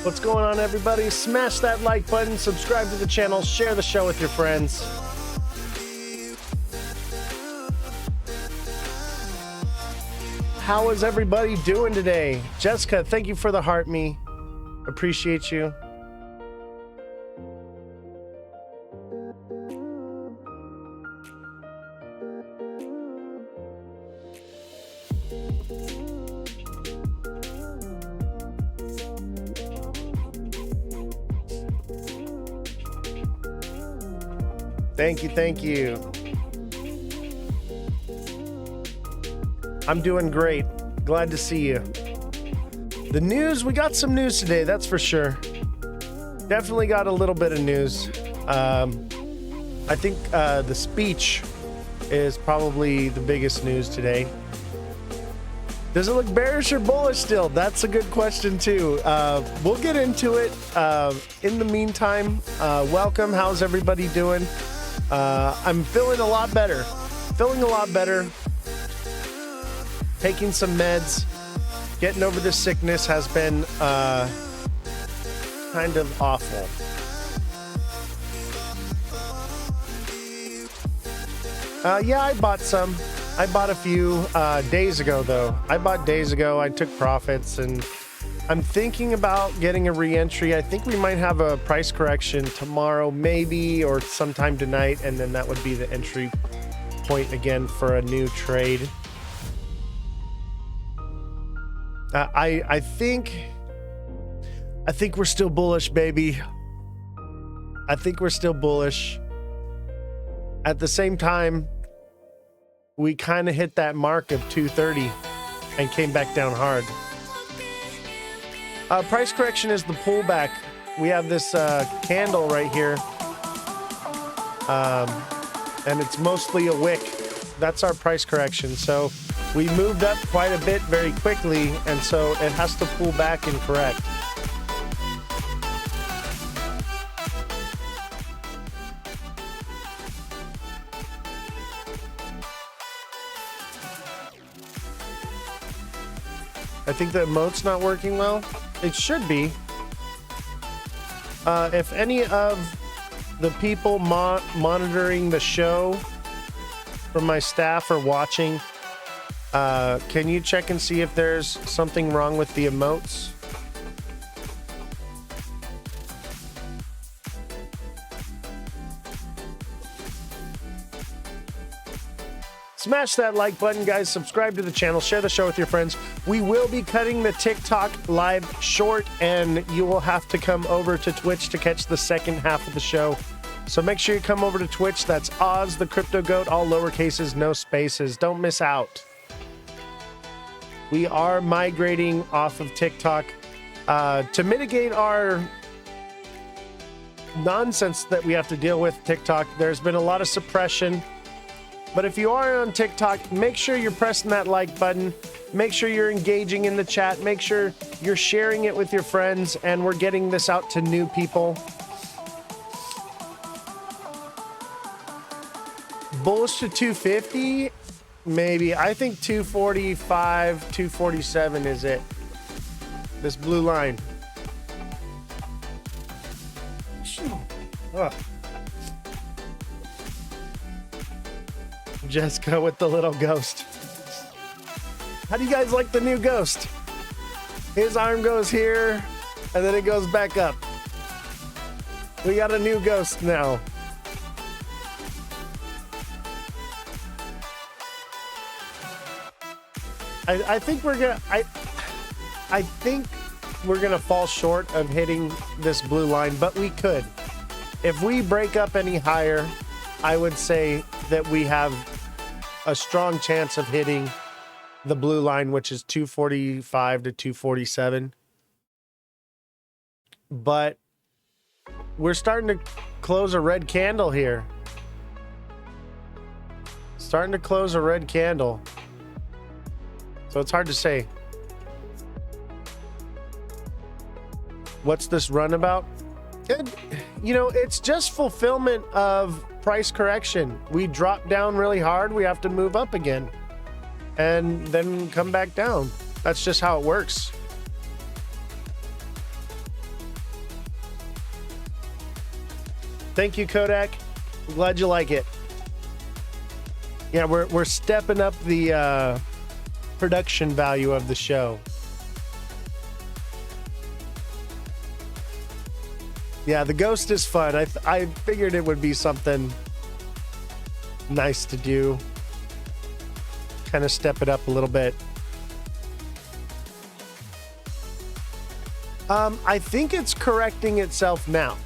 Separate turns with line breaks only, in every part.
What's going on, everybody? Smash that like button, subscribe to the channel, share the show with your friends. How is everybody doing today? Jessica, thank you for the heart me. Appreciate you. Thank you, thank you. I'm doing great. Glad to see you. The news, we got some news today, that's for sure. Definitely got a little bit of news. I think the speech is probably the biggest news today. Does it look bearish or bullish still? That's a good question too. We'll get into it. In the meantime, welcome. How's everybody doing? I'm feeling a lot better. Taking some meds. Getting over this sickness has been kind of awful. Yeah, I bought some. I bought a few days ago, though. I took profits, and I'm thinking about getting a re-entry. I think we might have a price correction tomorrow, maybe, or sometime tonight, and then that would be the entry point again for a new trade. I think we're still bullish, baby. I think we're still bullish. At the same time, we kind of hit that mark of 230 and came back down hard. Price correction is the pullback. We have this candle right here, and it's mostly a wick. That's our price correction. So we moved up quite a bit very quickly, and so it has to pull back and correct. I think the emote's not working well. It should be. If any of the people monitoring the show from my staff are watching, can you check and see if there's something wrong with the emotes? Smash that like button, guys. Subscribe to the channel. Share the show with your friends. We will be cutting the TikTok live short, and you will have to come over to Twitch to catch the second half of the show. So make sure you come over to Twitch. That's Oz the Crypto Goat, all lowercases, no spaces. Don't miss out. We are migrating off of TikTok to mitigate our nonsense that we have to deal with TikTok. There's been a lot of suppression. But if you are on TikTok, make sure you're pressing that like button. Make sure you're engaging in the chat. Make sure you're sharing it with your friends. And we're getting this out to new people. Bullish to 250? Maybe. I think 245, 247 is it. This blue line. Ugh. Jessica with the little ghost. How do you guys like the new ghost? His arm goes here, and then it goes back up. We got a new ghost now. I think we're gonna. I think we're gonna fall short of hitting this blue line, but we could. If we break up any higher, I would say that we have a strong chance of hitting the blue line, which is 245 to 247. But we're starting to close a red candle here. Starting to close a red candle. So it's hard to say. What's this run about? It's just fulfillment of price correction. We drop down really hard. We have to move up again and then come back down. That's just how it works. Thank you, Kodak. Glad you like it. Yeah, we're stepping up the production value of the show. Yeah, the ghost is fun. I figured it would be something nice to do. Kind of step it up a little bit. I think it's correcting itself now.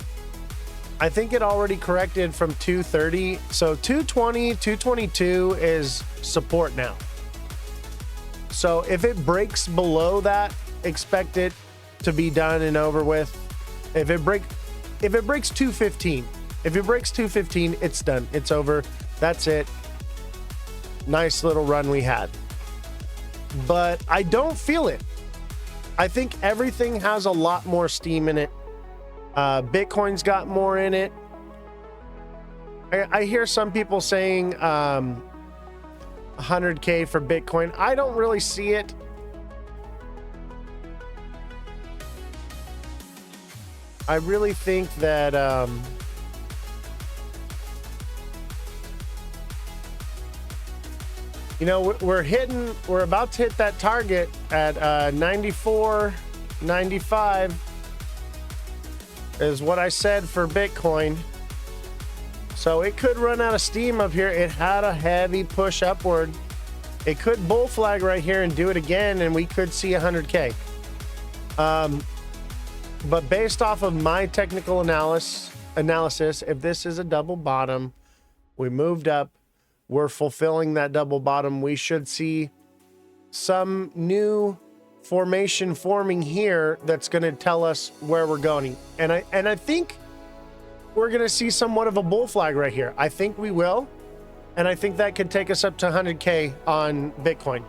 I think it already corrected from 230. So 220, 222 is support now. So if it breaks below that, expect it to be done and over with. If it breaks 215, it's done. It's over. That's it. Nice little run we had. But I don't feel it. I think everything has a lot more steam in it. Bitcoin's got more in it. I hear some people saying 100K for Bitcoin. I don't really see it. I really think that we're about to hit that target at 94.95 is what I said for Bitcoin. So it could run out of steam up here. It had a heavy push upward. It could bull flag right here and do it again, and we could see 100K. But based off of my technical analysis, if this is a double bottom, we moved up, we're fulfilling that double bottom, we should see some new formation forming here that's going to tell us where we're going. And I think we're going to see somewhat of a bull flag right here. I think we will. And I think that could take us up to 100K on Bitcoin.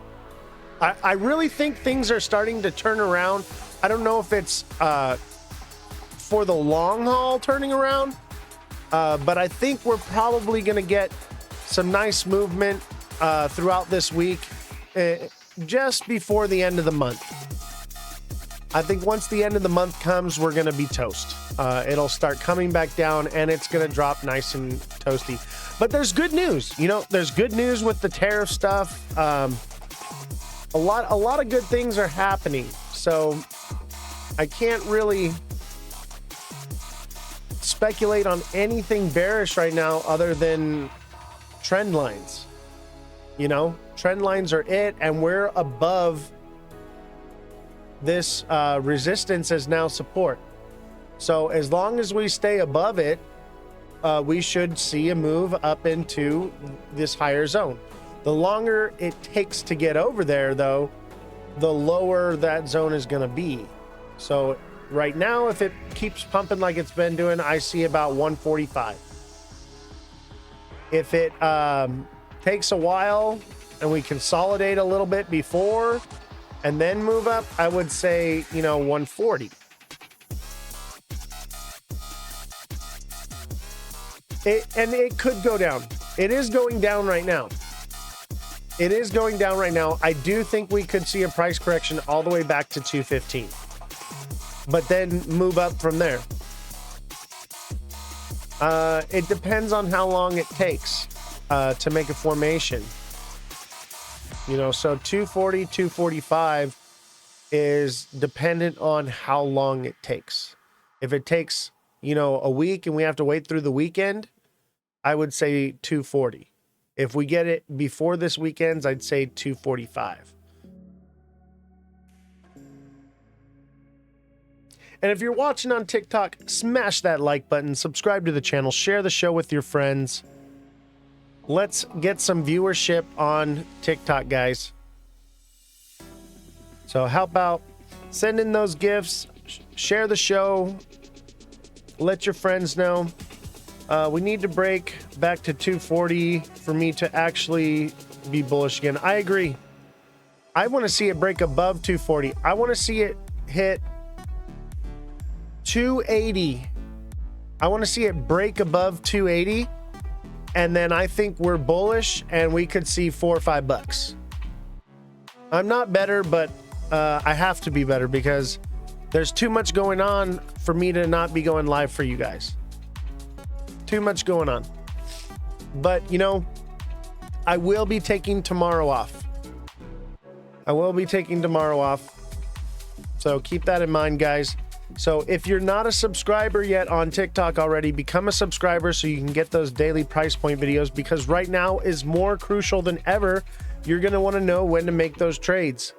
I really think things are starting to turn around. I don't know if it's for the long haul turning around, but I think we're probably going to get some nice movement throughout this week, just before the end of the month. I think once the end of the month comes, we're going to be toast. It'll start coming back down, and it's going to drop nice and toasty. But there's good news. There's good news with the tariff stuff. A lot of good things are happening. So I can't really speculate on anything bearish right now other than trend lines. Trend lines are it, and we're above this resistance is now support. So as long as we stay above it, we should see a move up into this higher zone. The longer it takes to get over there, though, the lower that zone is going to be. So right now, if it keeps pumping like it's been doing, I see about 145. If it takes a while and we consolidate a little bit before and then move up, I would say, 140. It could go down. It is going down right now. I do think we could see a price correction all the way back to 215, but then move up from there. It depends on how long it takes to make a formation. So 240, 245 is dependent on how long it takes. If it takes, a week and we have to wait through the weekend, I would say 240. If we get it before this weekend, I'd say 245. And if you're watching on TikTok, smash that like button, subscribe to the channel, share the show with your friends. Let's get some viewership on TikTok, guys. So help out, send in those gifts, share the show, let your friends know. We need to break back to 240 for me to actually be bullish again. I agree. I want to see it break above 240. I want to see it hit 280. I want to see it break above 280. And then I think we're bullish and we could see $4 or $5. I'm not better, but I have to be better because there's too much going on for me to not be going live for you guys. Too much going on. But, you know, I will be taking tomorrow off. I will be taking tomorrow off. So keep that in mind, guys. So if you're not a subscriber yet on TikTok already, become a subscriber so you can get those daily price point videos, because right now is more crucial than ever. You're going to want to know when to make those trades.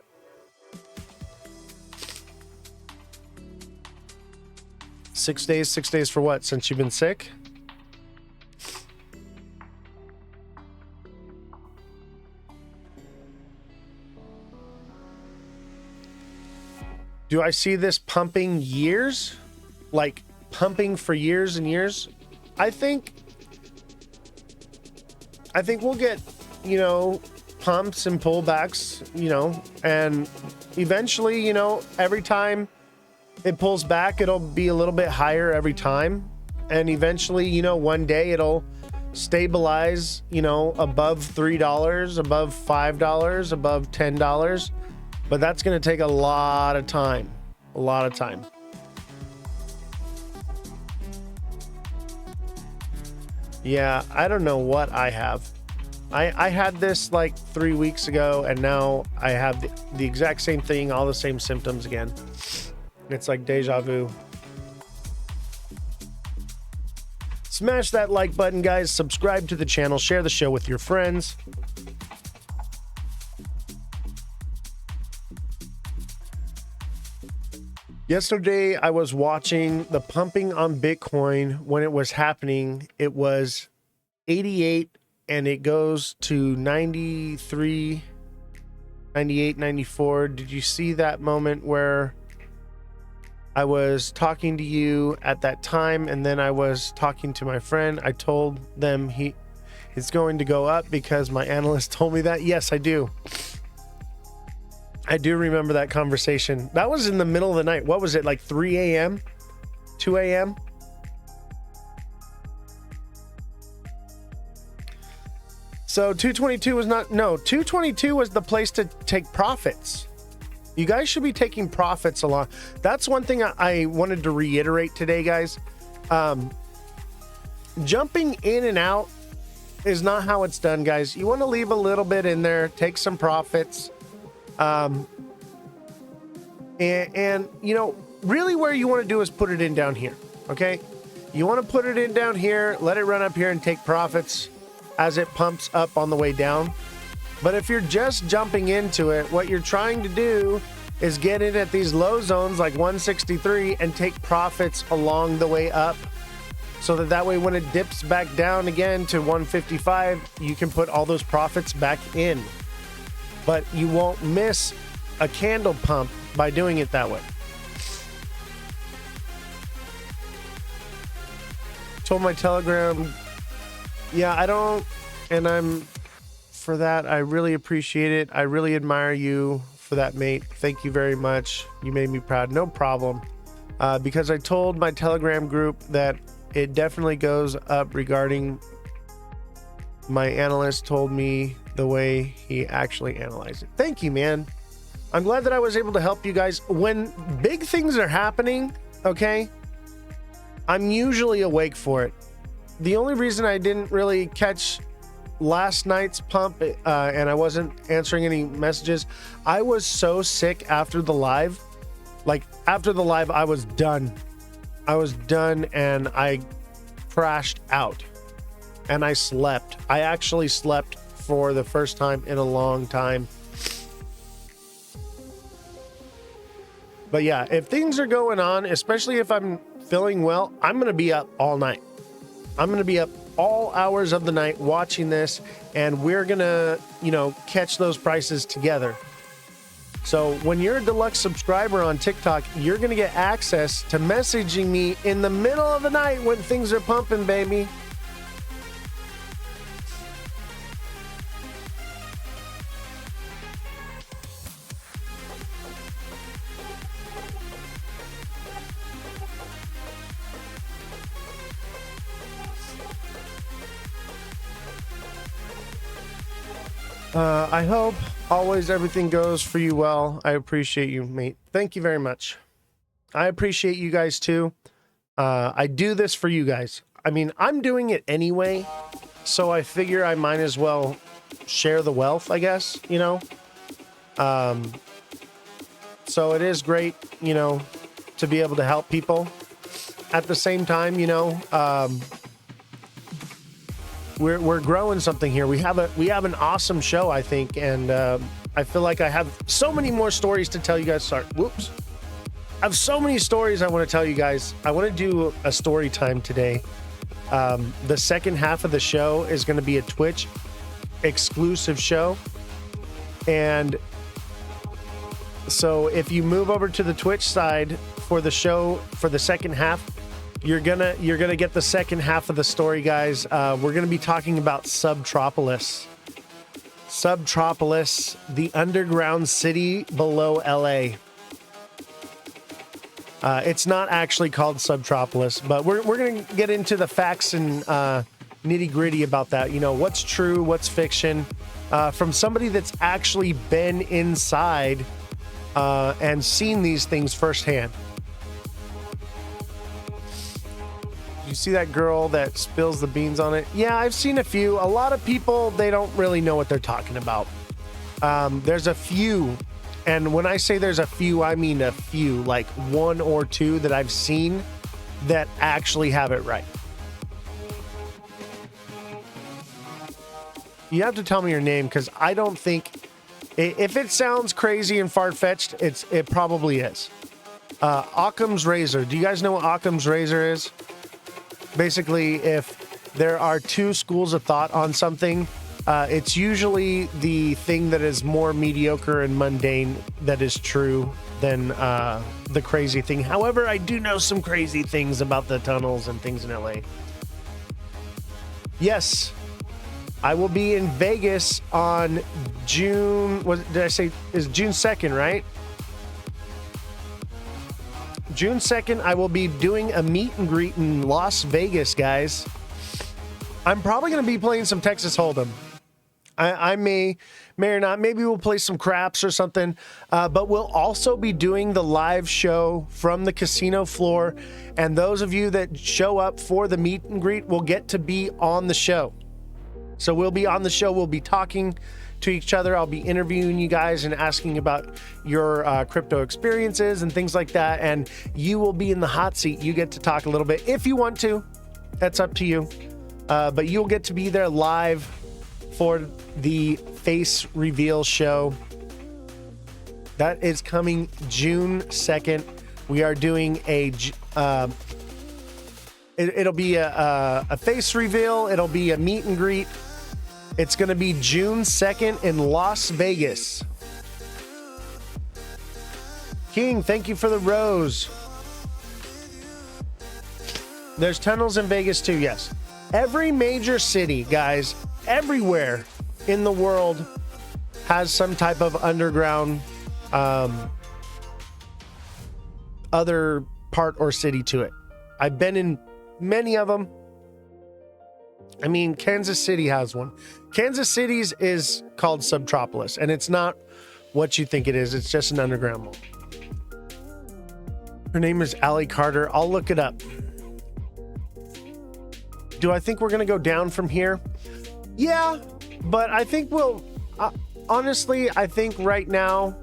Six days for what? Since you've been sick? Do I see this pumping years? Like pumping for years and years? I think we'll get, you know, pumps and pullbacks, you know, and eventually, you know, every time it pulls back, it'll be a little bit higher every time. And eventually, you know, one day it'll stabilize, you know, above $3, above $5, above $10. But that's going to take a lot of time. A lot of time. Yeah, I don't know what I have. I had this like 3 weeks ago, and now I have the exact same thing, all the same symptoms again. It's like deja vu. Smash that like button, guys. Subscribe to the channel. Share the show with your friends. Yesterday, I was watching the pumping on Bitcoin when it was happening. It was 88 and it goes to 93, 98, 94. Did you see that moment where I was talking to you at that time and then I was talking to my friend? I told them it's going to go up because my analyst told me that. Yes, I do. I do remember that conversation. That was in the middle of the night. What was it, like 3 a.m., 2 a.m.? So 222 was not, no, 222 was the place to take profits. You guys should be taking profits along. That's one thing I wanted to reiterate today, guys. Jumping in and out is not how it's done, guys. You want to leave a little bit in there, take some profits. And you know, really where you want to do is put it in down here. Okay. You want to put it in down here, let it run up here and take profits as it pumps up on the way down. But if you're just jumping into it, what you're trying to do is get in at these low zones like 163 and take profits along the way up, so that way when it dips back down again to 155, you can put all those profits back in. But you won't miss a candle pump by doing it that way. Told my Telegram, yeah, I don't, and I'm, for that, I really appreciate it. I really admire you for that, mate. Thank you very much. You made me proud. No problem. Because I told my Telegram group that it definitely goes up regarding my analyst told me the way he actually analyzed it. Thank you, man. I'm glad that I was able to help you guys. When big things are happening, okay, I'm usually awake for it. The only reason I didn't really catch last night's pump and I wasn't answering any messages, I was so sick after the live. Like after the live, I was done. I was done and I crashed out and I slept. I actually slept for the first time in a long time. But yeah, if things are going on, especially if I'm feeling well, I'm going to be up all night. I'm going to be up all hours of the night watching this, and we're going to, you know, catch those prices together. So when you're a deluxe subscriber on TikTok, you're going to get access to messaging me in the middle of the night when things are pumping, baby. I hope always everything goes for you well. I appreciate you, mate. Thank you very much. I appreciate you guys too. I do this for you guys. I mean, I'm doing it anyway, so I figure I might as well share the wealth, I guess, you know? So it is great, you know, to be able to help people. At the same time, you know, we're growing something here. We have an awesome show, I think, and I feel like I have so many more stories to tell you guys. Sorry, whoops. I have so many stories I want to tell you guys. I want to do a story time today. The second half of the show is going to be a Twitch exclusive show, and so if you move over to the Twitch side for the show for the second half, you're gonna get the second half of the story, guys. We're gonna be talking about Subopolis. Subopolis, the underground city below LA. It's not actually called Subopolis, but we're gonna get into the facts and nitty gritty about that. You know, what's true, what's fiction, from somebody that's actually been inside and seen these things firsthand. You see that girl that spills the beans on it? Yeah, I've seen a few. A lot of people, they don't really know what they're talking about. There's a few, and when I say there's a few, I mean a few, like one or two that I've seen that actually have it right. You have to tell me your name, because I don't think, if it sounds crazy and far-fetched, it probably is. Occam's razor. Do you guys know what Occam's razor is? Basically, if there are two schools of thought on something, it's usually the thing that is more mediocre and mundane that is true than the crazy thing. However, I do know some crazy things about the tunnels and things in LA. Yes, I will be in Vegas on June, what did I say? Is June 2nd, right? June 2nd, I will be doing a meet and greet in Las Vegas, guys. I'm probably going to be playing some Texas Hold'em. I may or not. Maybe we'll play some craps or something. But we'll also be doing the live show from the casino floor. And those of you that show up for the meet and greet will get to be on the show. So we'll be on the show. We'll be talking to each other. I'll be interviewing you guys and asking about your crypto experiences and things like that. And you will be in the hot seat. You get to talk a little bit if you want to. That's up to you. But you'll get to be there live for the face reveal show. That is coming June 2nd. We are doing it'll be a face reveal. It'll be a meet and greet. It's going to be June 2nd in Las Vegas. King, thank you for the rose. There's tunnels in Vegas too, yes. Every major city, guys, everywhere in the world has some type of underground other part or city to it. I've been in many of them. I mean, Kansas City has one. Kansas City's is called Subopolis, and it's not what you think it is. It's just an underground mall. Her name is Allie Carter. I'll look it up. Do I think we're going to go down from here? Yeah, but I think we'll... honestly, I think right now,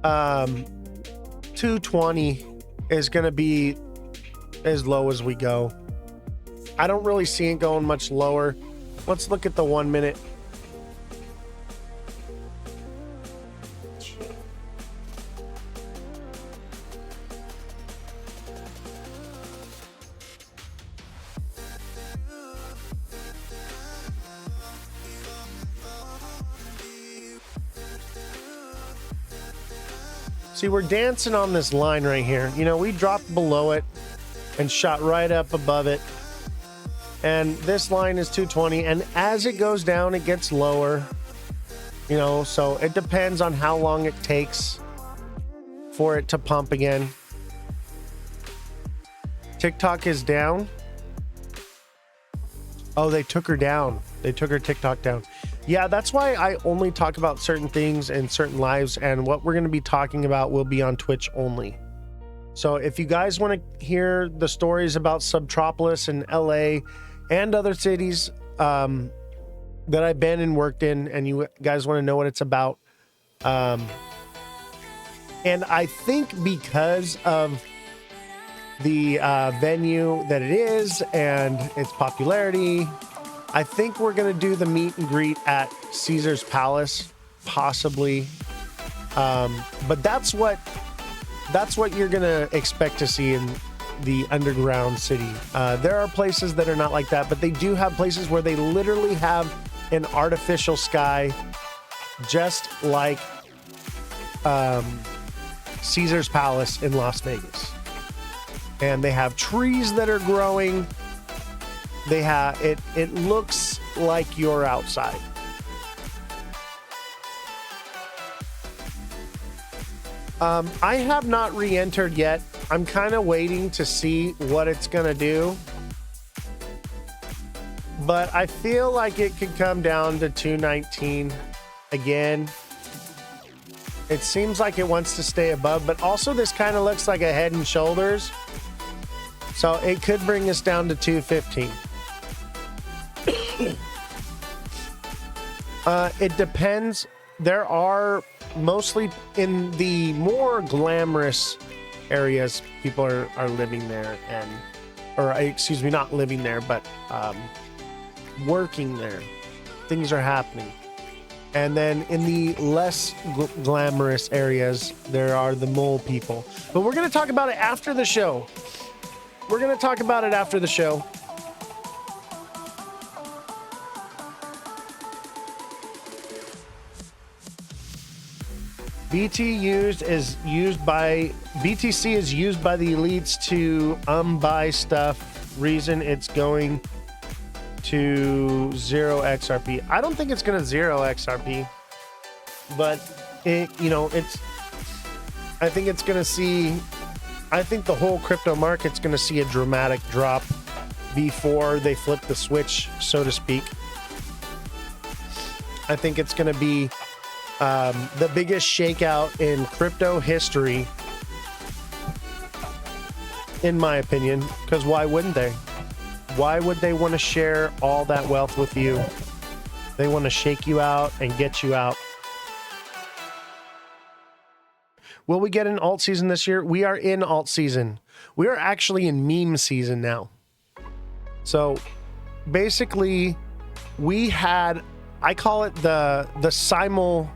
220 is going to be as low as we go. I don't really see it going much lower. Let's look at the 1 minute. See, we're dancing on this line right here. You know, we dropped below it and shot right up above it. And this line is 220. And as it goes down, it gets lower. You know, so it depends on how long it takes for it to pump again. TikTok is down. Oh, they took her down. They took her TikTok down. Yeah, that's why I only talk about certain things in certain lives, and what we're going to be talking about will be on Twitch only. So if you guys want to hear the stories about Subopolis and LA and other cities that I've been and worked in, and you guys want to know what it's about, and I think because of the venue that it is and its popularity, I think we're going to do the meet and greet at Caesar's Palace, possibly. But that's what you're going to expect to see in the underground city. There are places that are not like that, but they do have places where they literally have an artificial sky, just like Caesar's Palace in Las Vegas. And they have trees that are growing. They have it looks like you're outside. I have not re-entered yet. I'm kind of waiting to see what it's gonna do. But I feel like it could come down to 219 again. It seems like it wants to stay above, but also this kind of looks like a Head and Shoulders. So it could bring us down to 215. It depends. There are mostly in the more glamorous areas, people are living there or excuse me, not living there, but working there. Things are happening. And then in the less glamorous areas, there are the mole people. But we're going to talk about it after the show. We're going to talk about it after the show. BTC is used by the elites to buy stuff. Reason it's going to 0 XRP. I don't think it's going to 0 XRP, but I think it's going to see. I think the whole crypto market's going to see a dramatic drop before they flip the switch, so to speak. I think it's going to be the biggest shakeout in crypto history, in my opinion, because why wouldn't they? Why would they want to share all that wealth with you? They want to shake you out and get you out. Will we get an alt season this year? We are in alt season. We are actually in meme season now. So basically we had, I call it the simul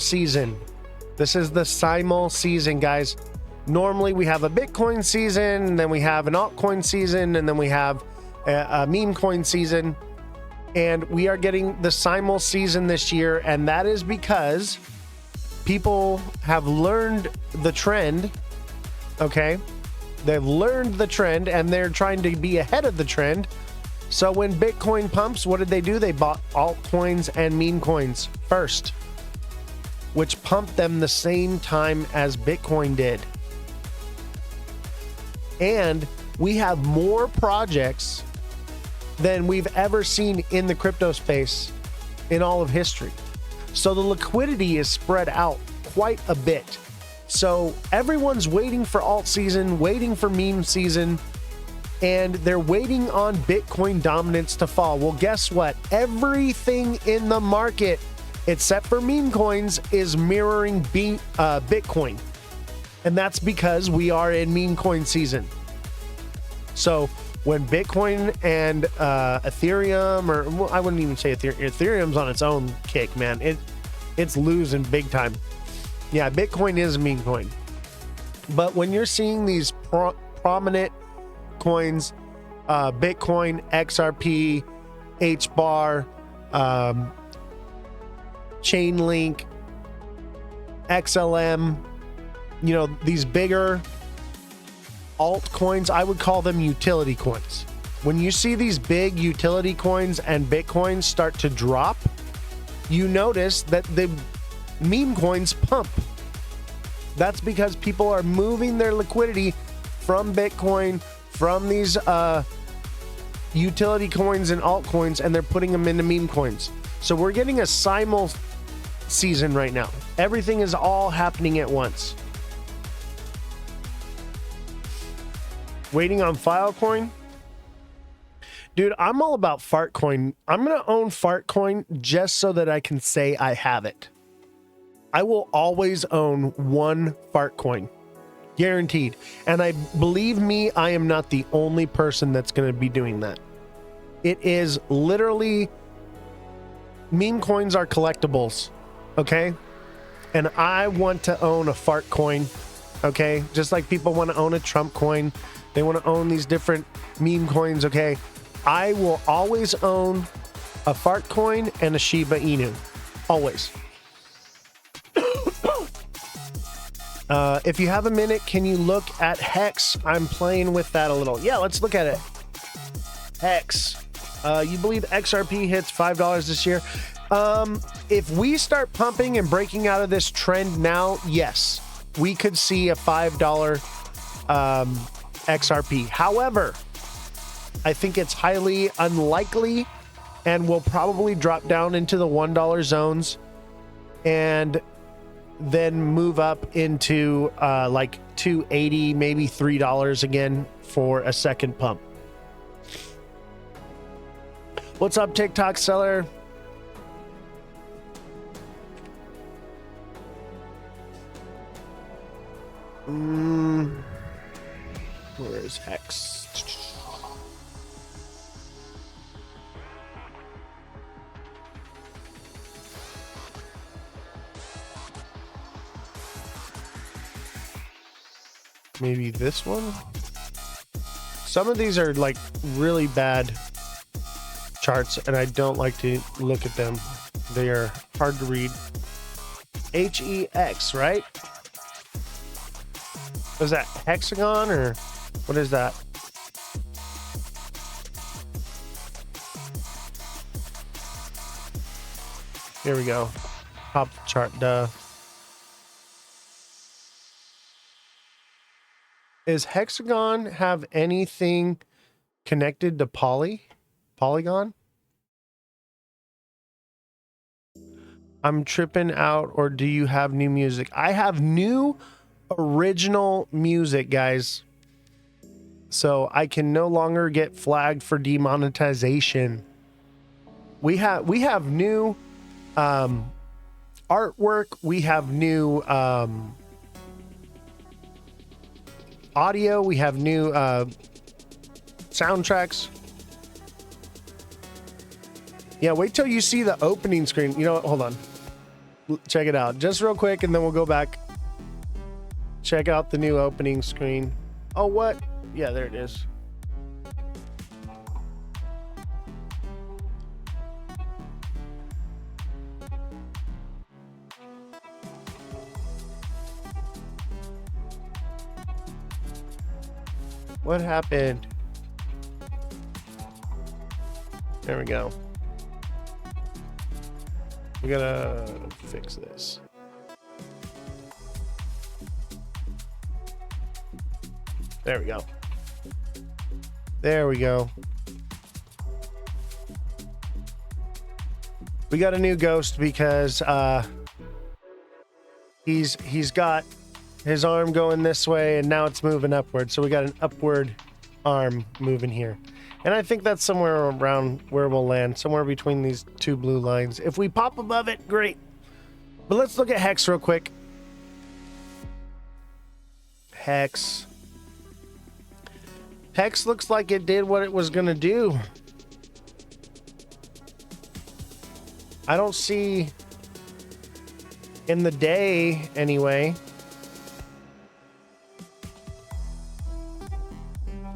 season. This is the simul season, guys. Normally we have a Bitcoin season, and then we have an altcoin season, and then we have a meme coin season. And we are getting the simul season this year, and that is because people have learned the trend, okay? They've learned the trend, and they're trying to be ahead of the trend. So when Bitcoin pumps, what did they do? They bought altcoins and meme coins first, which pumped them the same time as Bitcoin did. And we have more projects than we've ever seen in the crypto space in all of history. So the liquidity is spread out quite a bit. So everyone's waiting for alt season, waiting for meme season, and they're waiting on Bitcoin dominance to fall. Well, guess what? Everything in the market, except for meme coins, is mirroring Bitcoin. And that's because we are in meme coin season. So when Bitcoin and Ethereum, or well, I wouldn't even say Ethereum's on its own kick, man. It's losing big time. Yeah, Bitcoin is a meme coin. But when you're seeing these prominent coins, Bitcoin, XRP, HBAR, Chainlink, XLM, you know, these bigger altcoins, I would call them utility coins. When you see these big utility coins and Bitcoin start to drop, you notice that the meme coins pump. That's because people are moving their liquidity from Bitcoin, from these utility coins and altcoins, and they're putting them into meme coins. So we're getting a simul season right now. Everything is all happening at once. Waiting on Filecoin. Dude, I'm all about Fartcoin. I'm going to own Fartcoin just so that I can say I have it. I will always own one Fartcoin. Guaranteed. And I believe me, I am not the only person that's going to be doing that. It is literally, meme coins are collectibles, okay? And I want to own a Fartcoin, okay? Just like people want to own a Trump coin. They want to own these different meme coins, okay? I will always own a Fartcoin and a Shiba Inu. Always. If you have a minute, can you look at Hex? I'm playing with that a little. Yeah, let's look at it. Hex. You believe XRP hits $5 this year? If we start pumping and breaking out of this trend now, yes, we could see a $5 XRP. However, I think it's highly unlikely and will probably drop down into the $1 zones and then move up into like $2.80, maybe $3 again for a second pump. What's up, TikTok seller? Where is Hex? Maybe this one? Some of these are like really bad charts and I don't like to look at them. They are hard to read. HEX, right? Is that hexagon or what is that? Here we go. Top chart, duh. Is hexagon have anything connected to Polygon? I'm tripping out, or do you have new music? I have new original music, guys. So I can no longer get flagged for demonetization. We have new artwork. We have new audio. We have new soundtracks. Yeah, wait till you see the opening screen. You know what? Hold on. Check it out just real quick and then we'll go back. Check out the new opening screen. Oh, what? Yeah, there it is. What happened? There we go. We gotta fix this. There we go. There we go. We got a new ghost because he's got his arm going this way and now it's moving upward. So we got an upward arm moving here. And I think that's somewhere around where we'll land, somewhere between these two blue lines. If we pop above it, great. But let's look at Hex real quick. Hex. Hex looks like it did what it was going to do. I don't see, in the day anyway,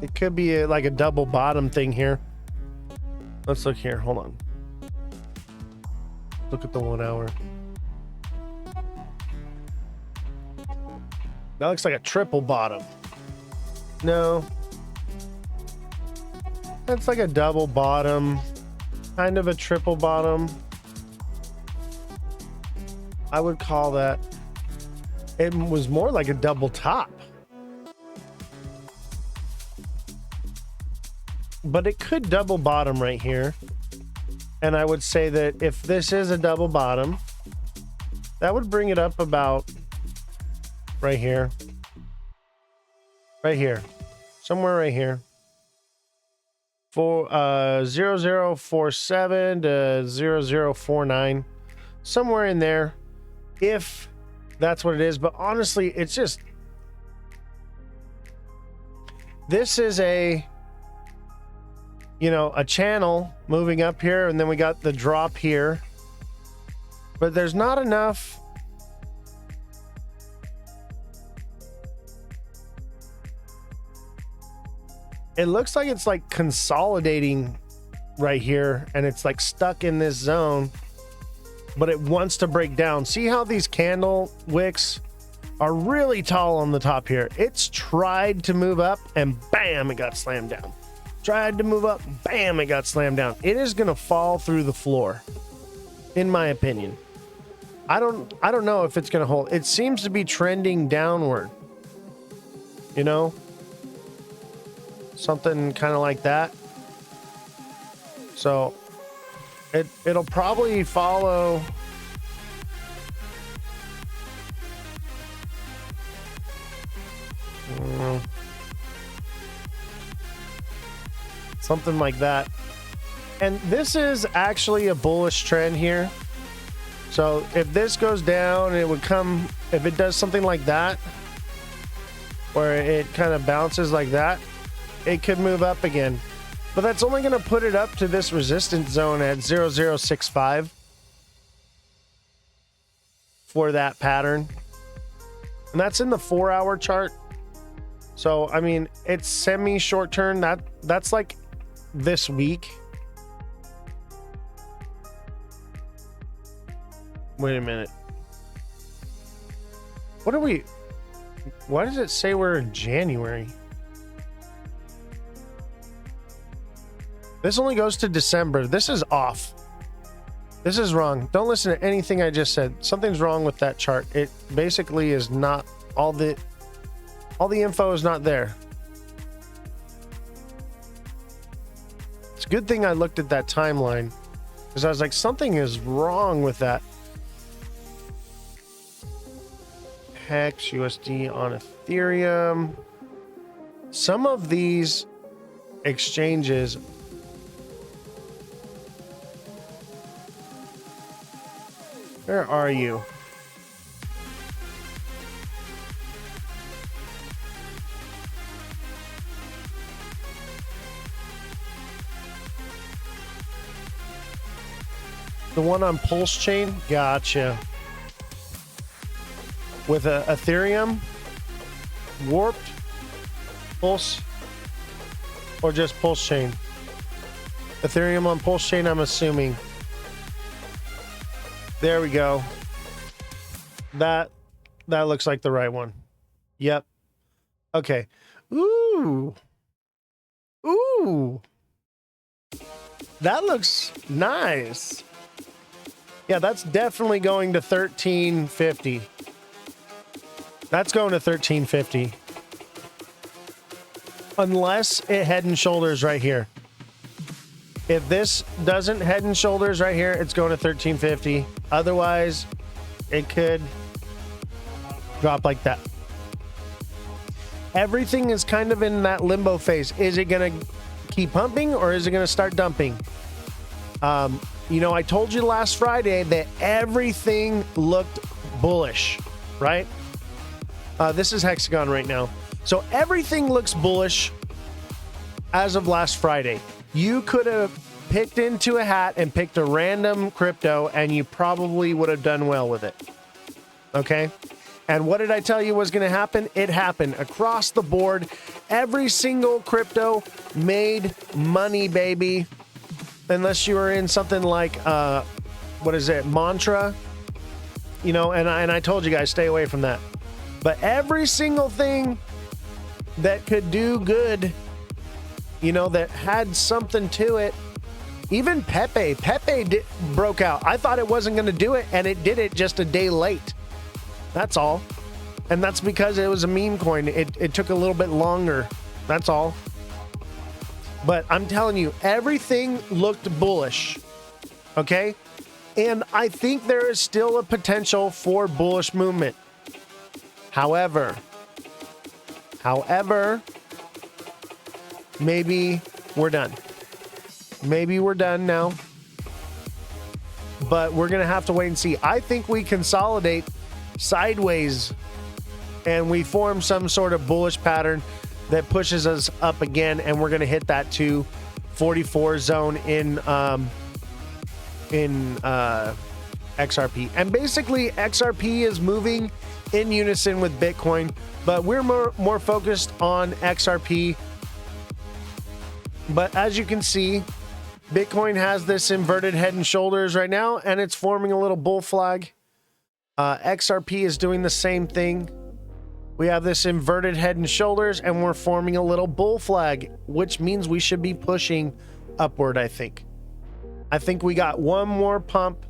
it could be like a double bottom thing here. Let's look here. Hold on. Look at the 1 hour. That looks like a triple bottom. No. That's like a double bottom. Kind of a triple bottom. I would call that. It was more like a double top. But it could double bottom right here. And I would say that if this is a double bottom, that would bring it up about right here. Right here. Somewhere right here. For 0047 to 0049. Somewhere in there. If that's what it is. But honestly, it's just... This is a... You know, a channel moving up here, and then we got the drop here. But there's not enough. It looks like it's like consolidating right here, and it's like stuck in this zone, but it wants to break down. See how these candle wicks are really tall on the top here? It's tried to move up, and bam, it got slammed down. Tried to move up, bam, it got slammed down. It is going to fall through the floor, in my opinion. I don't know if it's going to hold. It seems to be trending downward. You know? Something kind of like that. So it'll probably follow. Something like that. And this is actually a bullish trend here. So if this goes down, it would come, if it does something like that, where it kind of bounces like that, it could move up again. But that's only going to put it up to this resistance zone at 0065 for that pattern. And that's in the 4-hour chart. So, I mean, it's semi-short term. That's like this week. Wait a minute. Why does it say we're in January? This only goes to December. This is off. This is wrong. Don't listen to anything I just said. Something's wrong with that chart. It basically is not all the info is not there. It's a good thing I looked at that timeline, because I was like, something is wrong with that. Hex USD on Ethereum. Some of these exchanges where are you? The one on Pulse Chain? Gotcha. With a Ethereum, Warped, Pulse, or just Pulse Chain? Ethereum on Pulse Chain, I'm assuming. There we go. That looks like the right one. Yep. Okay. Ooh. That looks nice. Yeah, that's definitely going to 1350. That's going to 1350. Unless it head and shoulders right here. If this doesn't head and shoulders right here, it's going to 1350. Otherwise, it could drop like that. Everything is kind of in that limbo phase. Is it going to keep pumping, or is it going to start dumping? You know, I told you last Friday that everything looked bullish, right? This is Hexagon right now. So everything looks bullish as of last Friday. You could have picked into a hat and picked a random crypto, and you probably would have done well with it. Okay? And what did I tell you was going to happen? It happened across the board. Every single crypto made money, baby. Unless you were in something like, what is it, Mantra? You know, and I told you guys, stay away from that. But every single thing that could do good, you know, that had something to it, even Pepe broke out. I thought it wasn't going to do it, and it did it just a day late. That's all. And that's because it was a meme coin. It took a little bit longer. That's all. But I'm telling you, everything looked bullish. Okay? And I think there is still a potential for bullish movement. However, maybe we're done. Maybe we're done now. But we're going to have to wait and see. I think we consolidate sideways and we form some sort of bullish pattern that pushes us up again, and we're going to hit that 244 zone in XRP. And basically XRP is moving in unison with Bitcoin, but we're more focused on XRP. But as you can see, Bitcoin has this inverted head and shoulders right now, and it's forming a little bull flag. XRP is doing the same thing. We have this inverted head and shoulders, and we're forming a little bull flag, which means we should be pushing upward, I think. I think we got one more pump.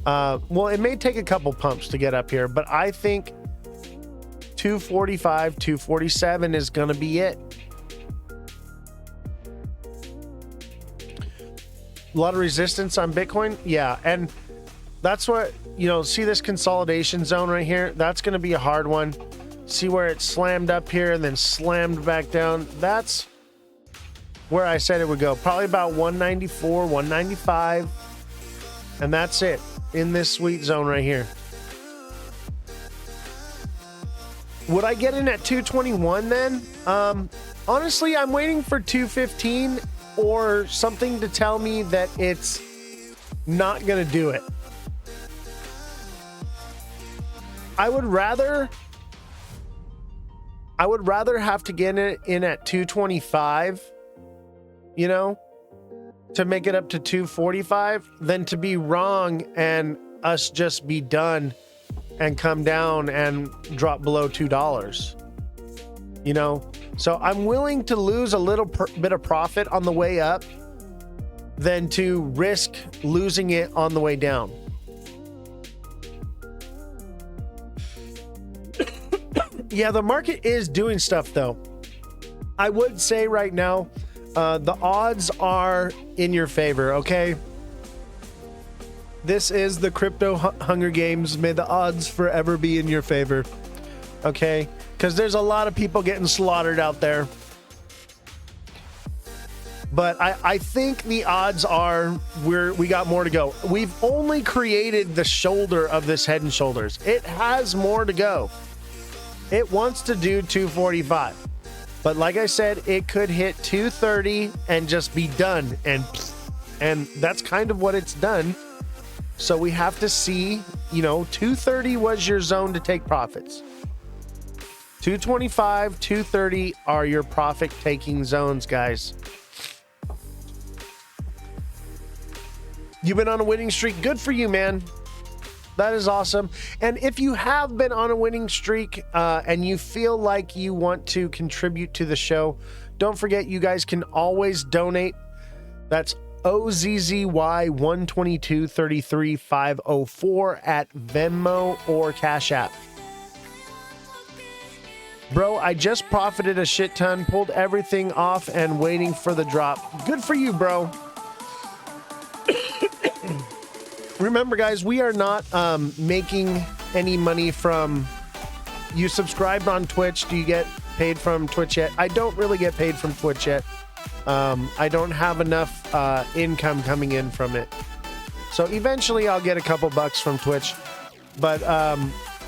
Well, it may take a couple pumps to get up here, but I think 245, 247 is going to be it. A lot of resistance on Bitcoin. Yeah, and that's what, you know, see this consolidation zone right here? That's going to be a hard one. See where it slammed up here and then slammed back down? That's where I said it would go. Probably about 194, 195. And that's it in this sweet zone right here. Would I get in at 221 then? Honestly, I'm waiting for 215 or something to tell me that it's not going to do it. I would rather have to get it in at 225, you know, to make it up to 245 than to be wrong and us just be done and come down and drop below $2, you know? So I'm willing to lose a little bit of profit on the way up than to risk losing it on the way down. Yeah, the market is doing stuff though. I would say right now, the odds are in your favor, okay? This is the crypto Hunger Games. May the odds forever be in your favor, okay? Because there's a lot of people getting slaughtered out there. But I think the odds are we got more to go. We've only created the shoulder of this head and shoulders. It has more to go. It wants to do 245. But like I said, it could hit 230 and just be done. And that's kind of what it's done. So we have to see, you know, 230 was your zone to take profits. 225, 230 are your profit taking zones, guys. You've been on a winning streak. Good for you, man. That is awesome. And if you have been on a winning streak and you feel like you want to contribute to the show, don't forget you guys can always donate. That's OZZY12233 at Venmo or Cash App. Bro, I just profited a shit ton, pulled everything off and waiting for the drop. Good for you, bro. Remember, guys, we are not making any money from... You subscribed on Twitch. Do you get paid from Twitch yet? I don't really get paid from Twitch yet. I don't have enough income coming in from it. So eventually I'll get a couple bucks from Twitch. But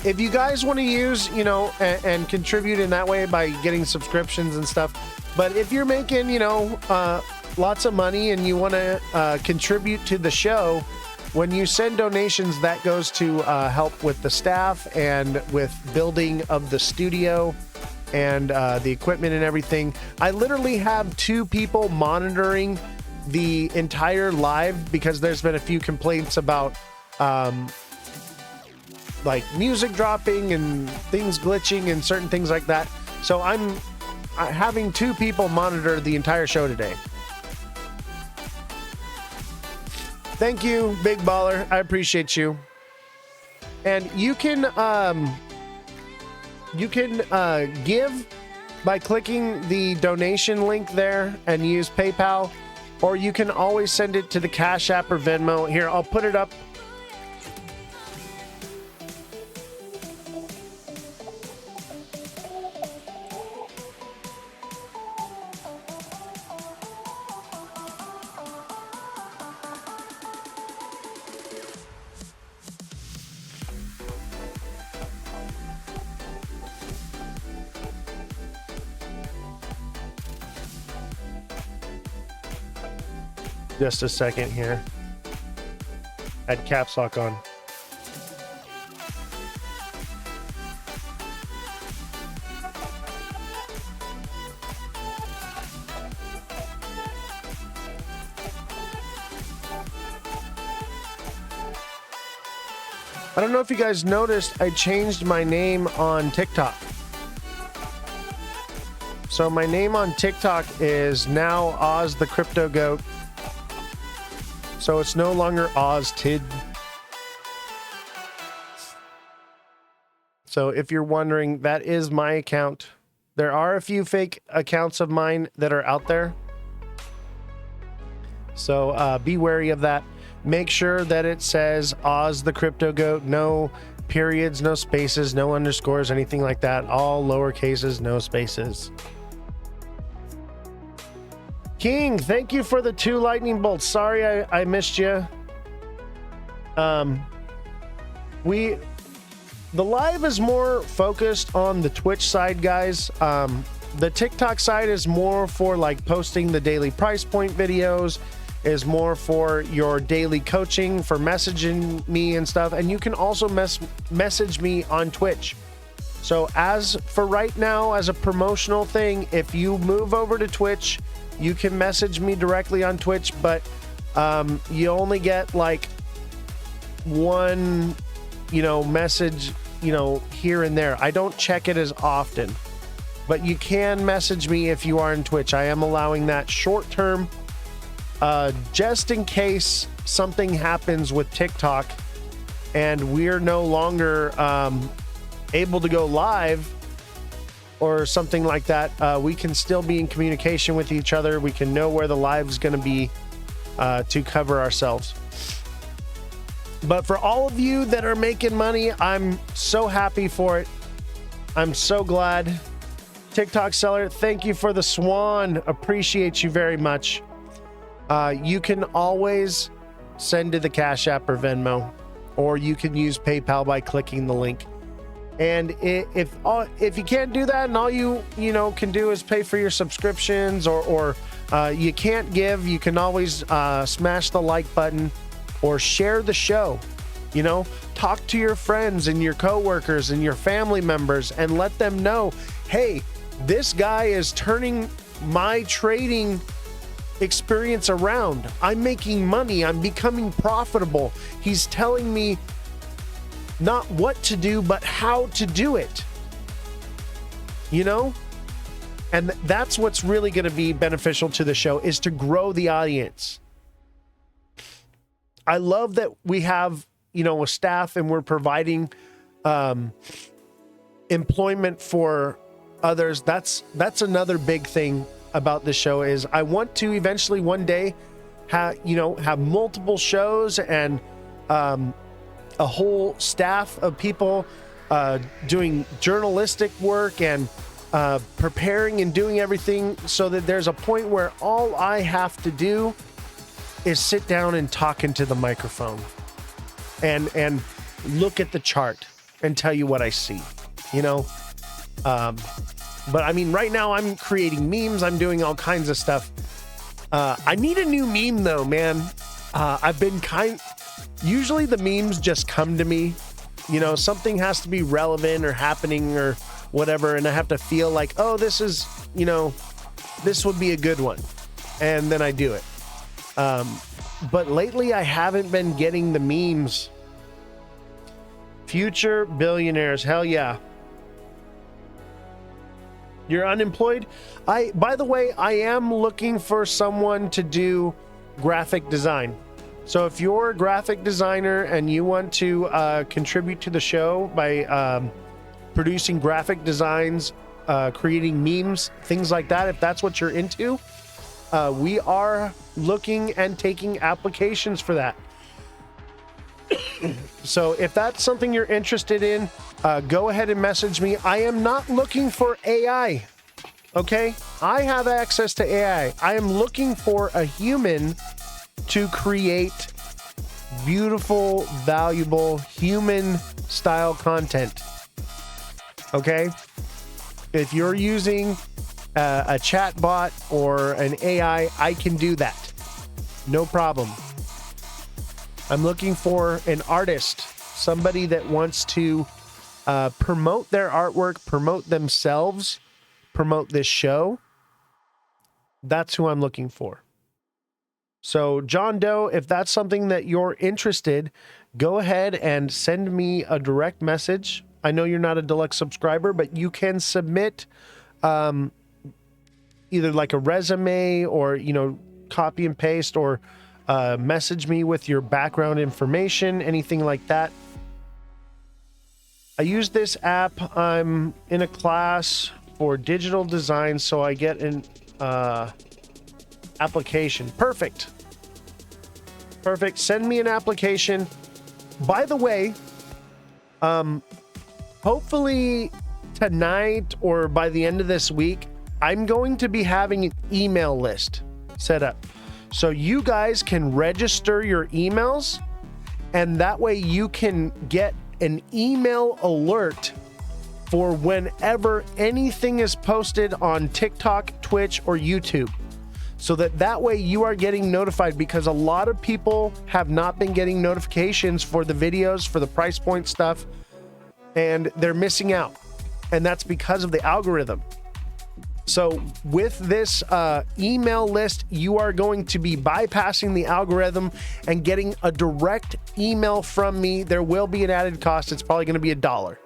if you guys want to use, you know, and contribute in that way by getting subscriptions and stuff. But if you're making, you know, lots of money and you want to contribute to the show... When you send donations, that goes to help with the staff and with building of the studio and the equipment and everything. I literally have 2 people monitoring the entire live because there's been a few complaints about like music dropping and things glitching and certain things like that. So I'm having 2 people monitor the entire show today. Thank you, Big Baller. I appreciate you. And you can give by clicking the donation link there and use PayPal, or you can always send it to the Cash App or Venmo. Here, I'll put it up. Just a second here. Add caps lock on. I don't know if you guys noticed, I changed my name on TikTok. So my name on TikTok is now Oz the Crypto Goat. So it's no longer OzTid. So if you're wondering, that is my account. There are a few fake accounts of mine that are out there. So be wary of that. Make sure that it says Oz the Crypto Goat. No periods, no spaces, no underscores, anything like that. All lower cases, no spaces. King, thank you for the 2 lightning bolts. Sorry I missed you. The live is more focused on the Twitch side, guys. The TikTok side is more for like posting the daily price point videos, is more for your daily coaching, for messaging me and stuff. And you can also message me on Twitch. So as for right now, as a promotional thing, if you move over to Twitch, you can message me directly on Twitch, but you only get like one, message, here and there. I don't check it as often, but you can message me if you are in Twitch. I am allowing that short term, just in case something happens with TikTok and we're no longer able to go live or something like that. We can still be in communication with each other. We can know where the live is going to be to cover ourselves. But for all of you that are making money, I'm so happy for it. I'm so glad. TikTok seller, thank you for the swan. Appreciate you very much. You can always send to the Cash App or Venmo, or you can use PayPal by clicking the link. And if you can't do that and all you can do is pay for your subscriptions, or you can't give, you can always smash the like button or share the show. Talk to your friends and your coworkers and your family members and let them know, hey, this guy is turning my trading experience around. I'm making money. I'm becoming profitable. He's telling me not what to do, but how to do it. And that's what's really going to be beneficial to the show, is to grow the audience. I love that we have, a staff and we're providing employment for others. That's another big thing about the show, is I want to eventually one day have multiple shows and a whole staff of people doing journalistic work and preparing and doing everything, so that there's a point where all I have to do is sit down and talk into the microphone and look at the chart and tell you what I see, but I mean, right now I'm creating memes. I'm doing all kinds of stuff. I need a new meme though, man. I've been usually the memes just come to me, something has to be relevant or happening or whatever. And I have to feel like, oh, this is, this would be a good one. And then I do it. But lately I haven't been getting the memes. Future billionaires. Hell yeah. You're unemployed? By the way, I am looking for someone to do graphic design. So if you're a graphic designer and you want to contribute to the show by producing graphic designs, creating memes, things like that, if that's what you're into, we are looking and taking applications for that. So if that's something you're interested in, go ahead and message me. I am not looking for AI. Okay? I have access to AI. I am looking for a human to create beautiful, valuable, human style content. Okay? If you're using a chat bot or an AI, I can do that. No problem. I'm looking for an artist, somebody that wants to promote their artwork, promote themselves, promote this show. That's who I'm looking for. So, John Doe, if that's something that you're interested, go ahead and send me a direct message. I know you're not a deluxe subscriber, but you can submit either like a resume or, copy and paste, or message me with your background information, anything like that. I use this app. I'm in a class for digital design, so I get an application. Perfect. Send me an application. By the way, hopefully tonight or by the end of this week, I'm going to be having an email list set up. So you guys can register your emails, and that way you can get an email alert for whenever anything is posted on TikTok, Twitch, or YouTube. So that way you are getting notified, because a lot of people have not been getting notifications for the videos, for the price point stuff, and they're missing out. And that's because of the algorithm. So with this email list, you are going to be bypassing the algorithm and getting a direct email from me. There will be an added cost. It's probably going to be $1.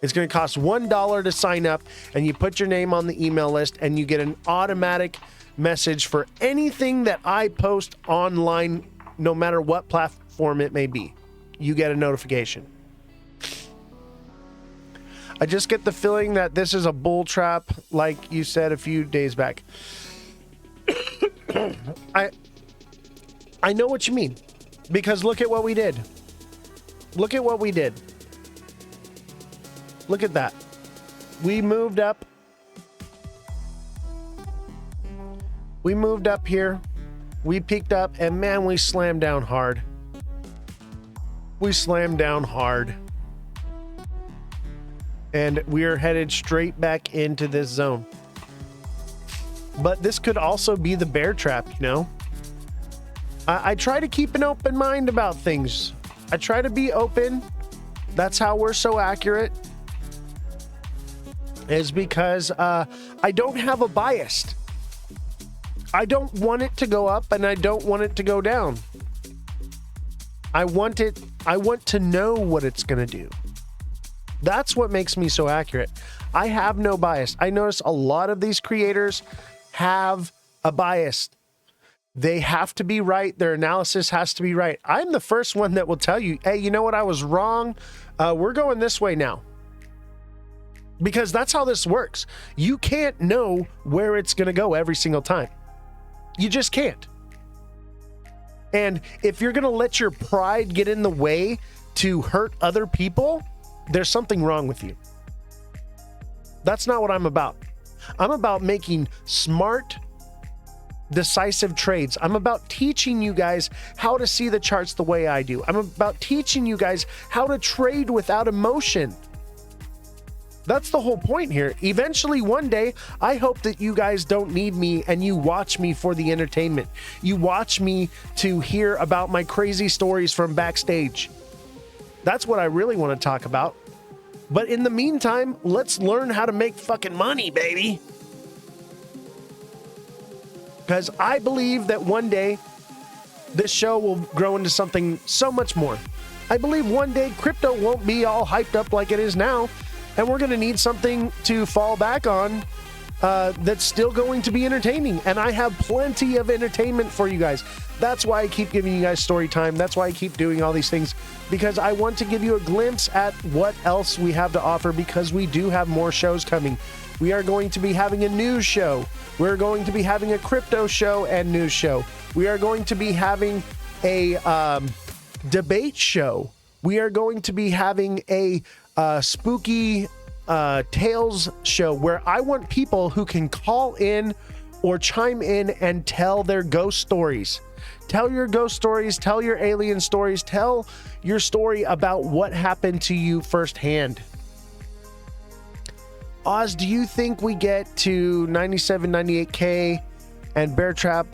It's going to cost $1 to sign up, and you put your name on the email list, and you get an automatic message for anything that I post online, no matter what platform it may be. You get a notification. I just get the feeling that this is a bull trap, like you said a few days back. I know what you mean, because look at what we did. Look at what we did. Look at that. We moved up. We moved up here. We peaked up, and man, we slammed down hard. We slammed down hard. And we're headed straight back into this zone. But this could also be the bear trap, I try to keep an open mind about things. I try to be open. That's how we're so accurate. Is because I don't have a bias. I don't want it to go up, and I don't want it to go down. I want to know what it's going to do. That's what makes me so accurate. I have no bias. I notice a lot of these creators have a bias. They have to be right. Their analysis has to be right. I'm the first one that will tell you, hey, you know what? I was wrong. We're going this way now. Because that's how this works. You can't know where it's going to go every single time. You just can't. And if you're going to let your pride get in the way to hurt other people, there's something wrong with you. That's not what I'm about. I'm about making smart, decisive trades. I'm about teaching you guys how to see the charts the way I do. I'm about teaching you guys how to trade without emotion. That's the whole point here. Eventually, one day, I hope that you guys don't need me and you watch me for the entertainment. You watch me to hear about my crazy stories from backstage. That's what I really want to talk about. But in the meantime, let's learn how to make fucking money, baby. Because I believe that one day, this show will grow into something so much more. I believe one day crypto won't be all hyped up like it is now, and we're going to need something to fall back on that's still going to be entertaining. And I have plenty of entertainment for you guys. That's why I keep giving you guys story time. That's why I keep doing all these things, because I want to give you a glimpse at what else we have to offer, because we do have more shows coming. We are going to be having a news show. We're going to be having a crypto show and news show. We are going to be having a debate show. We are going to be having a spooky tales show where I want people who can call in or chime in and tell their ghost stories. Tell your ghost stories, tell your alien stories, tell your story about what happened to you firsthand. Oz, do you think we get to 97, 98K and Bear Trap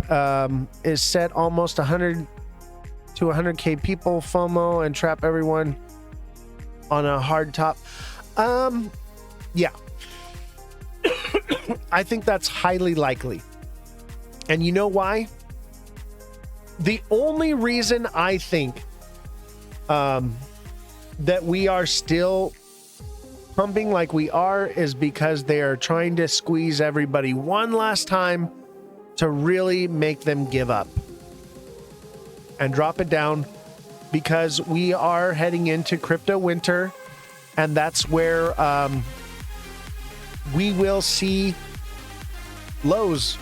is set almost 100 to 100K people, FOMO, and trap everyone on a hard top? Yeah. I think that's highly likely. And you know why? The only reason I think that we are still pumping like we are is because they are trying to squeeze everybody one last time to really make them give up and drop it down, because we are heading into crypto winter, and that's where we will see lows,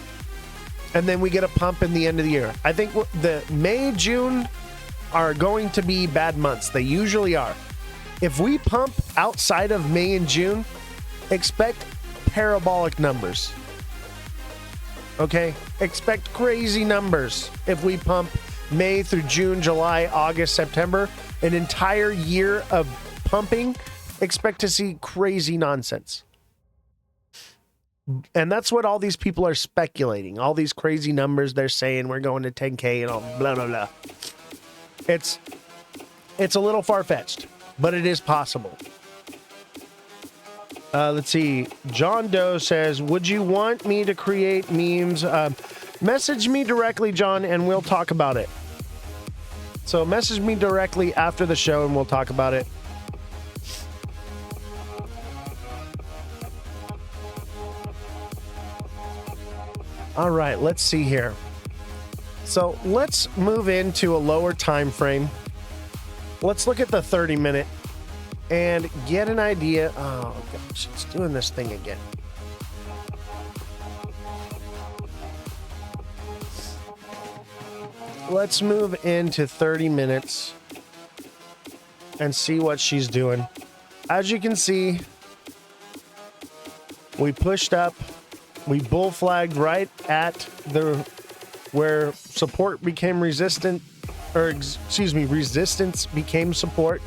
and then we get a pump in the end of the year. I think the May, June are going to be bad months. They usually are. If we pump outside of May and June, expect parabolic numbers. Okay? Expect crazy numbers if we pump May through June, July, August, September. An entire year of pumping, expect to see crazy nonsense. And that's what all these people are speculating. All these crazy numbers they're saying we're going to 10K and all blah, blah, blah. It's a little far-fetched, but it is possible. Let's see. John Doe says, would you want me to create memes? Message me directly, John, and we'll talk about it. So message me directly after the show and we'll talk about it. All right, let's see here. So let's move into a lower time frame. Let's look at the 30-minute and get an idea. Oh, gosh, it's doing this thing again. Let's move into 30 minutes and see what she's doing. As you can see, we pushed up. We bull flagged right at where support became resistant, or excuse me, resistance became support.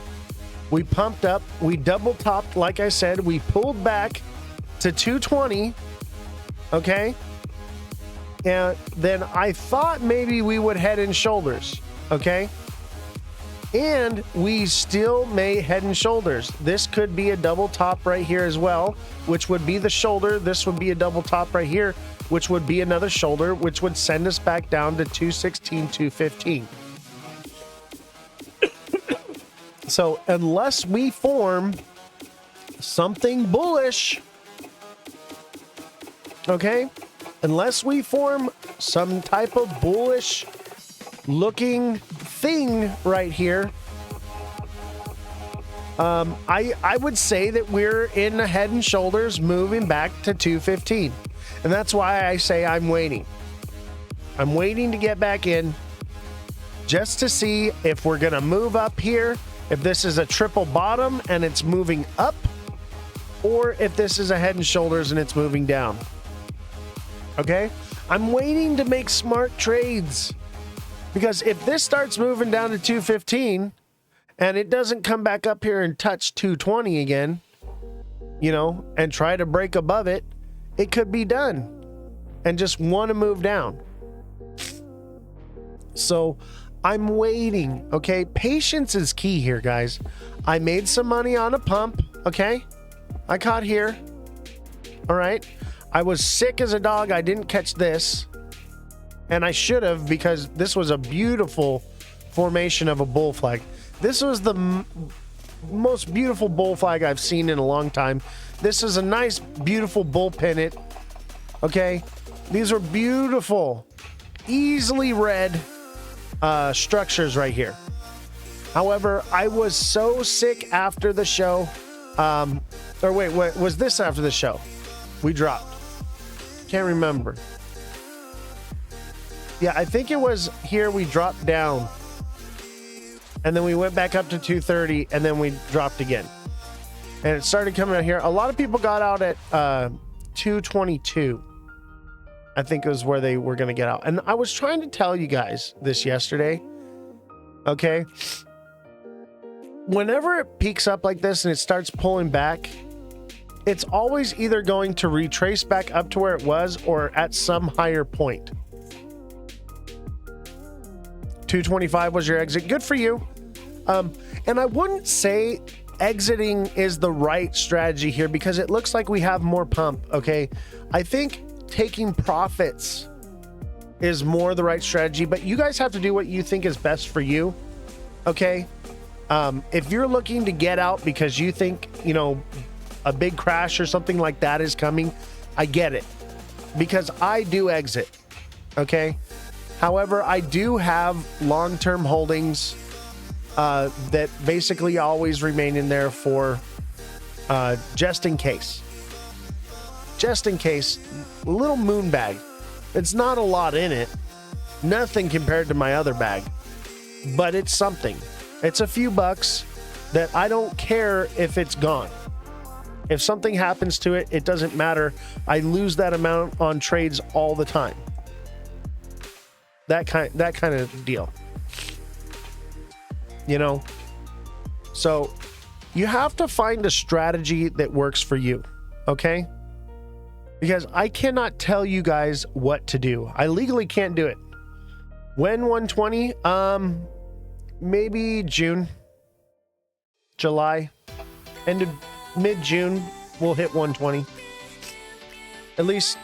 We pumped up, we double topped, like I said, we pulled back to 220, okay? And then I thought maybe we would head and shoulders, okay? And we still may head and shoulders. This could be a double top right here as well, which would be the shoulder. This would be a double top right here, which would be another shoulder, which would send us back down to 216, 215. So unless we form something bullish, okay? Unless we form some type of bullish looking thing right here, I would say that we're in the head and shoulders moving back to 215. And that's why I say I'm waiting. I'm waiting to get back in just to see if we're going to move up here, if this is a triple bottom and it's moving up, or if this is a head and shoulders and it's moving down. Okay? I'm waiting to make smart trades. Because if this starts moving down to 215 and it doesn't come back up here and touch 220 again, you know, and try to break above it, it could be done and just want to move down. So I'm waiting, okay? Patience is key here, guys. I made some money on a pump, okay? I caught here. All right. I was sick as a dog. I didn't catch this. And I should have, because this was a beautiful formation of a bull flag. This was the most beautiful bull flag I've seen in a long time. This is a nice, beautiful bull pennant. Okay, these are beautiful, easily read structures right here. However, I was so sick after the show. Or wait, was this after the show? We dropped. Can't remember. Yeah, I think it was here we dropped down. And then we went back up to 230 and then we dropped again. And it started coming out here. A lot of people got out at 222. I think it was where they were going to get out. And I was trying to tell you guys this yesterday. Okay. Whenever it peaks up like this and it starts pulling back, it's always either going to retrace back up to where it was or at some higher point. 225 was your exit. Good for you. And I wouldn't say exiting is the right strategy here because it looks like we have more pump. Okay. I think taking profits is more the right strategy, but you guys have to do what you think is best for you. Okay. If you're looking to get out because you think, you know, a big crash or something like that is coming, I get it because I do exit. Okay. However, I do have long-term holdings that basically always remain in there for just in case. Just in case, a little moon bag. It's not a lot in it. Nothing compared to my other bag, but it's something. It's a few bucks that I don't care if it's gone. If something happens to it, it doesn't matter. I lose that amount on trades all the time. That kind of deal. You know? So you have to find a strategy that works for you. Okay? Because I cannot tell you guys what to do. I legally can't do it. When 120? Maybe June, July, end of mid-June, we'll hit 120. At least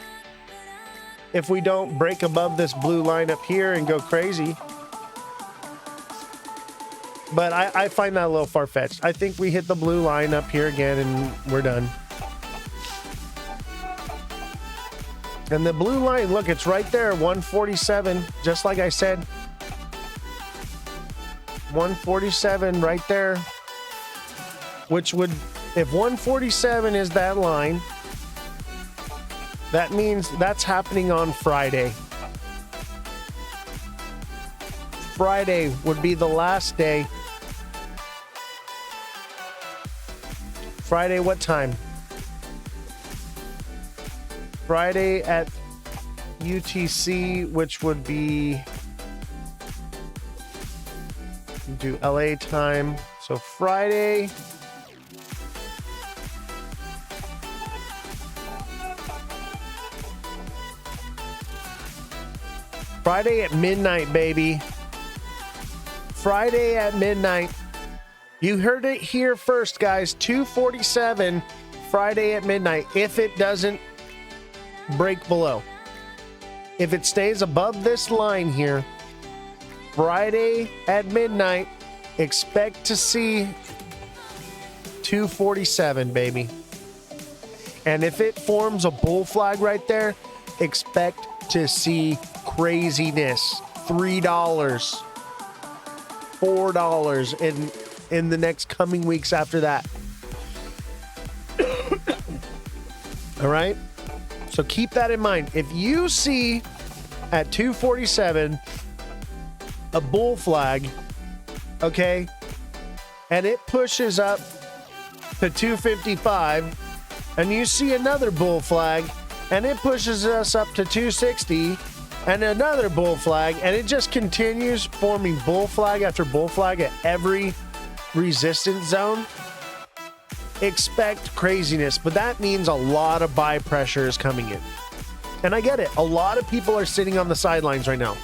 if we don't break above this blue line up here and go crazy. But I find that a little far-fetched. I think we hit the blue line up here again and we're done. And the blue line, look, it's right there, 147, just like I said. 147 right there, which would, if 147 is that line, that means that's happening on Friday. Friday would be the last day. Friday, what time? Friday at UTC, which would be, do LA time. So Friday. Friday at midnight, baby. Friday at midnight. You heard it here first, guys. 247 Friday at midnight. If it doesn't break below. If it stays above this line here, Friday at midnight, expect to see 247, baby. And if it forms a bull flag right there, expect to see craziness. $3, $4 in the next coming weeks after that. All right? So keep that in mind. If you see at 247 a bull flag, okay, and it pushes up to 255, and you see another bull flag, and it pushes us up to 260, and another bull flag, and it just continues forming bull flag after bull flag at every resistance zone, expect craziness. But that means a lot of buy pressure is coming in. And I get it. A lot of people are sitting on the sidelines right now.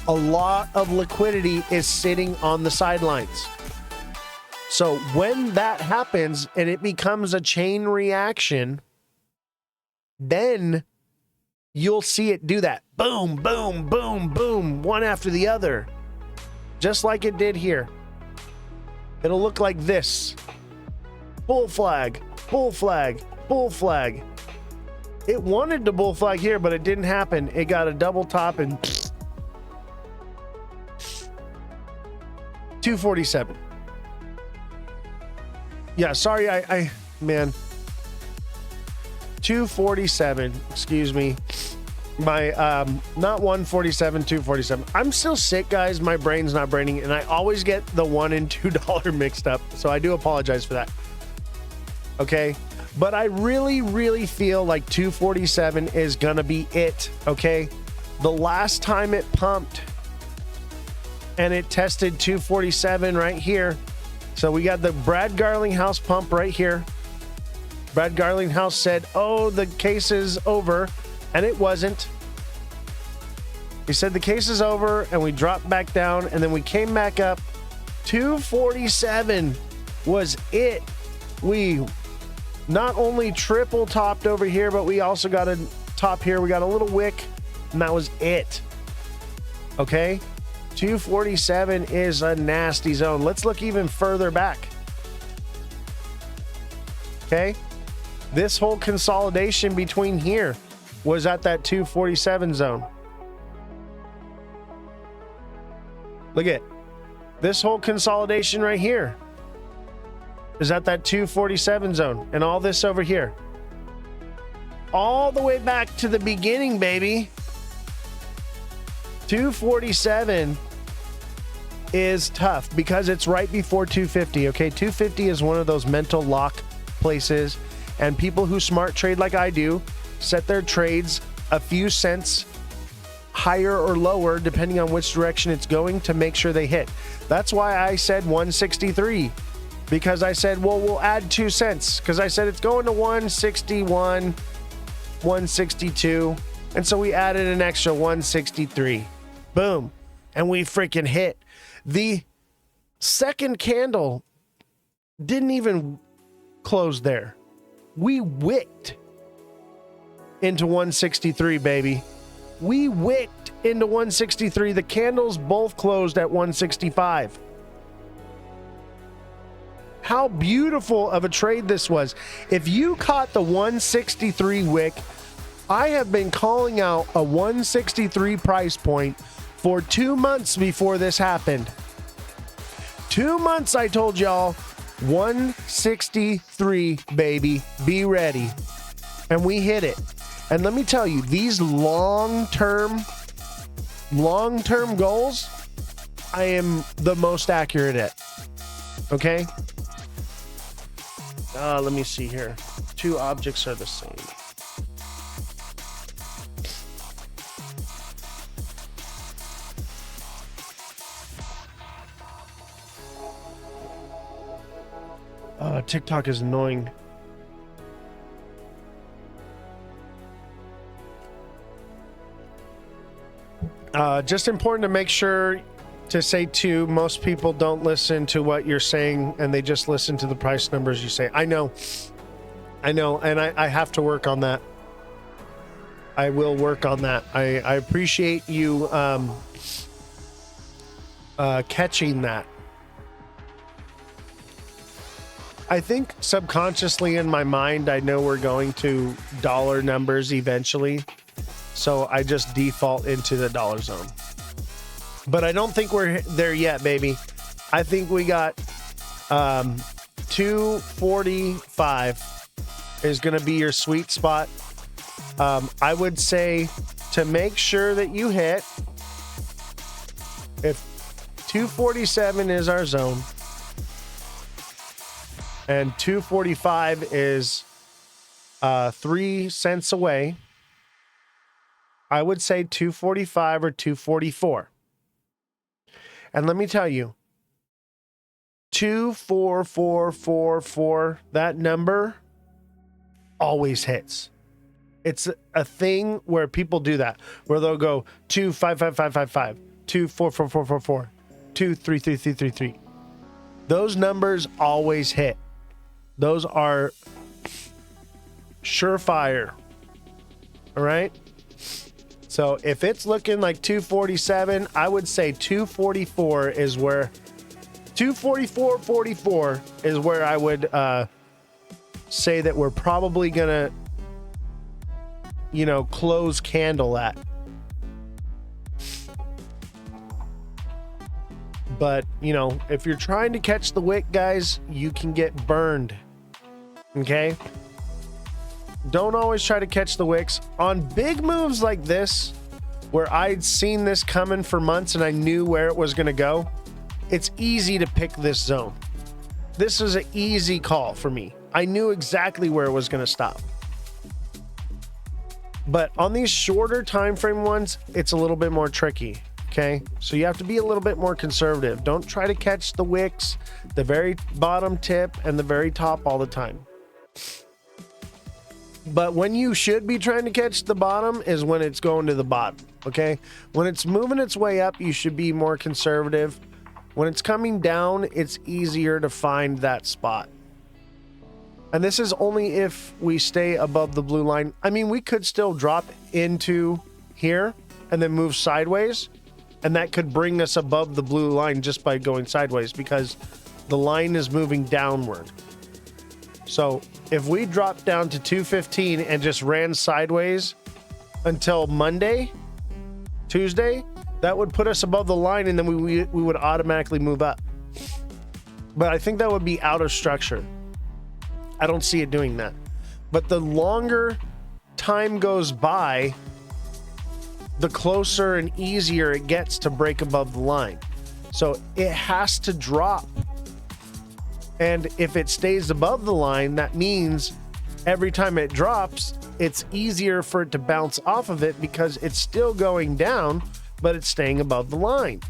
A lot of liquidity is sitting on the sidelines. So when that happens and it becomes a chain reaction, then you'll see it do that. Boom, boom, boom, boom, one after the other. Just like it did here. it'll look like this. Bull flag, bull flag, bull flag. It wanted to bull flag here, but it didn't happen. It got a double top and 247. Yeah, sorry, man. 247, excuse me. My, not 147, 247. I'm still sick, guys. My brain's not braining, and I always get the $1 and $2 mixed up. So I do apologize for that. Okay. But I really, really feel like 247 is going to be it. Okay. The last time it pumped and it tested 247 right here. So we got the Brad Garlinghouse pump right here. Brad Garlinghouse said, oh, the case is over. And it wasn't. He said the case is over, and we dropped back down, and then we came back up. 247 was it. We not only triple topped over here, but we also got a top here. We got a little wick, and that was it. Okay? 247 is a nasty zone. Let's look even further back. Okay? This whole consolidation between here was at that 247 zone. Look at this whole consolidation right here is at that 247 zone, and all this over here. All the way back to the beginning, baby. 247 is tough because it's right before 250. Okay, 250 is one of those mental lock places, and people who smart trade like I do set their trades a few cents higher or lower depending on which direction it's going to make sure they hit. That's why I said 163, because I said, well, we'll add 2 cents, because I said it's going to 161, 162, and so we added an extra 163. Boom. And we freaking hit. The second candle didn't even close there. We wicked into 163, baby. We wicked into 163. The candles both closed at 165. How beautiful of a trade this was. If you caught the 163 wick, I have been calling out a 163 price point for 2 months before this happened. 2 months I told y'all, 163, baby. Be ready. And we hit it. And let me tell you, these long-term goals, I am the most accurate at. Okay? Let me see here. 2 objects are the same. TikTok is annoying. Just important to make sure to say too, most people don't listen to what you're saying and they just listen to the price numbers you say. I know, and I have to work on that. I will work on that. I appreciate you catching that. I think subconsciously in my mind, I know we're going to dollar numbers eventually. So I just default into the dollar zone. But I don't think we're there yet, baby. I think we got 245 is going to be your sweet spot. I would say to make sure that you hit, if 247 is our zone, and 245 is 3 cents away, I would say 245 or 244. And let me tell you, 24444, that number always hits. It's a thing where people do that, where they'll go 2555555, 2444444, 2333333. Those numbers always hit. Those are surefire. All right? So if it's looking like 247, I would say 244 is where 244.44 is where I would say that we're probably gonna, close candle at. But, if you're trying to catch the wick, guys, you can get burned. Okay? Don't always try to catch the wicks. On big moves like this, where I'd seen this coming for months and I knew where it was going to go, it's easy to pick this zone. This is an easy call for me. I knew exactly where it was going to stop. But on these shorter time frame ones, it's a little bit more tricky. Okay, so you have to be a little bit more conservative. Don't try to catch the wicks, the very bottom tip, and the very top all the time. But when you should be trying to catch the bottom is when it's going to the bottom. Okay, when it's moving its way up, you should be more conservative. When it's coming down, it's easier to find that spot. And this is only if we stay above the blue line. I mean, we could still drop into here and then move sideways. And that could bring us above the blue line just by going sideways because the line is moving downward. So if we drop down to 215 and just ran sideways until Monday, Tuesday, that would put us above the line and then we would automatically move up. But I think that would be out of structure. I don't see it doing that. But the longer time goes by, the closer and easier it gets to break above the line. So it has to drop. And if it stays above the line, that means every time it drops, it's easier for it to bounce off of it because it's still going down, but it's staying above the line.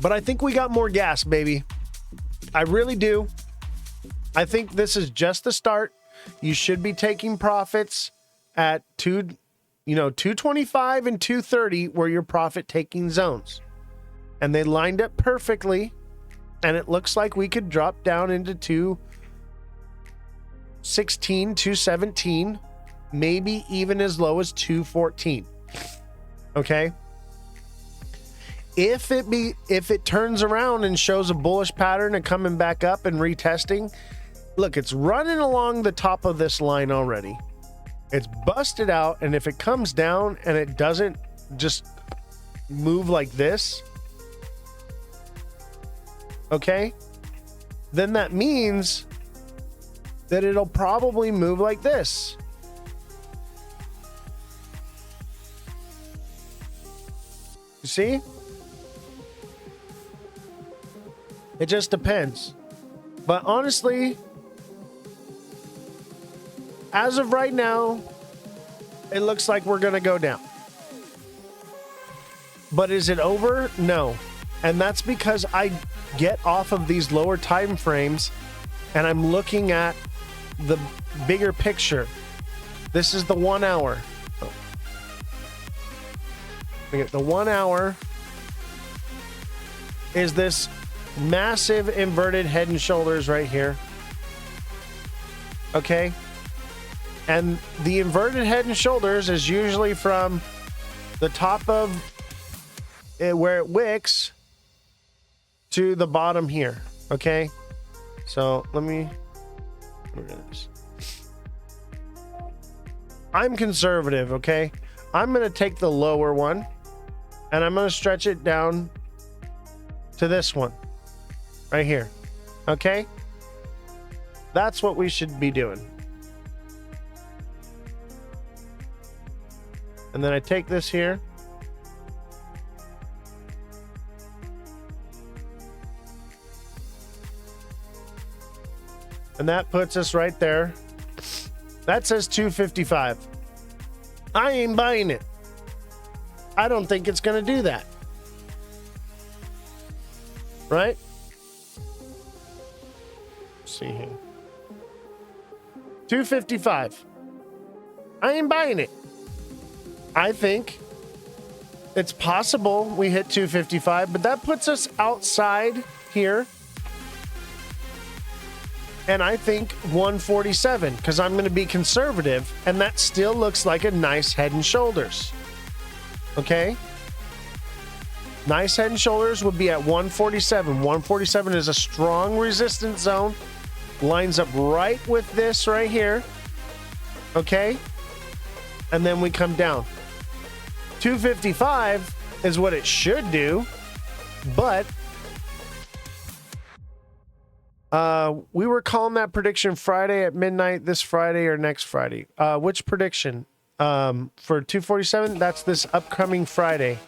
But I think we got more gas, baby. I really do. I think this is just the start. You should be taking profits at 225 and 230 were your profit taking zones. And they lined up perfectly. And it looks like we could drop down into 216, 217, maybe even as low as 214. Okay? If it turns around and shows a bullish pattern and coming back up and retesting, look, it's running along the top of this line already. It's busted out, and if it comes down and it doesn't just move like this, okay, then that means that it'll probably move like this. You see? It just depends. But honestly, as of right now, it looks like we're going to go down. But is it over? No. And that's because I get off of these lower time frames and I'm looking at the bigger picture. This is the 1 hour. The 1 hour is this massive inverted head and shoulders right here. Okay? And the inverted head and shoulders is usually from the top of where it wicks to the bottom here. Okay? So let me... I'm conservative, okay? I'm going to take the lower one and I'm going to stretch it down to this one right here. Okay? That's what we should be doing. And then I take this here. And that puts us right there. That says 255. I ain't buying it. I don't think it's going to do that. Right? Let's see here. 255. I ain't buying it. I think it's possible we hit 255, but that puts us outside here. And I think 147, because I'm going to be conservative, and that still looks like a nice head and shoulders. Okay? Nice head and shoulders would be at 147. 147 is a strong resistance zone. Lines up right with this right here. Okay? And then we come down. 255 is what it should do, but we were calling that prediction Friday at midnight, this Friday or next Friday. Which prediction? For 247, that's this upcoming Friday.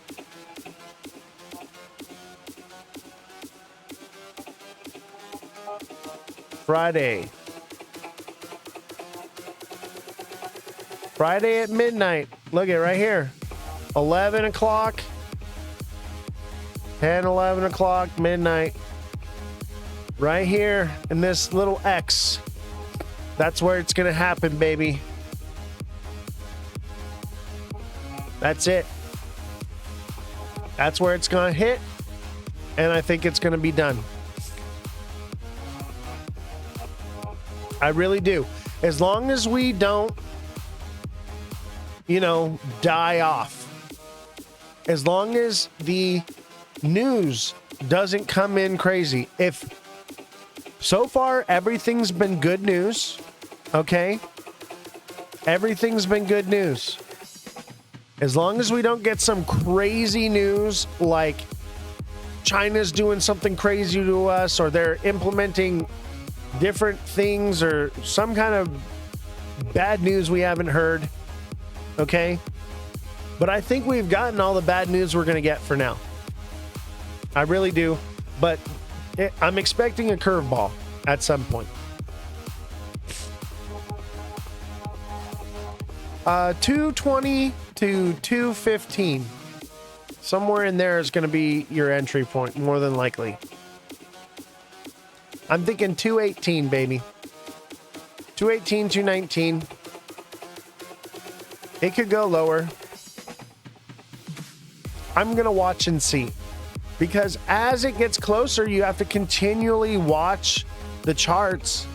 Friday at midnight. Look at right here. 11 o'clock. 10, 11 o'clock, midnight. Right here in this little X. That's where it's going to happen, baby. That's it. That's where it's going to hit. And I think it's going to be done. I really do. As long as we don't, die off. As long as the news doesn't come in crazy. If so far everything's been good news, okay? Everything's been good news. As long as we don't get some crazy news like China's doing something crazy to us, or they're implementing different things, or some kind of bad news we haven't heard, okay? But I think we've gotten all the bad news we're going to get for now. I really do. But I'm expecting a curveball at some point. 220 to 215. Somewhere in there is going to be your entry point, more than likely. I'm thinking 218, baby. 218, 219. It could go lower. I'm going to watch and see. Because as it gets closer, you have to continually watch the charts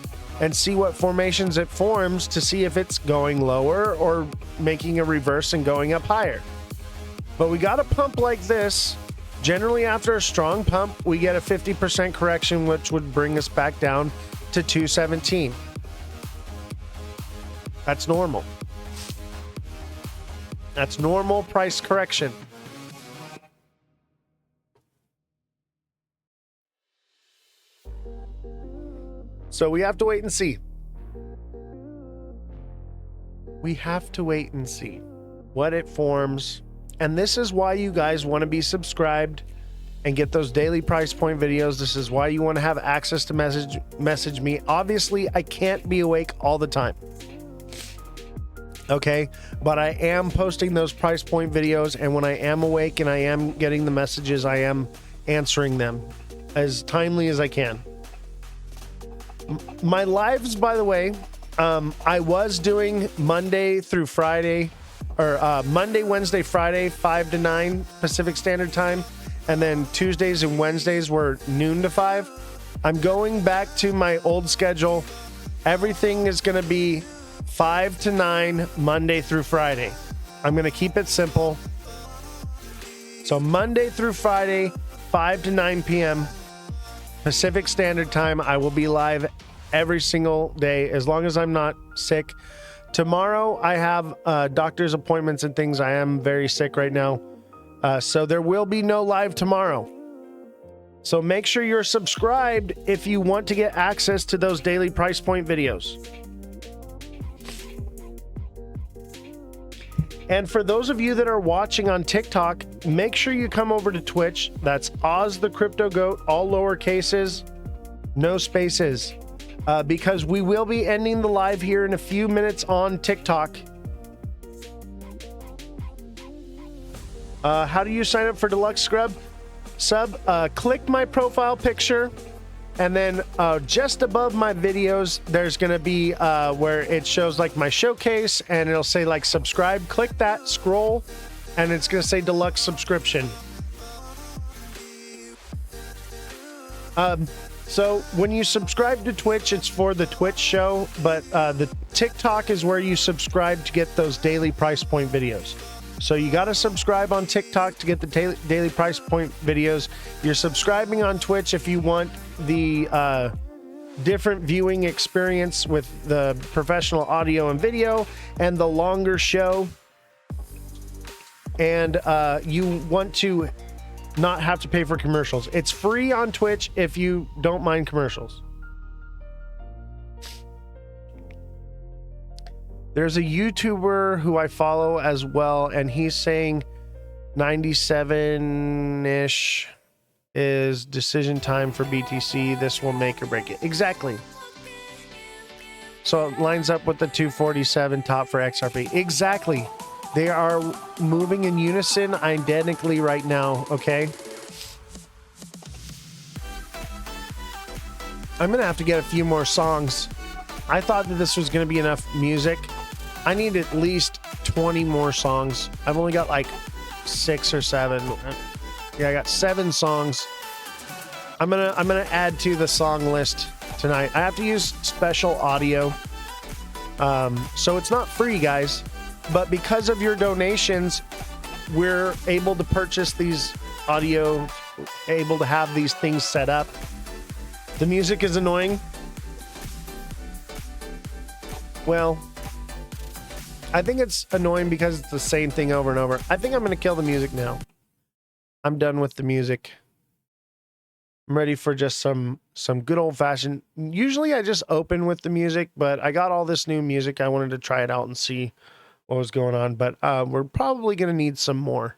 and see what formations it forms to see if it's going lower or making a reverse and going up higher. But we got a pump like this. Generally, after a strong pump, we get a 50% correction, which would bring us back down to 217. That's normal. That's normal price correction. So we have to wait and see. We have to wait and see what it forms. And this is why you guys want to be subscribed and get those daily price point videos. This is why you want to have access to message me. Obviously, I can't be awake all the time. Okay, but I am posting those price point videos, and when I am awake and I am getting the messages, I am answering them as timely as I can. My lives, by the way, I was doing Monday through Friday, or Monday, Wednesday, Friday, 5 to 9 Pacific Standard Time, and then Tuesdays and Wednesdays were noon to 5. I'm going back to my old schedule. Everything is going to be 5 to 9 Monday through Friday. I'm going to keep it simple. So Monday through Friday, 5 to 9 p.m. Pacific Standard Time, I will be live every single day as long as I'm not sick. Tomorrow, I have doctor's appointments and things. I am very sick right now. So there will be no live tomorrow. So make sure you're subscribed if you want to get access to those daily price point videos. And for those of you that are watching on TikTok, make sure you come over to Twitch. That's Oz the Crypto Goat, all lower cases, no spaces. Because we will be ending the live here in a few minutes on TikTok. How do you sign up for Deluxe Sub? Click my profile picture, and then just above my videos, there's going to be where it shows like my showcase, and it'll say like subscribe. Click that, scroll, and it's going to say Deluxe Subscription. So when you subscribe to Twitch, it's for the Twitch show, but the TikTok is where you subscribe to get those daily price point videos. So you got to subscribe on TikTok to get the daily price point videos. You're subscribing on Twitch if you want the different viewing experience with the professional audio and video and the longer show. And you want to not have to pay for commercials. It's free on Twitch if you don't mind commercials. There's a YouTuber who I follow as well, and he's saying 97-ish is decision time for BTC. This will make or break it. Exactly. So it lines up with the 247 top for XRP. Exactly. They are moving in unison identically right now, okay? I'm going to have to get a few more songs. I thought that this was going to be enough music. I need at least 20 more songs. I've only got like 6 or 7. Yeah, I got 7 songs. I'm gonna add to the song list tonight. I have to use special audio. So it's not free, guys. But because of your donations, we're able to purchase these audio, able to have these things set up. The music is annoying. Well, I think it's annoying because it's the same thing over and over. I think I'm going to kill the music now. I'm done with the music. I'm ready for just some good old-fashioned... Usually I just open with the music, but I got all this new music. I wanted to try it out and see what was going on. But we're probably going to need some more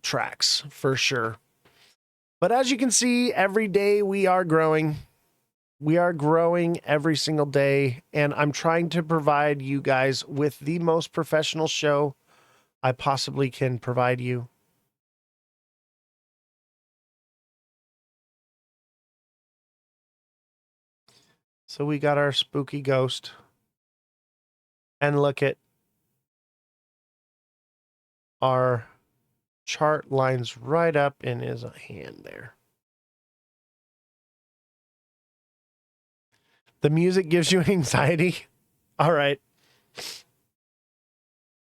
tracks for sure. But as you can see, every day we are growing. We are growing every single day, and I'm trying to provide you guys with the most professional show I possibly can provide you. So we got our spooky ghost. And look at our chart lines right up in his hand there. The music gives you anxiety. All right.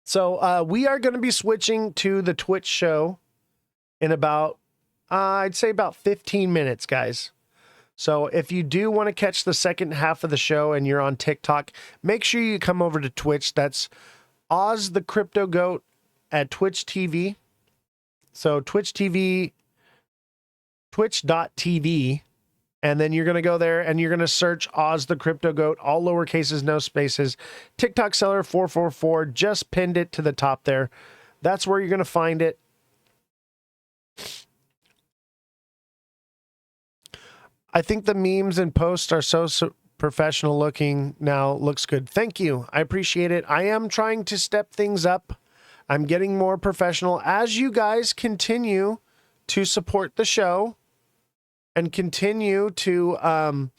So we are going to be switching to the Twitch show in about, I'd say about 15 minutes, guys. So if you do want to catch the second half of the show and you're on TikTok, make sure you come over to Twitch. That's Oz the Crypto Goat at Twitch TV. So Twitch TV, twitch.tv. And then you're going to go there and you're going to search Oz the Crypto Goat, all lower cases, no spaces. TikTok seller 444, just pinned it to the top there. That's where you're going to find it. I think the memes and posts are so professional looking now. Looks good. Thank you. I appreciate it. I am trying to step things up. I'm getting more professional as you guys continue to support the show. And continue to,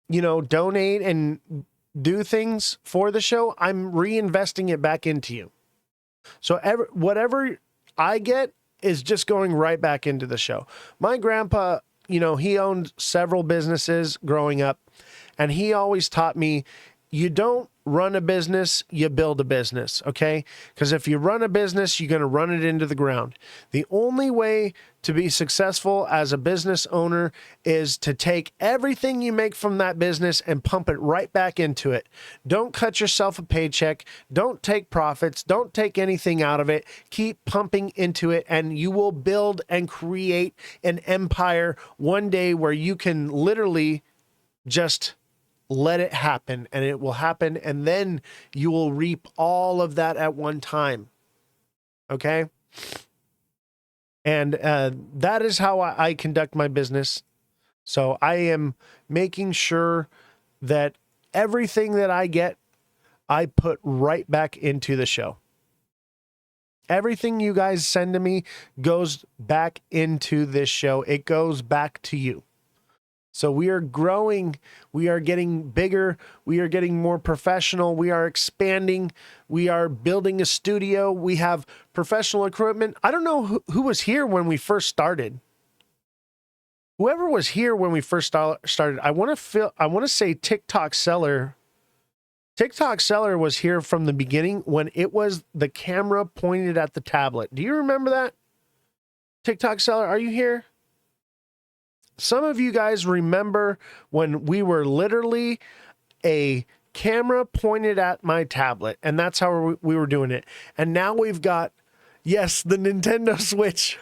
donate and do things for the show. I'm reinvesting it back into you. So whatever I get is just going right back into the show. My grandpa, he owned several businesses growing up, and he always taught me, you don't run a business, you build a business, okay? Because if you run a business, you're going to run it into the ground. The only way to be successful as a business owner is to take everything you make from that business and pump it right back into it. Don't cut yourself a paycheck. Don't take profits. Don't take anything out of it. Keep pumping into it, and you will build and create an empire one day where you can literally just let it happen, and it will happen, and then you will reap all of that at one time. Okay? And that is how I conduct my business. So I am making sure that everything that I get, I put right back into the show. Everything you guys send to me goes back into this show. It goes back to you. So we are growing, we are getting bigger, we are getting more professional, we are expanding, we are building a studio, we have professional equipment. I don't know who was here when we first started. Whoever was here when we first started, I want to say TikTok seller TikTok seller was here from the beginning when it was the camera pointed at the tablet. Do you remember that? TikTok seller, are you here? Some of you guys remember when we were literally a camera pointed at my tablet, and that's how we were doing it. And now we've got, yes, the Nintendo Switch.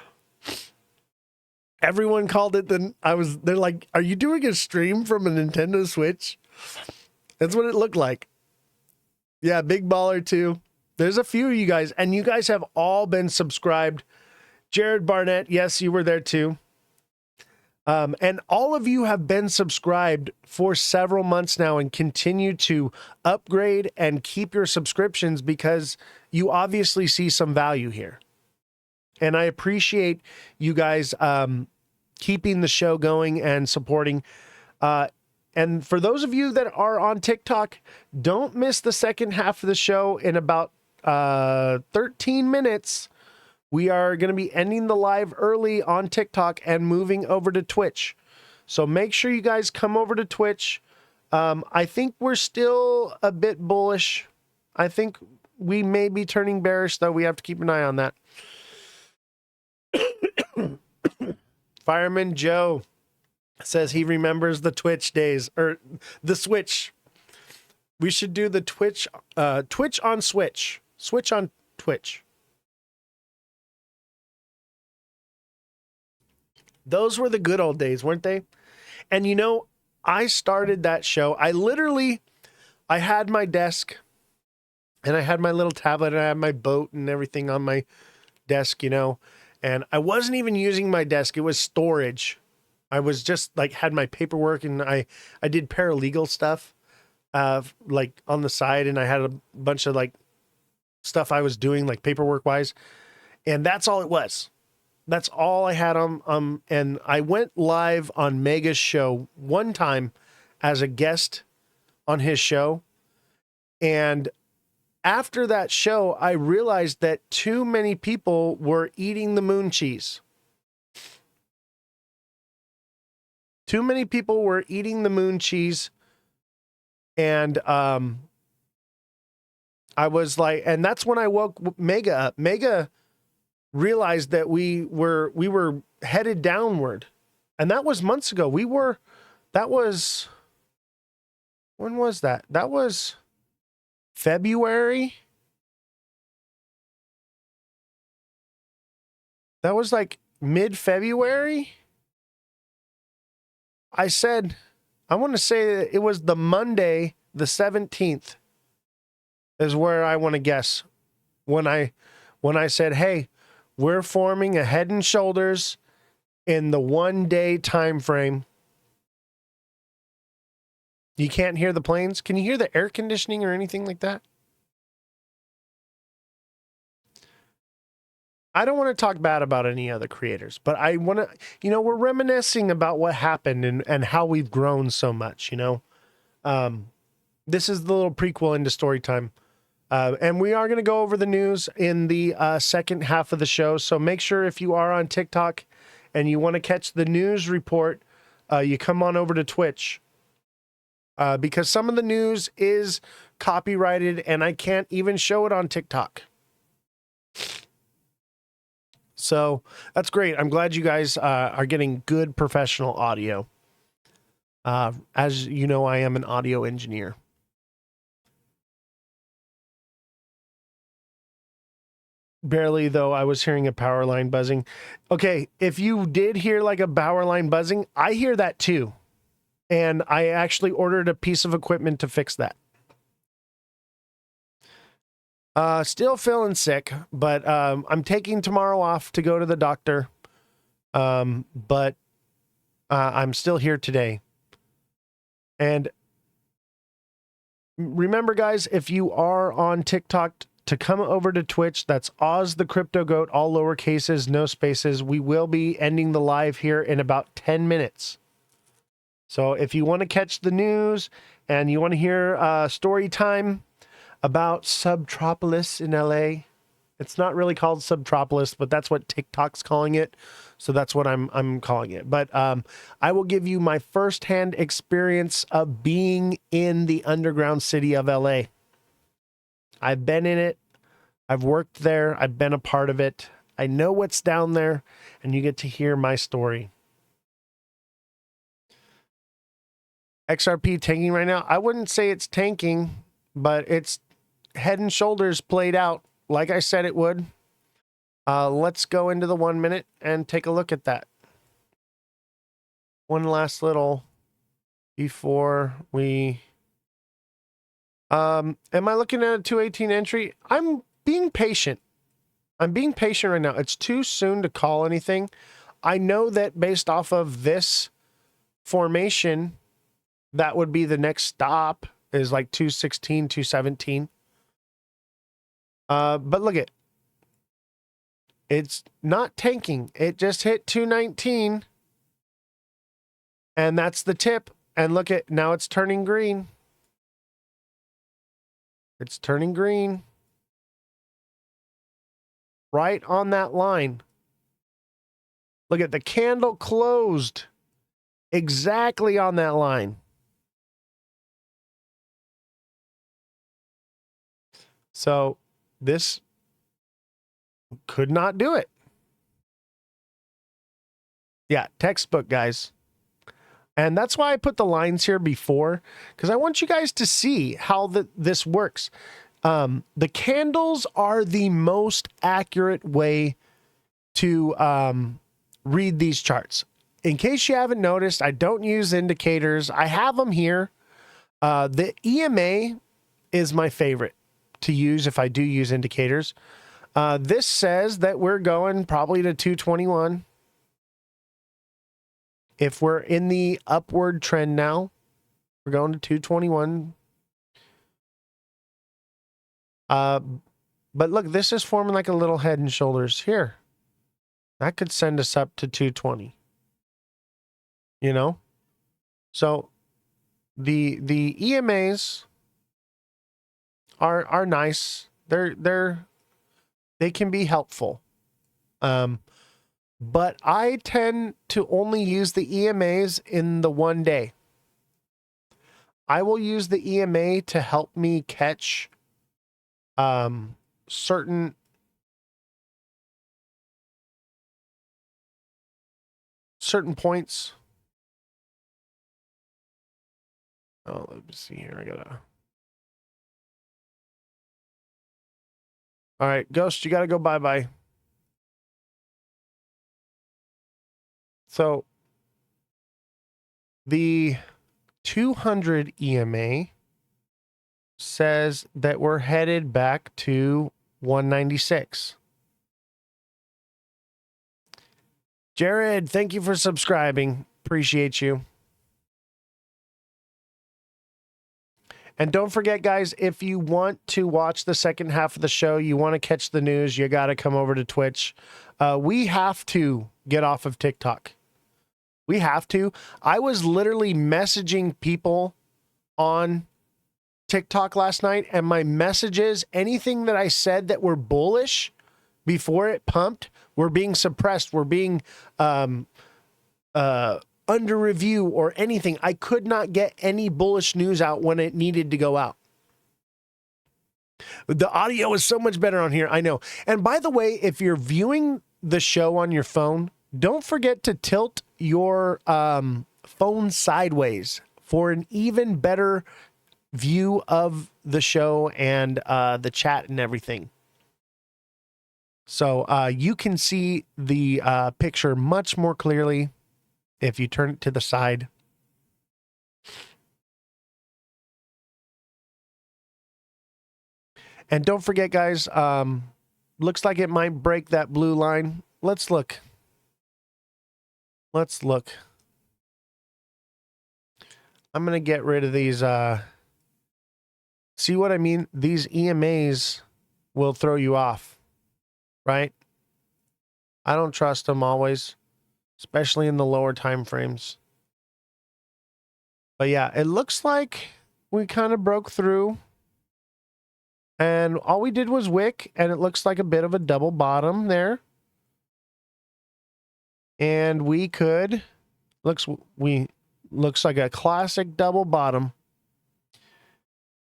Everyone called it they're like, are you doing a stream from a Nintendo Switch? That's what it looked like. Yeah, Big Baller too. There's a few of you guys, and you guys have all been subscribed. Jared Barnett, yes, you were there too. And all of you have been subscribed for several months now and continue to upgrade and keep your subscriptions because you obviously see some value here. And I appreciate you guys keeping the show going and supporting. And for those of you that are on TikTok, don't miss the second half of the show. In about 13 minutes, we are going to be ending the live early on TikTok and moving over to Twitch. So make sure you guys come over to Twitch. I think we're still a bit bullish. I think we may be turning bearish, though. We have to keep an eye on that. Fireman Joe says he remembers the Twitch days, or the Switch. We should do the Twitch on Switch. Switch on Twitch. Those were the good old days, weren't they? And you know, I started that show. I had my desk and I had my little tablet and I had my boat and everything on my desk, you know, and I wasn't even using my desk. It was storage. I was just like, had my paperwork and I did paralegal stuff, like on the side. And I had a bunch of like stuff I was doing like paperwork wise. And that's all it was. That's all I had on, and I went live on Mega's show one time as a guest on his show. And after that show, I realized that too many people were eating the moon cheese. Too many people were eating the moon cheese. And I was like, and that's when I woke Mega up. Mega realized that we were headed downward. And that was months ago. When was that? That was February. That was like mid-February. I said, I want to say that it was the Monday, the 17th is where I want to guess when I said, hey, we're forming a Head and Shoulders in the 1 day time frame. You can't hear the planes. Can you hear the air conditioning or anything like that? I don't want to talk bad about any other creators, but I want to, we're reminiscing about what happened and how we've grown so much, This is the little prequel into story time. And we are going to go over the news in the second half of the show. So make sure if you are on TikTok and you want to catch the news report, you come on over to Twitch. Because some of the news is copyrighted and I can't even show it on TikTok. So that's great. I'm glad you guys are getting good professional audio. As you know, I am an audio engineer. Barely, though, I was hearing a power line buzzing. Okay, if you did hear like a power line buzzing, I hear that too. And I actually ordered a piece of equipment to fix that. Still feeling sick, but I'm taking tomorrow off to go to the doctor. But I'm still here today. And remember, guys, if you are on TikTok, to come over to Twitch, that's Oz the Crypto Goat, all lower cases, no spaces. We will be ending the live here in about 10 minutes. So if you want to catch the news and you want to hear story time about Subopolis in LA It's not really called Subopolis, but that's what TikTok's calling it. So that's what I'm calling it. But I will give you my firsthand experience of being in the underground city of LA. I've been in it. I've worked there. I've been a part of it. I know what's down there, and you get to hear my story. XRP tanking right now? I wouldn't say it's tanking, but it's head and shoulders played out like I said it would. Let's go into the 1 minute and take a look at that. One last little before we... am I looking at a 218 entry? I'm being patient. I'm being patient right now. It's too soon to call anything. I know that based off of this formation, that would be the next stop is like 216, 217. But look at, it's not tanking. It just hit 219. And that's the tip. And look at, now it's turning green. It's turning green. Right on that line. Look at the candle closed exactly on that line. So this could not do it. Yeah, textbook, guys. And that's why I put the lines here before, because I want you guys to see how this works. The candles are the most accurate way to read these charts. In case you haven't noticed, I don't use indicators. I have them here. The EMA is my favorite to use if I do use indicators. This says that we're going probably to 221. If we're in the upward trend now, we're going to 221. But look, this is forming like a little head and shoulders here. That could send us up to 220. You know? So the EMAs are nice. They can be helpful. But I tend to only use the EMAs in the 1 day. I will use the EMA to help me catch certain points. Oh, let me see here. I gotta. All right, Ghost, you gotta go bye-bye. So the 200 EMA says that we're headed back to 196. Jared, thank you for subscribing. Appreciate you. And don't forget, guys, if you want to watch the second half of the show, you want to catch the news, you got to come over to Twitch. We have to get off of TikTok. We have to. I was literally messaging people on TikTok last night, and my messages, anything that I said that were bullish before it pumped, were being suppressed, were being under review or anything. I could not get any bullish news out when it needed to go out. The audio is so much better on here, I know. And by the way, if you're viewing the show on your phone, don't forget to tilt your phone sideways for an even better view of the show and the chat and everything. So you can see the picture much more clearly if you turn it to the side. And don't forget, guys, looks like it might break that blue line. Let's look. Let's look. I'm going to get rid of these. See what I mean? These EMAs will throw you off, right? I don't trust them always, especially in the lower time frames. But yeah, it looks like we kind of broke through. And all we did was wick, and it looks like a bit of a double bottom there. And we could, looks like a classic double bottom.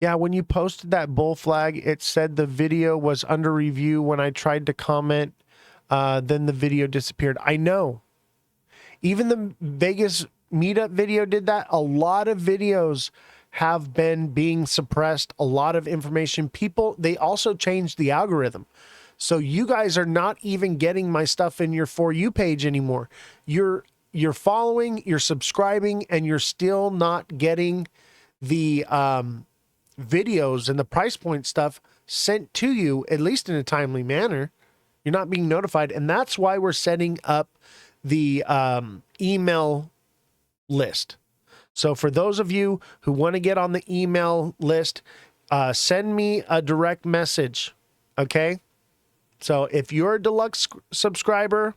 Yeah, when you posted that bull flag, it said the video was under review. When I tried to comment, then the video disappeared. I know. Even the Vegas meetup video did that. A lot of videos have been being suppressed. A lot of information. People, they also changed the algorithm. So you guys are not even getting my stuff in your For You page anymore. You're following, you're subscribing, and you're still not getting the videos and the price point stuff sent to you, at least in a timely manner. You're not being notified. And that's why we're setting up the email list. So for those of you who want to get on the email list, send me a direct message. Okay. So if you're a deluxe subscriber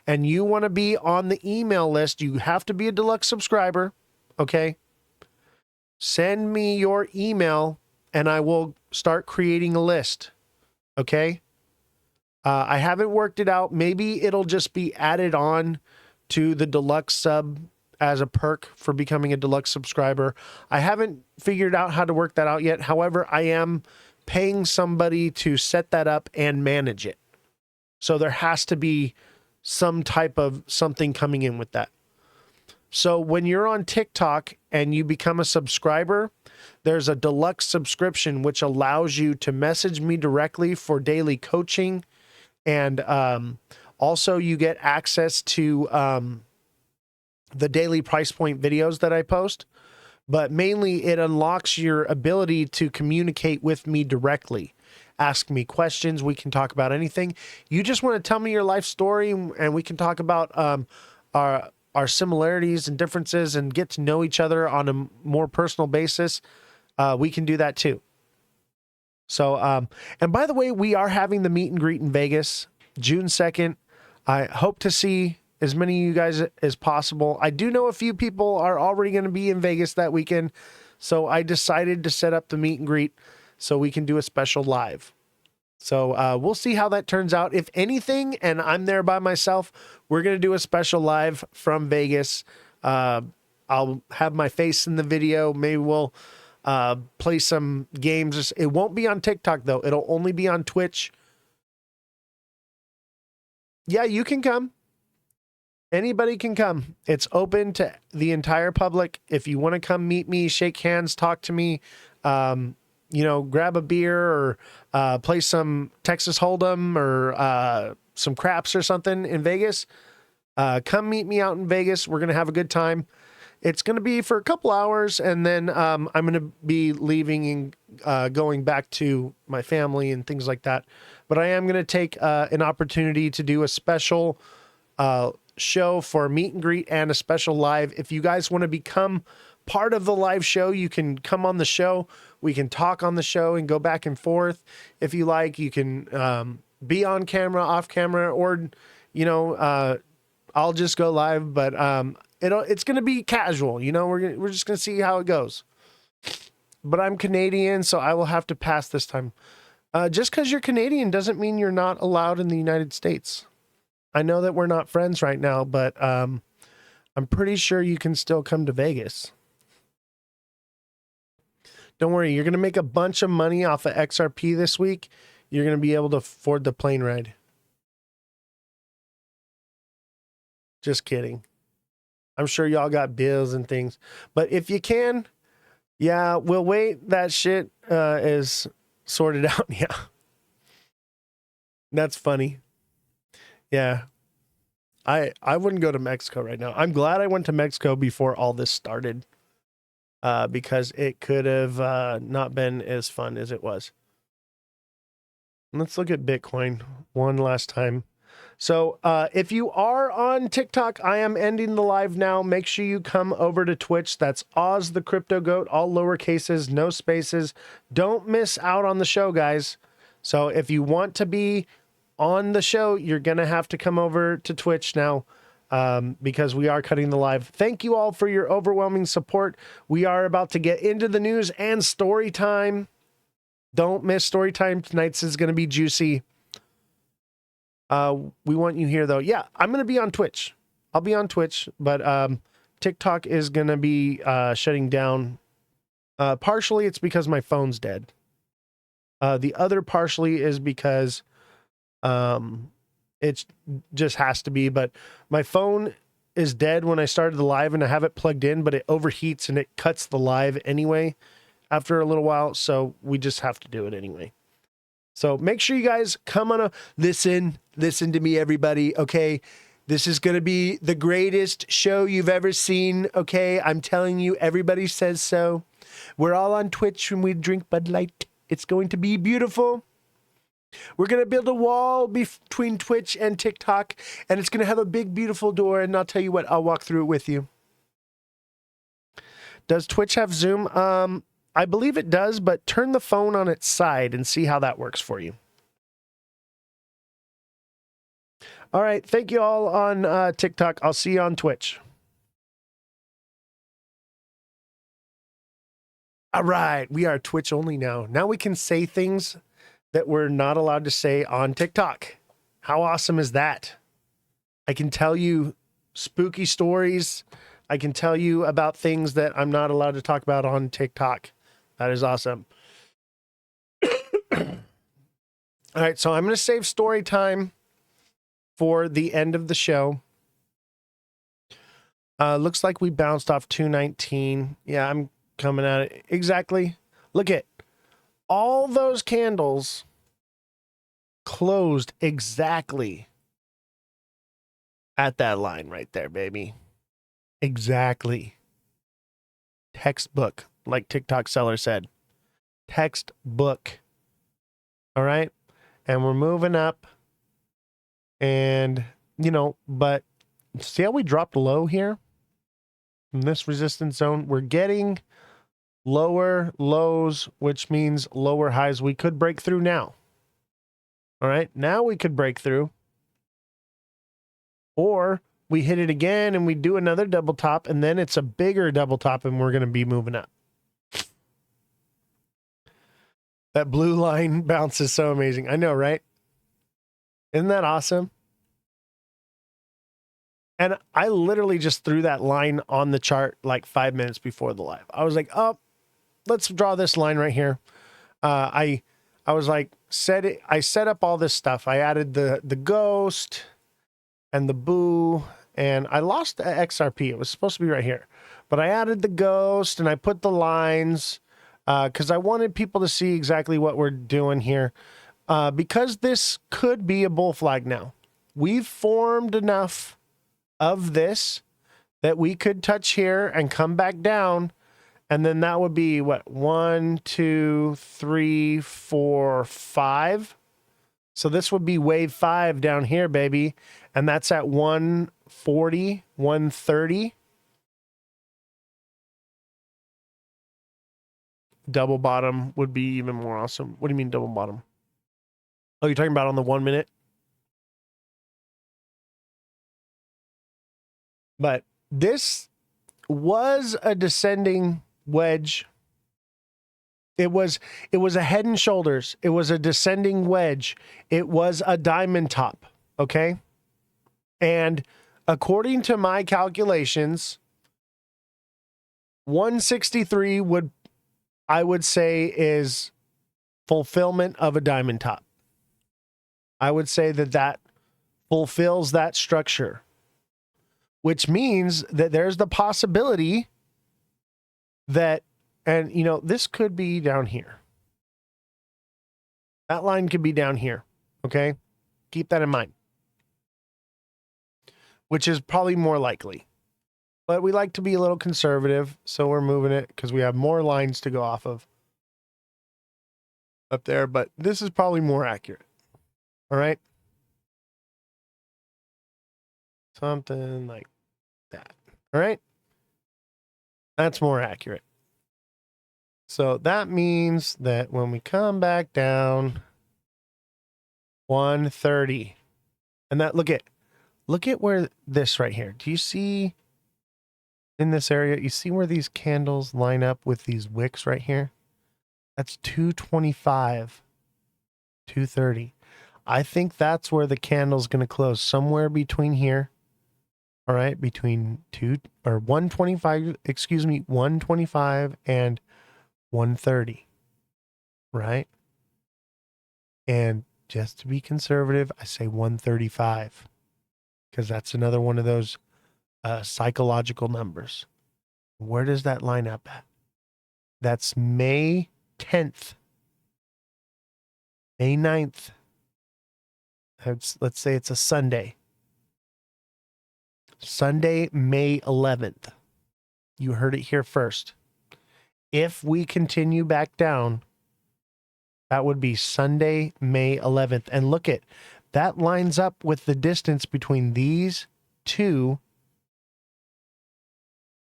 and you want to be on the email list, you have to be a deluxe subscriber. Okay. Send me your email and I will start creating a list. Okay. I haven't worked it out. Maybe it'll just be added on to the deluxe sub as a perk for becoming a deluxe subscriber. I haven't figured out how to work that out yet. However, I am paying somebody to set that up and manage it. So there has to be some type of something coming in with that. So when you're on TikTok and you become a subscriber, there's a deluxe subscription which allows you to message me directly for daily coaching. And also you get access to the daily price point videos that I post. But mainly it unlocks your ability to communicate with me directly. Ask me questions. We can talk about anything. You just want to tell me your life story and we can talk about our similarities and differences and get to know each other on a more personal basis. We can do that too. So, and by the way, we are having the meet and greet in Vegas, June 2nd. I hope to see as many of you guys as possible. I do know a few people are already going to be in Vegas that weekend. So I decided to set up the meet and greet so we can do a special live. So we'll see how that turns out. If anything, and I'm there by myself, we're going to do a special live from Vegas. I'll have my face in the video. Maybe we'll play some games. It won't be on TikTok though. It'll only be on Twitch. Yeah, you can come. Anybody can come. It's open to the entire public. If you want to come meet me, shake hands, talk to me, you know, grab a beer or play some Texas Hold'em or some craps or something in Vegas, come meet me out in Vegas. We're going to have a good time. It's going to be for a couple hours, and then I'm going to be leaving and going back to my family and things like that. But I am going to take an opportunity to do a special show for meet and greet and a special live. If you guys want to become part of the live show, you can come on the show. We can talk on the show and go back and forth. If you like, you can be on camera, off camera, or, you know, I'll just go live, but it's going to be casual. You know, we're just going to see how it goes. But I'm Canadian, so I will have to pass this time. Just because you're Canadian doesn't mean you're not allowed in the United States. I know that we're not friends right now, but I'm pretty sure you can still come to Vegas. Don't worry, you're going to make a bunch of money off of XRP this week. You're going to be able to afford the plane ride. Just kidding. I'm sure y'all got bills and things. But if you can, yeah, we'll wait. That shit is sorted out. Yeah. That's funny. Yeah. I wouldn't go to Mexico right now. I'm glad I went to Mexico before all this started. Because it could have not been as fun as it was. Let's look at Bitcoin one last time. So if you are on TikTok, I am ending the live now. Make sure you come over to Twitch. That's Oz the Crypto Goat, all lower cases, no spaces. Don't miss out on the show, guys. So if you want to be on the show, you're going to have to come over to Twitch now. Because we are cutting the live. Thank you all for your overwhelming support. We are about to get into the news and story time. Don't miss story time. Tonight's is going to be juicy. We want you here, though. Yeah, I'm going to be on Twitch. I'll be on Twitch, but TikTok is going to be shutting down. Partially, it's because my phone's dead. The other partially is because it just has to be. But my phone is dead when I started the live, and I have it plugged in, but it overheats and it cuts the live anyway after a little while. So we just have to do it anyway. So make sure you guys come on listen to me, everybody. Okay. This is going to be the greatest show you've ever seen. Okay. I'm telling you, everybody says so. We're all on Twitch when we drink Bud Light. It's going to be beautiful. We're going to build a wall between Twitch and TikTok, and it's going to have a big, beautiful door. And I'll tell you what, I'll walk through it with you. Does Twitch have Zoom? I believe it does, but turn the phone on its side and see how that works for you. All right. Thank you all on TikTok. I'll see you on Twitch. All right. We are Twitch only now. Now we can say things that we're not allowed to say on TikTok. How awesome is that? I can tell you spooky stories. I can tell you about things that I'm not allowed to talk about on TikTok. That is awesome. All right, so I'm going to save story time for the end of the show. Looks like we bounced off 219. Yeah, I'm coming at it. Exactly. Look at all those candles closed exactly at that line right there, baby. Exactly. Textbook, like TikTok seller said. Textbook. All right. And we're moving up. And, but see how we dropped low here? In this resistance zone, we're getting lower lows, which means lower highs. We could break through now. All right. Now we could break through. Or we hit it again and we do another double top, and then it's a bigger double top and we're going to be moving up. That blue line bounce is so amazing. I know, right? Isn't that awesome? And I literally just threw that line on the chart like 5 minutes before the live. I was like, oh, let's draw this line right here. I was like, I set up all this stuff. I added the ghost and the boo, and I lost the XRP. It was supposed to be right here, but I added the ghost and I put the lines because I wanted people to see exactly what we're doing here. Because this could be a bull flag now. We've formed enough of this that we could touch here and come back down. And then that would be what? 1, 2, 3, 4, 5. So this would be wave 5 down here, baby. And that's at 140, 130. Double bottom would be even more awesome. What do you mean double bottom? Oh, you're talking about on the 1 minute? But this was a descending wedge. It was a head and shoulders. It was a descending wedge. It was a diamond top, okay? And according to my calculations, 163 I would say is fulfillment of a diamond top. I would say that fulfills that structure, which means that there's the possibility that, and this could be down here. That line could be down here. Okay. Keep that in mind, which is probably more likely, but we like to be a little conservative. So we're moving it because we have more lines to go off of up there, but this is probably more accurate. All right. Something like that. All right. That's more accurate. So that means that when we come back down 130, and that look at where this right here. Do you see in this area, you see where these candles line up with these wicks right here? That's 225, 230. I think that's where the candle's going to close, somewhere between here. All right, between 125, 125 and 130, right? And just to be conservative, I say 135 because that's another one of those psychological numbers. Where does that line up at? That's May 10th, May 9th. Let's say it's a Sunday. Sunday, May 11th. You heard it here first. If we continue back down, that would be Sunday, May 11th. And look at that lines up with the distance between these two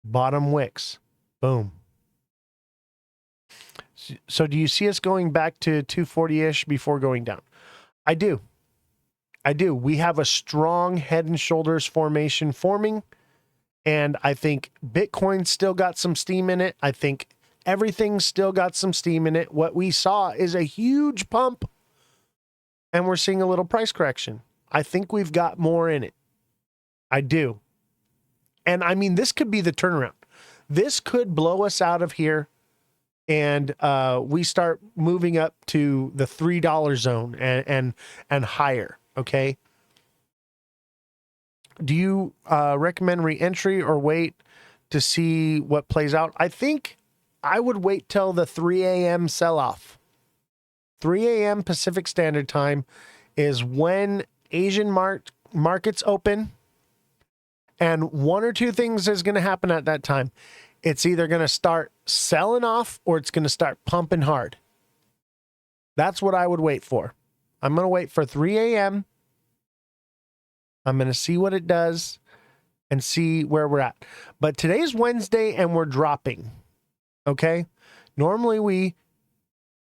bottom wicks. Boom. So do you see us going back to 240-ish before going down? I do. We have a strong head and shoulders formation forming. And I think Bitcoin still got some steam in it. I think everything's still got some steam in it. What we saw is a huge pump. And we're seeing a little price correction. I think we've got more in it. I do. And I mean, this could be the turnaround. This could blow us out of here. And we start moving up to the $3 zone and higher. Okay. Do you recommend re-entry or wait to see what plays out? I think I would wait till the 3 a.m. sell-off. 3 a.m. Pacific Standard Time is when Asian markets open. And one or two things is going to happen at that time. It's either going to start selling off or it's going to start pumping hard. That's what I would wait for. I'm going to wait for 3 a.m. I'm going to see what it does and see where we're at. But today's Wednesday and we're dropping. Okay? Normally we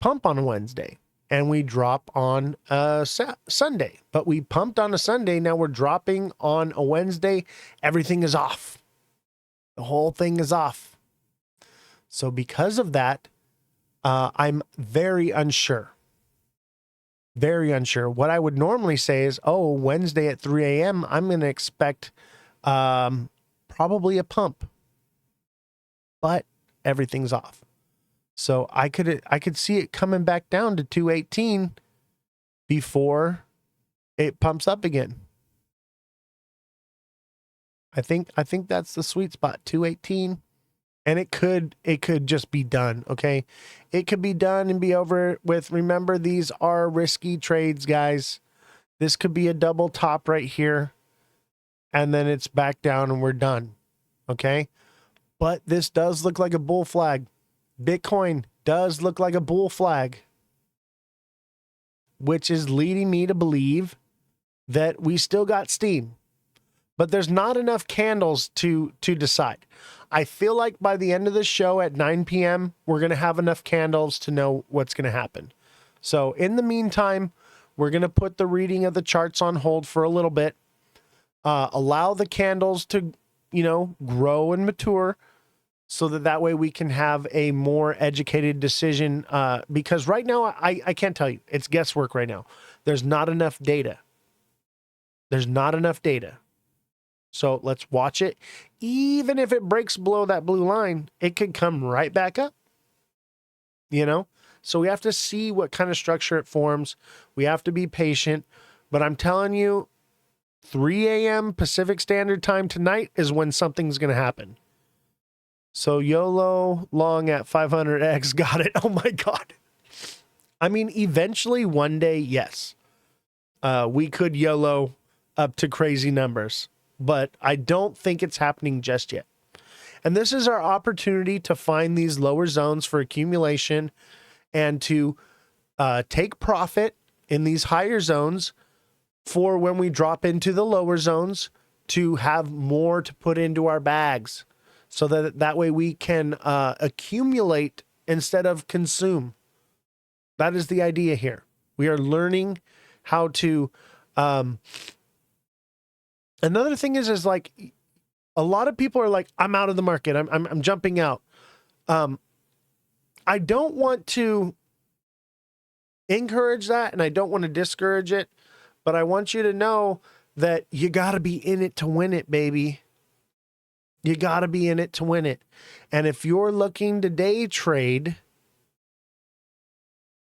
pump on a Wednesday and we drop on a Sunday. But we pumped on a Sunday. Now we're dropping on a Wednesday. Everything is off. The whole thing is off. So because of that, I'm very unsure. Very unsure. What I would normally say is, Wednesday at 3 a.m., I'm going to expect probably a pump. But everything's off. So I could see it coming back down to 218 before it pumps up again. I think that's the sweet spot, 218. And it could just be done, okay? It could be done and be over with. Remember, these are risky trades, guys. This could be a double top right here. And then it's back down and we're done, okay? But this does look like a bull flag. Bitcoin does look like a bull flag, which is leading me to believe that we still got steam. But there's not enough candles to decide. I feel like by the end of the show at 9 p.m., we're going to have enough candles to know what's going to happen. So in the meantime, we're going to put the reading of the charts on hold for a little bit. Allow the candles to, grow and mature so that way we can have a more educated decision. Because right now, I can't tell you. It's guesswork right now. There's not enough data. So let's watch it. Even if it breaks below that blue line, it could come right back up. So we have to see what kind of structure it forms. We have to be patient. But I'm telling you, 3 a.m. Pacific Standard Time tonight is when something's going to happen. So YOLO long at 500X. Got it. Oh my God. I mean, eventually one day, yes, we could YOLO up to crazy numbers. But I don't think it's happening just yet. And this is our opportunity to find these lower zones for accumulation and to take profit in these higher zones for when we drop into the lower zones to have more to put into our bags so that way we can accumulate instead of consume. That is the idea here. We are learning how to... Another thing is like a lot of people are like, I'm out of the market. I'm jumping out. I don't want to encourage that, and I don't want to discourage it, but I want you to know that you got to be in it to win it, baby. You got to be in it to win it. And if you're looking to day trade,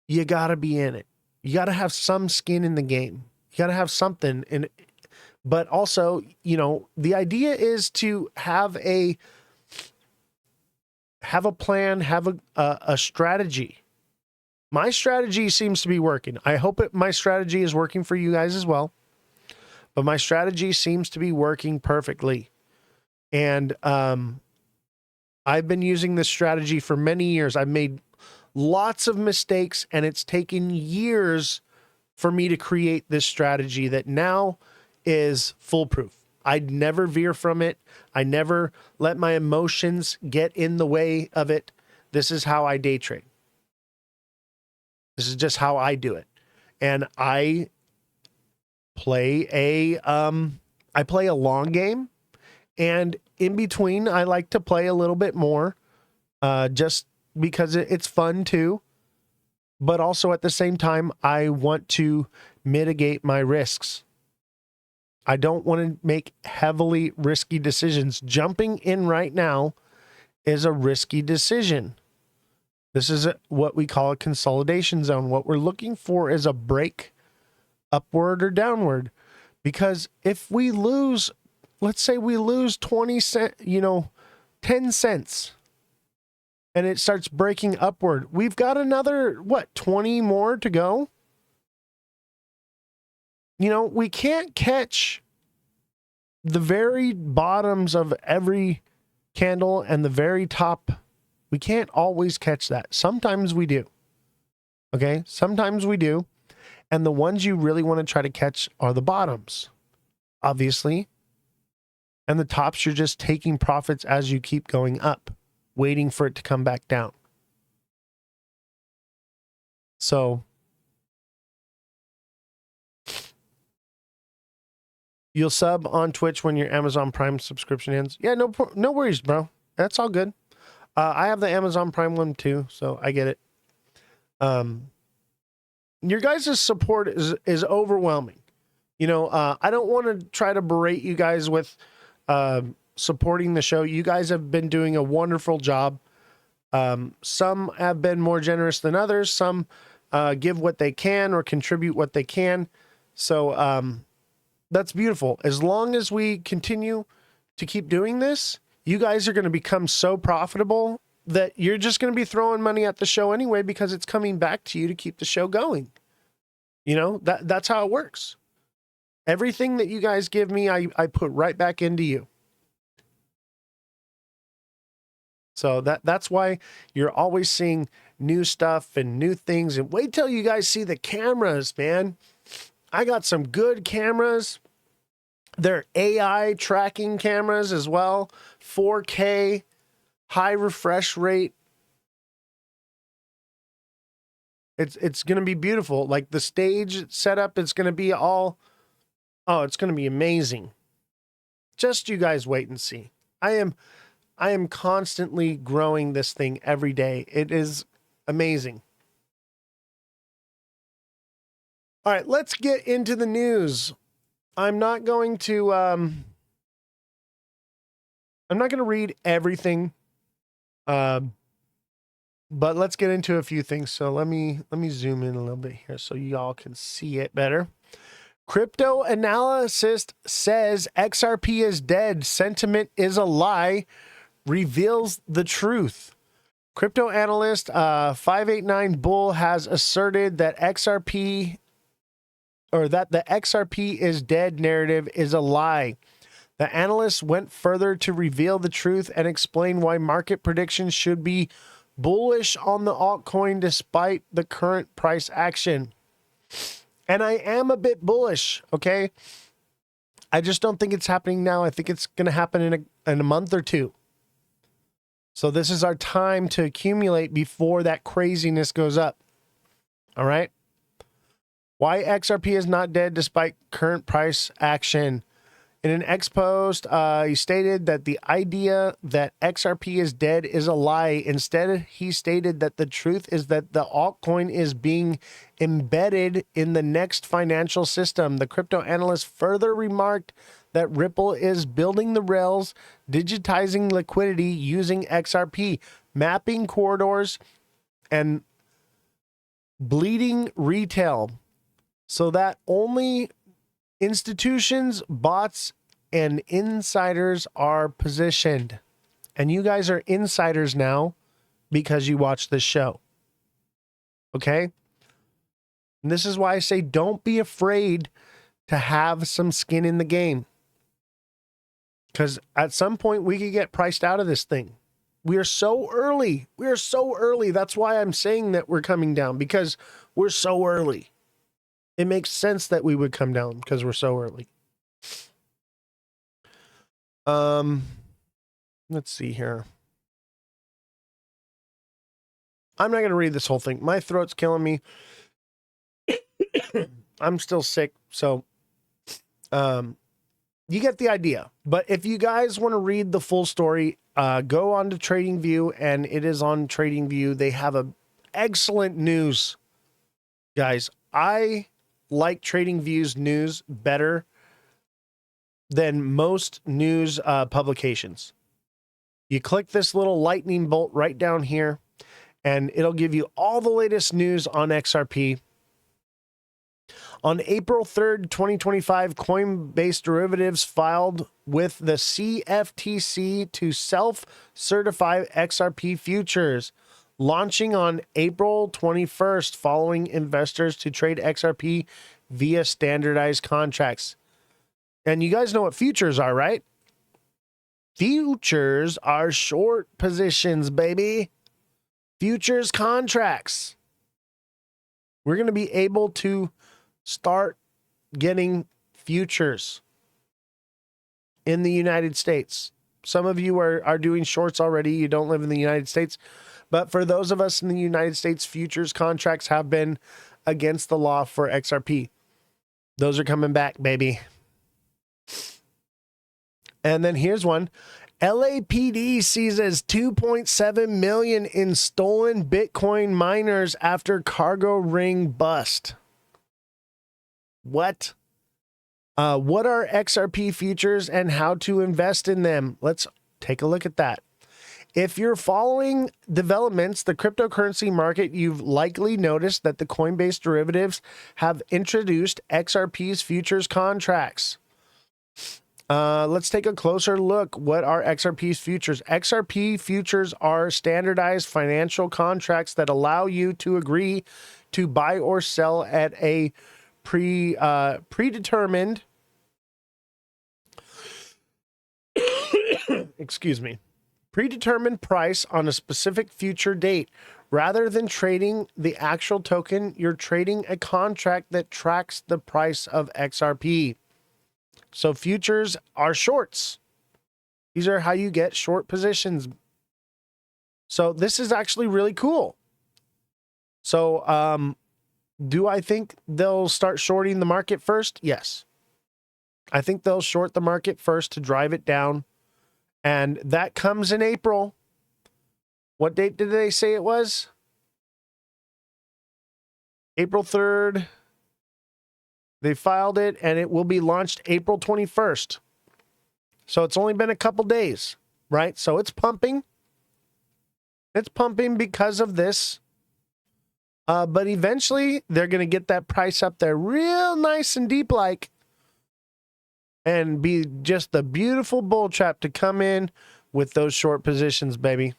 you got to be in it. You got to have some skin in the game. You got to have something in it. But also, you know, the idea is to have a plan, have a strategy. My strategy seems to be working. I hope my strategy is working for you guys as well. But my strategy seems to be working perfectly. And I've been using this strategy for many years. I've made lots of mistakes, and it's taken years for me to create this strategy that now is foolproof. I'd never veer from it. I never let my emotions get in the way of it. This is how I day trade. This is just how I do it. And I play a long game, and in between I like to play a little bit more just because it's fun too. But also at the same time, I want to mitigate my risks. I don't want to make heavily risky decisions. Jumping in right now is a risky decision. This is what we call a consolidation zone. What we're looking for is a break upward or downward. Because if we lose, let's say we lose 10 cents, and it starts breaking upward, we've got another, 20 more to go? You know, we can't catch the very bottoms of every candle and the very top. We can't always catch that. Sometimes we do. Okay? Sometimes we do. And the ones you really want to try to catch are the bottoms, obviously. And the tops, you're just taking profits as you keep going up, waiting for it to come back down. So you'll sub on Twitch when your Amazon Prime subscription ends. Yeah, no worries, bro. That's all good. I have the Amazon Prime one too, so I get it. Your guys' support is overwhelming. You know, I don't want to try to berate you guys with supporting the show. You guys have been doing a wonderful job. Some have been more generous than others. Some give what they can or contribute what they can. So that's beautiful. As long as we continue to keep doing this, you guys are going to become so profitable that you're just going to be throwing money at the show anyway, because it's coming back to you to keep the show going. You know, that's how it works. Everything that you guys give me, I put right back into you. So that's why you're always seeing new stuff and new things. And wait till you guys see the cameras, man. I got some good cameras. They're AI tracking cameras as well. 4K, high refresh rate. It's going to be beautiful. Like the stage setup, it's going to be it's going to be amazing. Just you guys wait and see. I am constantly growing this thing every day. It is amazing. All right, let's get into the news. I'm not going to read everything. But let's get into a few things. So let me zoom in a little bit here so y'all can see it better. Crypto analyst says XRP is dead. Sentiment is a lie. Reveals the truth. Crypto analyst 589 Bull has asserted that the XRP is dead narrative is a lie. The analyst went further to reveal the truth and explain why market predictions should be bullish on the altcoin despite the current price action. And I am a bit bullish, okay? I just don't think it's happening now. I think it's going to happen in a month or two. So this is our time to accumulate before that craziness goes up. All right? Why XRP is not dead despite current price action. In an X post, he stated that the idea that XRP is dead is a lie. Instead, he stated that the truth is that the altcoin is being embedded in the next financial system. The crypto analyst further remarked that Ripple is building the rails, digitizing liquidity using XRP, mapping corridors, and bleeding retail so that only institutions, bots, and insiders are positioned. And you guys are insiders now because you watch this show. Okay? And this is why I say don't be afraid to have some skin in the game. Because at some point we could get priced out of this thing. We are so early. We are so early. That's why I'm saying that we're coming down, because we're so early. It makes sense that we would come down because we're so early. Let's see here. I'm not going to read this whole thing. My throat's killing me. I'm still sick, so you get the idea. But if you guys want to read the full story, go on to TradingView, and it is on TradingView. They have a excellent news, guys. I like TradingView's news better than most news publications. You click this little lightning bolt right down here, and it'll give you all the latest news on XRP. On April 3rd, 2025, Coinbase Derivatives filed with the CFTC to self-certify XRP futures, launching on April 21st, following investors to trade XRP via standardized contracts. And you guys know what futures are, right? Futures are short positions, baby. Futures contracts. We're going to be able to start getting futures in the United States. Some of you are doing shorts already. You don't live in the United States. But for those of us in the United States, futures contracts have been against the law for XRP. Those are coming back, baby. And then here's one. LAPD seizes 2.7 million in stolen Bitcoin miners after cargo ring bust. What? What are XRP futures and how to invest in them? Let's take a look at that. If you're following developments, the cryptocurrency market, you've likely noticed that the Coinbase derivatives have introduced XRP's futures contracts. Let's take a closer look. What are XRP's futures? XRP futures are standardized financial contracts that allow you to agree to buy or sell at a predetermined excuse me, predetermined price on a specific future date. Rather than trading the actual token, you're trading a contract that tracks the price of XRP. So futures are shorts. These are how you get short positions. So this is actually really cool. So do I think they'll start shorting the market first? Yes. I think they'll short the market first to drive it down. And that comes in April. What date did they say it was? April 3rd. They filed it, and it will be launched April 21st. So it's only been a couple days, right? So it's pumping. It's pumping because of this. But eventually, they're going to get that price up there real nice and deep like, and be just the beautiful bull trap to come in with those short positions, baby.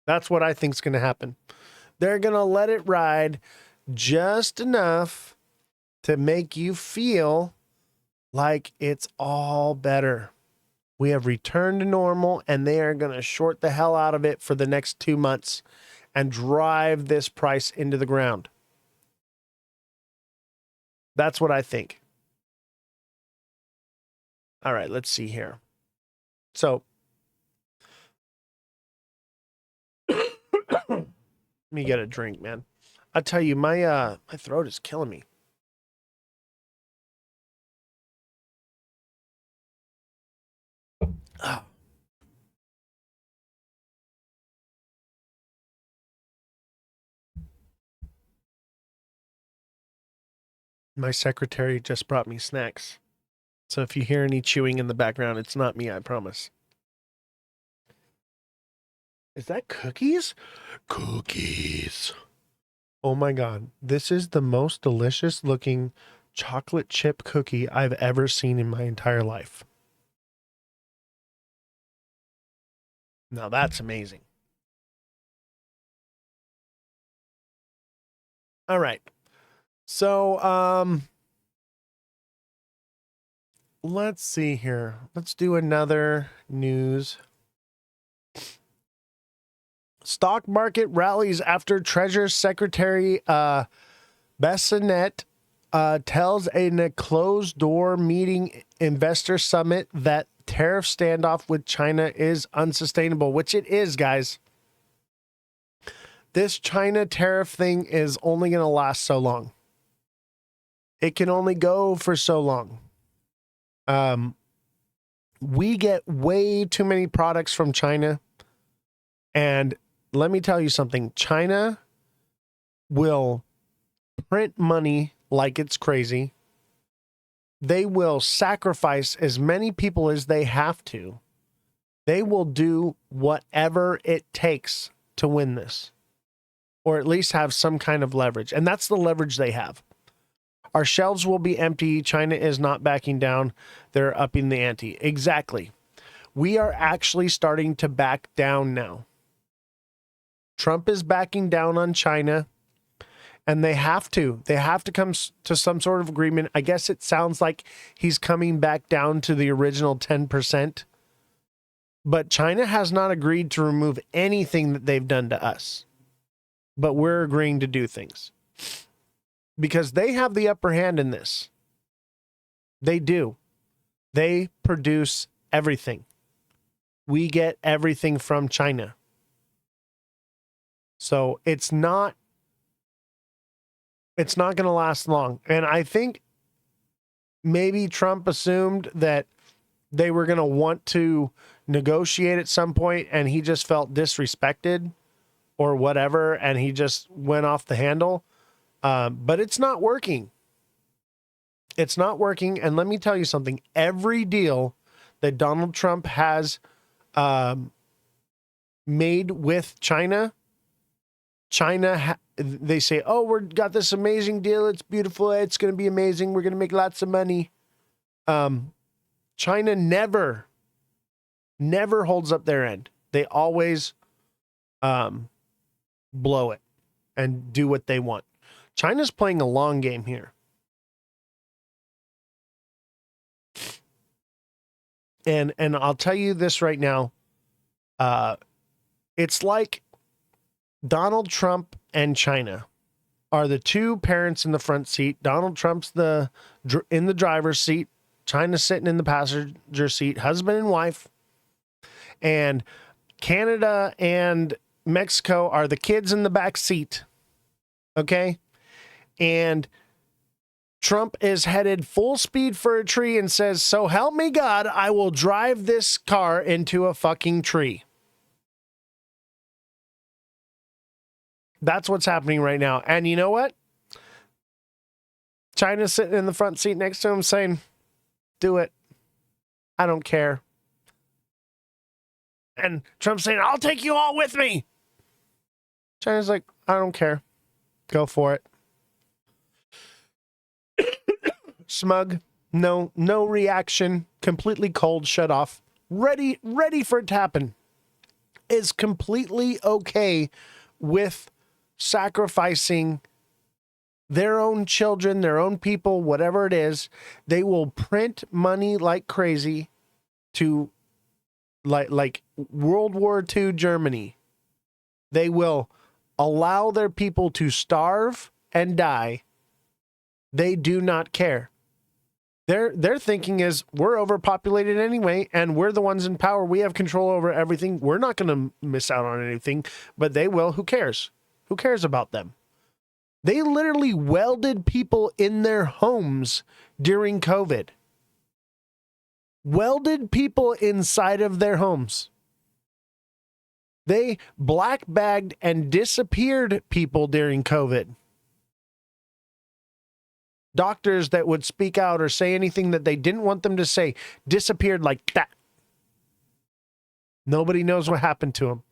That's what I think is going to happen. They're going to let it ride just enough to make you feel like it's all better. We have returned to normal, and they are going to short the hell out of it for the next 2 months and drive this price into the ground. That's what I think. All right, let's see here. So, let me get a drink, man. I tell you, my throat is killing me. My secretary just brought me snacks. So if you hear any chewing in the background, it's not me, I promise. Is that cookies? Cookies. Oh my God. This is the most delicious looking chocolate chip cookie I've ever seen in my entire life. Now that's amazing. All right. So, let's see here. Let's do another news. Stock market rallies after Treasury Secretary Bessonette tells a closed-door meeting investor summit that tariff standoff with China is unsustainable, which it is, guys. This China tariff thing is only going to last so long. It can only go for so long. We get way too many products from China. And let me tell you something. China will print money like it's crazy. They will sacrifice as many people as they have to. They will do whatever it takes to win this, or at least have some kind of leverage. And that's the leverage they have. Our shelves will be empty. China is not backing down. They're upping the ante. Exactly. We are actually starting to back down now. Trump is backing down on China, and they have to. They have to come to some sort of agreement. I guess it sounds like he's coming back down to the original 10%. But China has not agreed to remove anything that they've done to us. But we're agreeing to do things. Because they have the upper hand in this. They do. They produce everything. We get everything from China. So it's not going to last long. And I think maybe Trump assumed that they were going to want to negotiate at some point, and he just felt disrespected or whatever, and he just went off the handle. But it's not working. It's not working. And let me tell you something. Every deal that Donald Trump has made with China, they say, oh, we've got this amazing deal. It's beautiful. It's going to be amazing. We're going to make lots of money. China never holds up their end. They always blow it and do what they want. China's playing a long game here. And I'll tell you this right now. It's like Donald Trump and China are the two parents in the front seat. Donald Trump's in the driver's seat. China's sitting in the passenger seat, husband and wife. And Canada and Mexico are the kids in the back seat. Okay? And Trump is headed full speed for a tree and says, so help me God, I will drive this car into a fucking tree. That's what's happening right now. And you know what? China's sitting in the front seat next to him saying, do it. I don't care. And Trump's saying, I'll take you all with me. China's like, I don't care. Go for it. Smug. No reaction. Completely cold, shut off. Ready for it to happen. Is completely okay with sacrificing their own children, their own people, whatever it is. They will print money like crazy to like World War II Germany. They will allow their people to starve and die. They do not care. Their thinking is, we're overpopulated anyway, and we're the ones in power. We have control over everything. We're not going to miss out on anything, but they will. Who cares? Who cares about them? They literally welded people in their homes during COVID. Welded people inside of their homes. They black bagged and disappeared people during COVID. Doctors that would speak out or say anything that they didn't want them to say disappeared like that. Nobody knows what happened to them.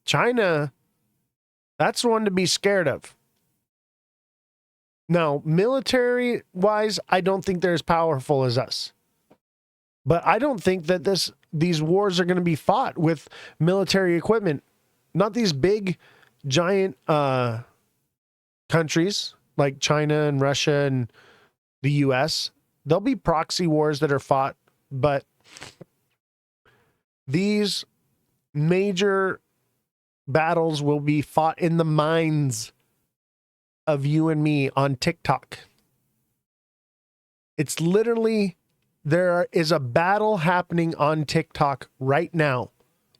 China, that's the one to be scared of. Now, military-wise, I don't think they're as powerful as us. But I don't think that these wars are going to be fought with military equipment. Not these big, giant countries like China and Russia and the U.S. There'll be proxy wars that are fought, but these major battles will be fought in the minds of you and me on TikTok. It's literally, there is a battle happening on TikTok right now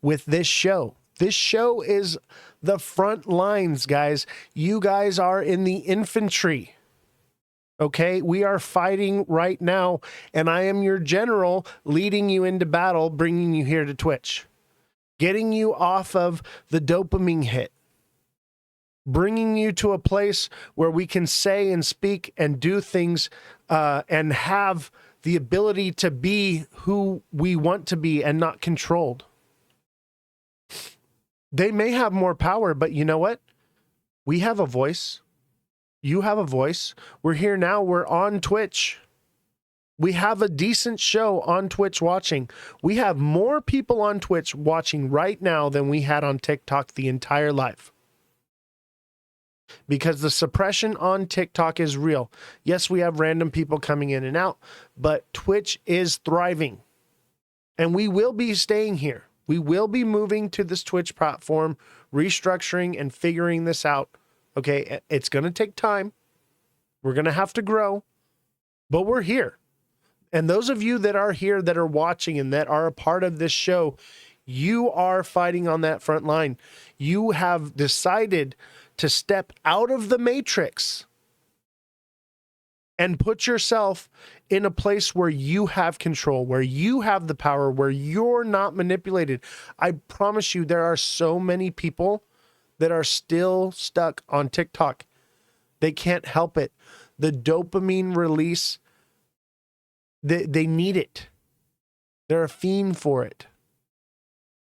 with this show. This show is the front lines, guys. You guys are in the infantry. Okay, we are fighting right now, and I am your general leading you into battle, bringing you here to Twitch, getting you off of the dopamine hit, bringing you to a place where we can say and speak and do things and have the ability to be who we want to be and not controlled. They may have more power, but you know what? We have a voice. You have a voice. We're here now. We're on Twitch. We have a decent show on Twitch watching. We have more people on Twitch watching right now than we had on TikTok the entire life. Because the suppression on TikTok is real. Yes, we have random people coming in and out, but Twitch is thriving. And we will be staying here. We will be moving to this Twitch platform, restructuring and figuring this out. Okay, it's going to take time. We're going to have to grow, but we're here. And those of you that are here, that are watching and that are a part of this show, you are fighting on that front line. You have decided to step out of the matrix and put yourself in a place where you have control, where you have the power, where you're not manipulated. I promise you, there are so many people that are still stuck on TikTok. They can't help it. The dopamine release, they need it. They're a fiend for it.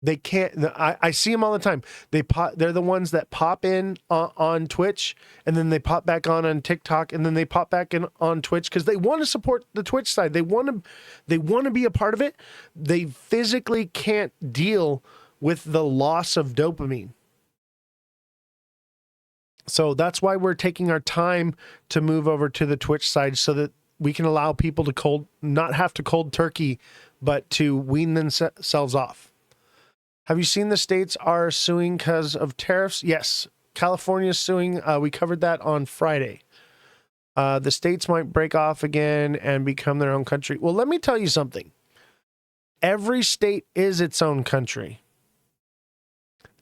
They can't. I see them all the time. They're the ones that pop in on Twitch, and then they pop back on TikTok, and then they pop back in on Twitch because they want to support the Twitch side. They want to be a part of it. They physically can't deal with the loss of dopamine. So that's why we're taking our time to move over to the Twitch side so that we can allow people to not have to cold turkey, but to wean themselves off. Have you seen the states are suing because of tariffs? Yes. California is suing. We covered that on Friday. The states might break off again and become their own country. Well, let me tell you something. Every state is its own country.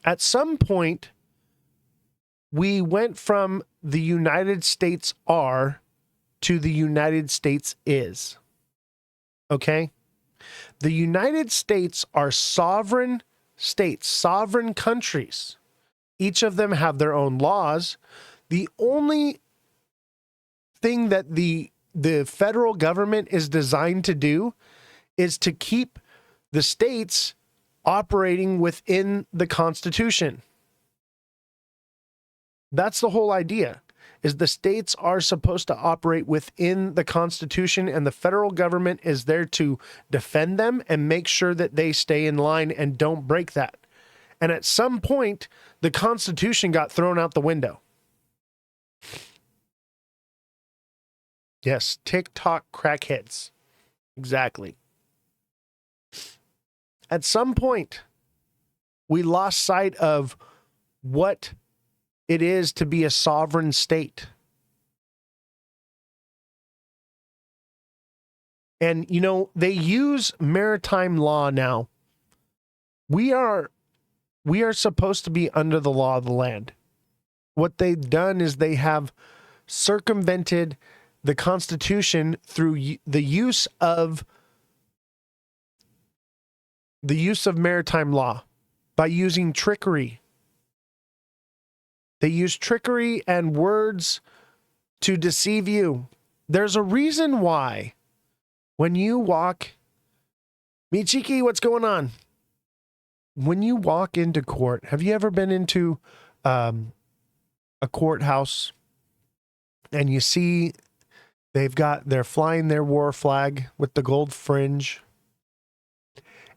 At some point, we went from the United States are to the United States is. Okay? The United States are sovereign states, sovereign countries. Each of them have their own laws. The only thing that the federal government is designed to do is to keep the states operating within the Constitution. That's the whole idea, is the states are supposed to operate within the Constitution, and the federal government is there to defend them and make sure that they stay in line and don't break that. And at some point, the Constitution got thrown out the window. Yes, TikTok crackheads. Exactly. At some point, we lost sight of what it is to be a sovereign state. And, you know, they use maritime law now. We are supposed to be under the law of the land. What they've done is they have circumvented the Constitution through the use of maritime law by using trickery. They use trickery and words to deceive you. There's a reason why when you walk, Michiki, what's going on? When you walk into court, have you ever been into a courthouse and you see they're flying their war flag with the gold fringe,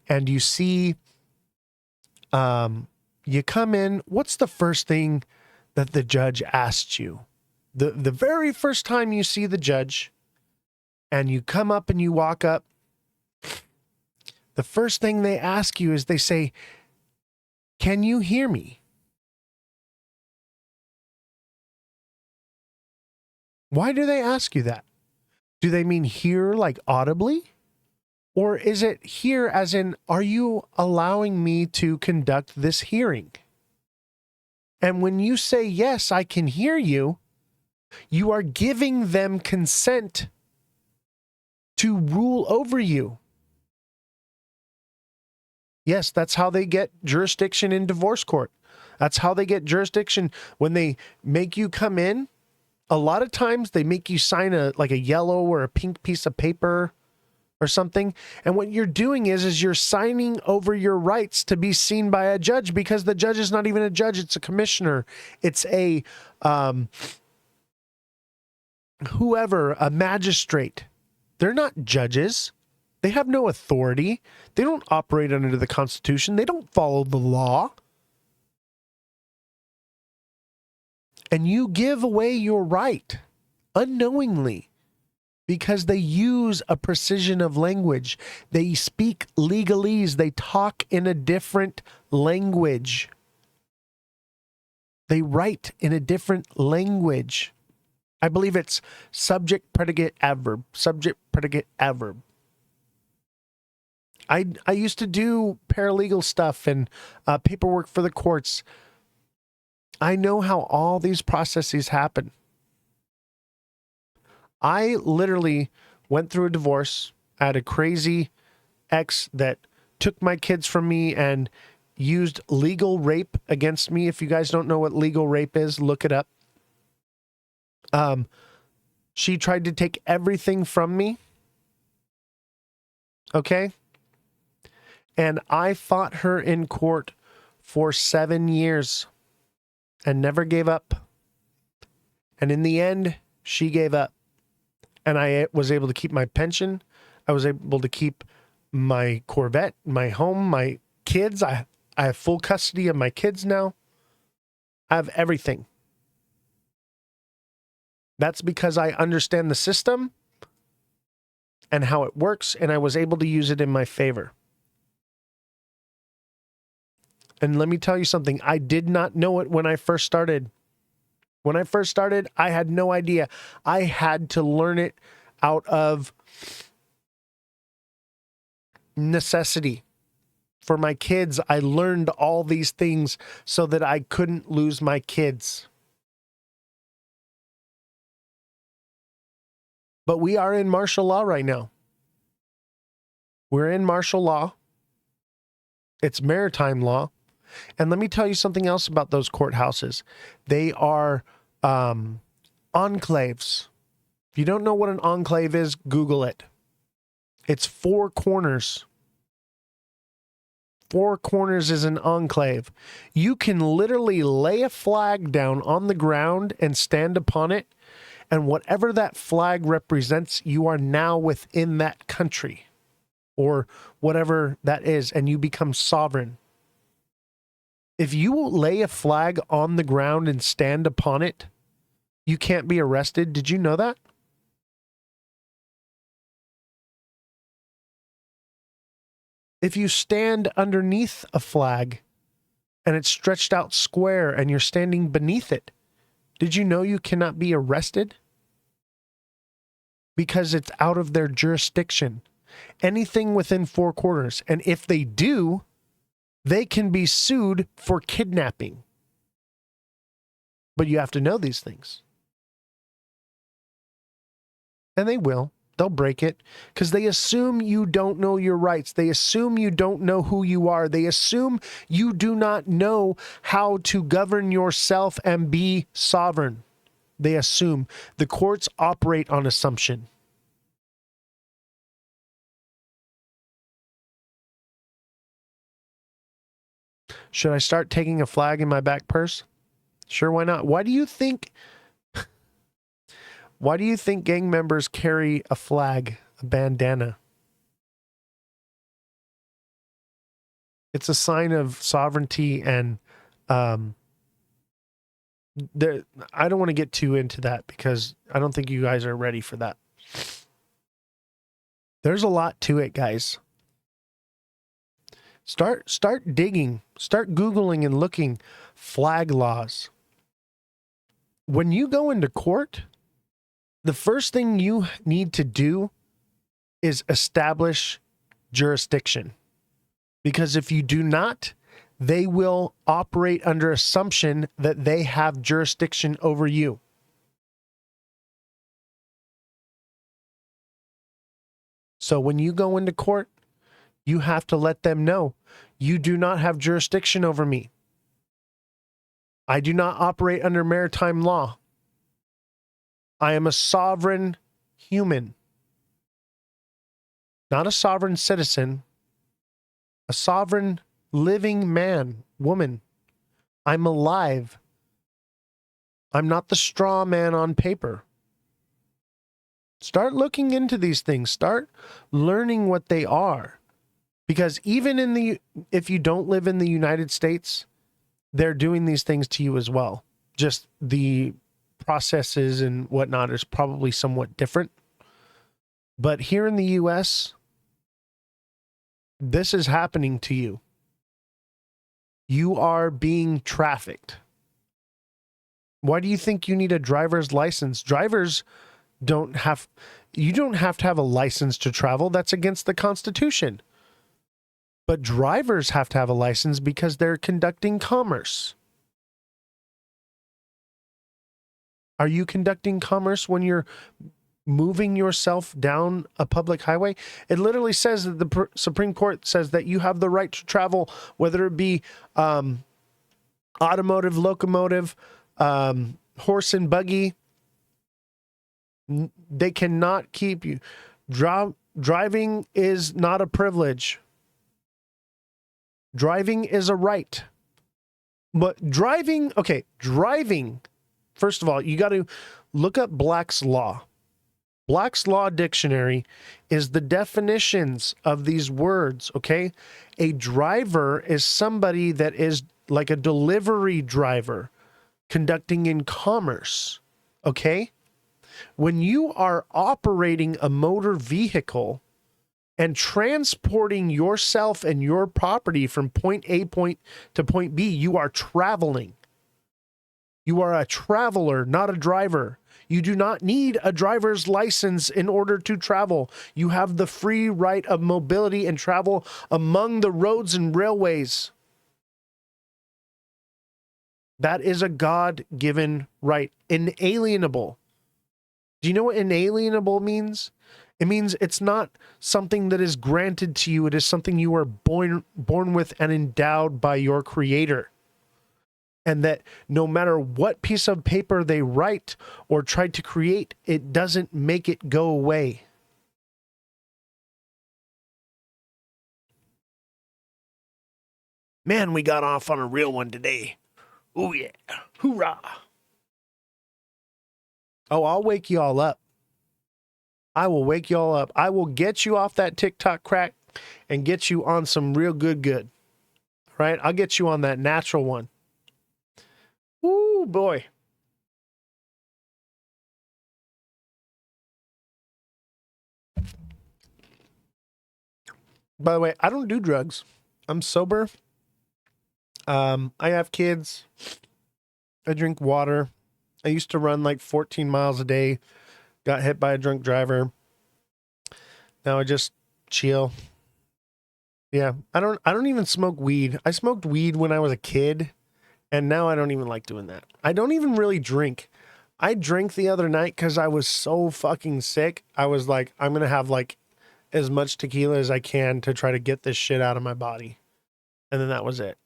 and you see you come in, what's the first thing that the judge asks you? The very first time you see the judge and you come up and you walk up, the first thing they ask you is they say, "Can you hear me?" Why do they ask you that? Do they mean hear like audibly? Or is it hear as in, are you allowing me to conduct this hearing? And when you say, yes, I can hear you, you are giving them consent to rule over you. Yes, that's how they get jurisdiction in divorce court. That's how they get jurisdiction when they make you come in. A lot of times they make you sign like a yellow or a pink piece of paper or something. And what you're doing is you're signing over your rights to be seen by a judge, because the judge is not even a judge. It's a commissioner. It's a, whoever, a magistrate. They're not judges. They have no authority. They don't operate under the Constitution. They don't follow the law. And you give away your right unknowingly because they use a precision of language. They speak legalese. They talk in a different language. They write in a different language. I believe it's subject, predicate, adverb. Subject, predicate, adverb. I used to do paralegal stuff and paperwork for the courts. I know how all these processes happen. I literally went through a divorce. I had a crazy ex that took my kids from me and used legal rape against me. If you guys don't know what legal rape is, look it up. She tried to take everything from me. Okay? And I fought her in court for 7 years and never gave up. And in the end, she gave up. And I was able to keep my pension. I was able to keep my Corvette, my home, my kids. I have full custody of my kids now. I have everything. That's because I understand the system and how it works, and I was able to use it in my favor. And let me tell you something. I did not know it when I first started. When I first started, I had no idea. I had to learn it out of necessity. For my kids, I learned all these things so that I couldn't lose my kids. But we are in martial law right now. We're in martial law. It's maritime law. And let me tell you something else about those courthouses. They are enclaves. If you don't know what an enclave is, Google it. It's 4 corners. 4 corners is an enclave. You can literally lay a flag down on the ground and stand upon it, and whatever that flag represents, you are now within that country or whatever that is, and you become sovereign. If you lay a flag on the ground and stand upon it, you can't be arrested. Did you know that? If you stand underneath a flag and it's stretched out square and you're standing beneath it, did you know you cannot be arrested? Because it's out of their jurisdiction. Anything within 4 corners. And if they do, they can be sued for kidnapping. But you have to know these things. And they will. They'll break it because they assume you don't know your rights. They assume you don't know who you are. They assume you do not know how to govern yourself and be sovereign. They assume. The courts operate on assumption. Should I start taking a flag in my back purse? Sure, why not? Why do you think gang members carry a flag, a bandana? It's a sign of sovereignty and I don't want to get too into that because I don't think you guys are ready for that. There's a lot to it, guys. Start digging, start Googling and looking flag laws. When you go into court, the first thing you need to do is establish jurisdiction. Because if you do not, they will operate under assumption that they have jurisdiction over you. So when you go into court, you have to let them know, you do not have jurisdiction over me. I do not operate under maritime law. I am a sovereign human, not a sovereign citizen, a sovereign living man, woman. I'm alive. I'm not the straw man on paper. Start looking into these things. Start learning what they are. Because even if you don't live in the United States, they're doing these things to you as well. Just the processes and whatnot is probably somewhat different. But here in the US, this is happening to you. You are being trafficked. Why do you think you need a driver's license? Drivers you don't have to have a license to travel. That's against the Constitution. But drivers have to have a license because they're conducting commerce. Are you conducting commerce when you're moving yourself down a public highway? It literally says that the Supreme Court says that you have the right to travel, whether it be automotive, locomotive, horse and buggy. They cannot keep you. Driving is not a privilege. Driving is a right. But driving, first of all, you got to look up Black's Law. Black's Law Dictionary is the definitions of these words, okay? A driver is somebody that is like a delivery driver conducting in commerce, okay? When you are operating a motor vehicle and transporting yourself and your property from point A to point B, you are traveling. You are a traveler, not a driver. You do not need a driver's license in order to travel. You have the free right of mobility and travel among the roads and railways. That is a God-given right, inalienable. Do you know what inalienable means? It means it's not something that is granted to you. It is something you are born with and endowed by your Creator. And that no matter what piece of paper they write or try to create, it doesn't make it go away. Man, we got off on a real one today. Oh yeah. Hoorah. Oh, I'll wake you all up. I will wake you all up. I will get you off that TikTok crack and get you on some real good. Right? I'll get you on that natural one. Ooh, boy. By the way, I don't do drugs. I'm sober. I have kids. I drink water. I used to run like 14 miles a day. Got hit by a drunk driver. Now I just chill. Yeah, I don't even smoke weed. I smoked weed when I was a kid, and now I don't even like doing that. I don't even really drink. I drank the other night because I was so fucking sick. I was like, I'm going to have like as much tequila as I can to try to get this shit out of my body. And then that was it.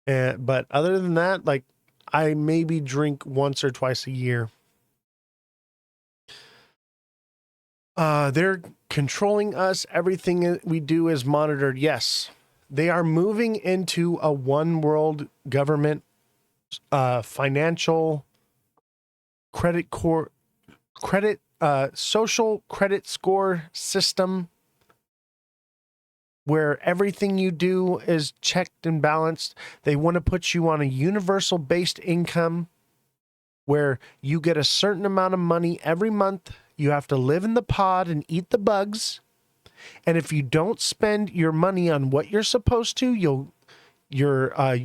But other than that, like, I maybe drink once or twice a year. They're controlling us. Everything we do is monitored. Yes, they are moving into a one world government, financial social credit score system where everything you do is checked and balanced. They want to put you on a universal based income where you get a certain amount of money every month. You have to live in the pod and eat the bugs. And if you don't spend your money on what you're supposed to, your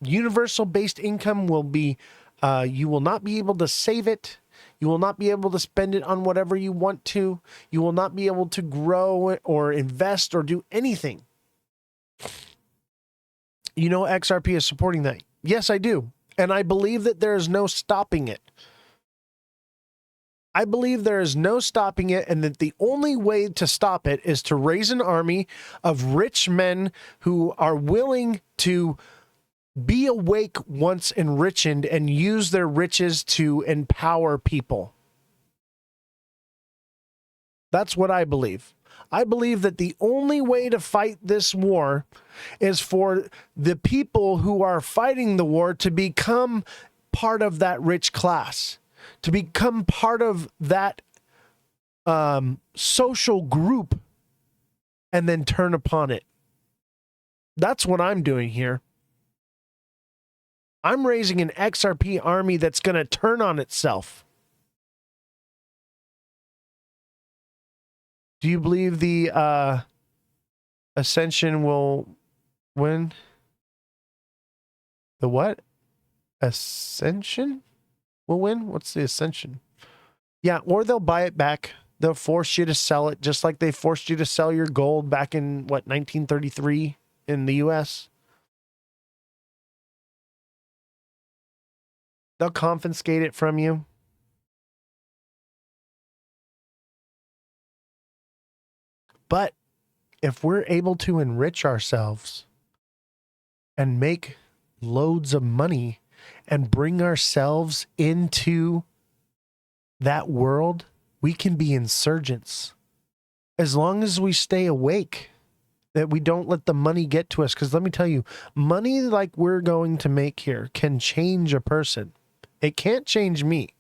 universal based income will be, you will not be able to save it. You will not be able to spend it on whatever you want to. You will not be able to grow or invest or do anything. You know, XRP is supporting that. Yes, I do. And I believe that there is no stopping it. I believe there is no stopping it, and that the only way to stop it is to raise an army of rich men who are willing to be awake once enriched and use their riches to empower people. That's what I believe. I believe that the only way to fight this war is for the people who are fighting the war to become part of that rich class, to become part of that social group, and then turn upon it. That's what I'm doing here. I'm raising an XRP army that's going to turn on itself. Do you believe the Ascension will win? The what? Ascension will win? What's the Ascension? Yeah, or they'll buy it back. They'll force you to sell it, just like they forced you to sell your gold back in, 1933 in the U.S.? They'll confiscate it from you. But if we're able to enrich ourselves and make loads of money and bring ourselves into that world, we can be insurgents. As long as we stay awake, that we don't let the money get to us. Because let me tell you, money like we're going to make here can change a person. It can't change me.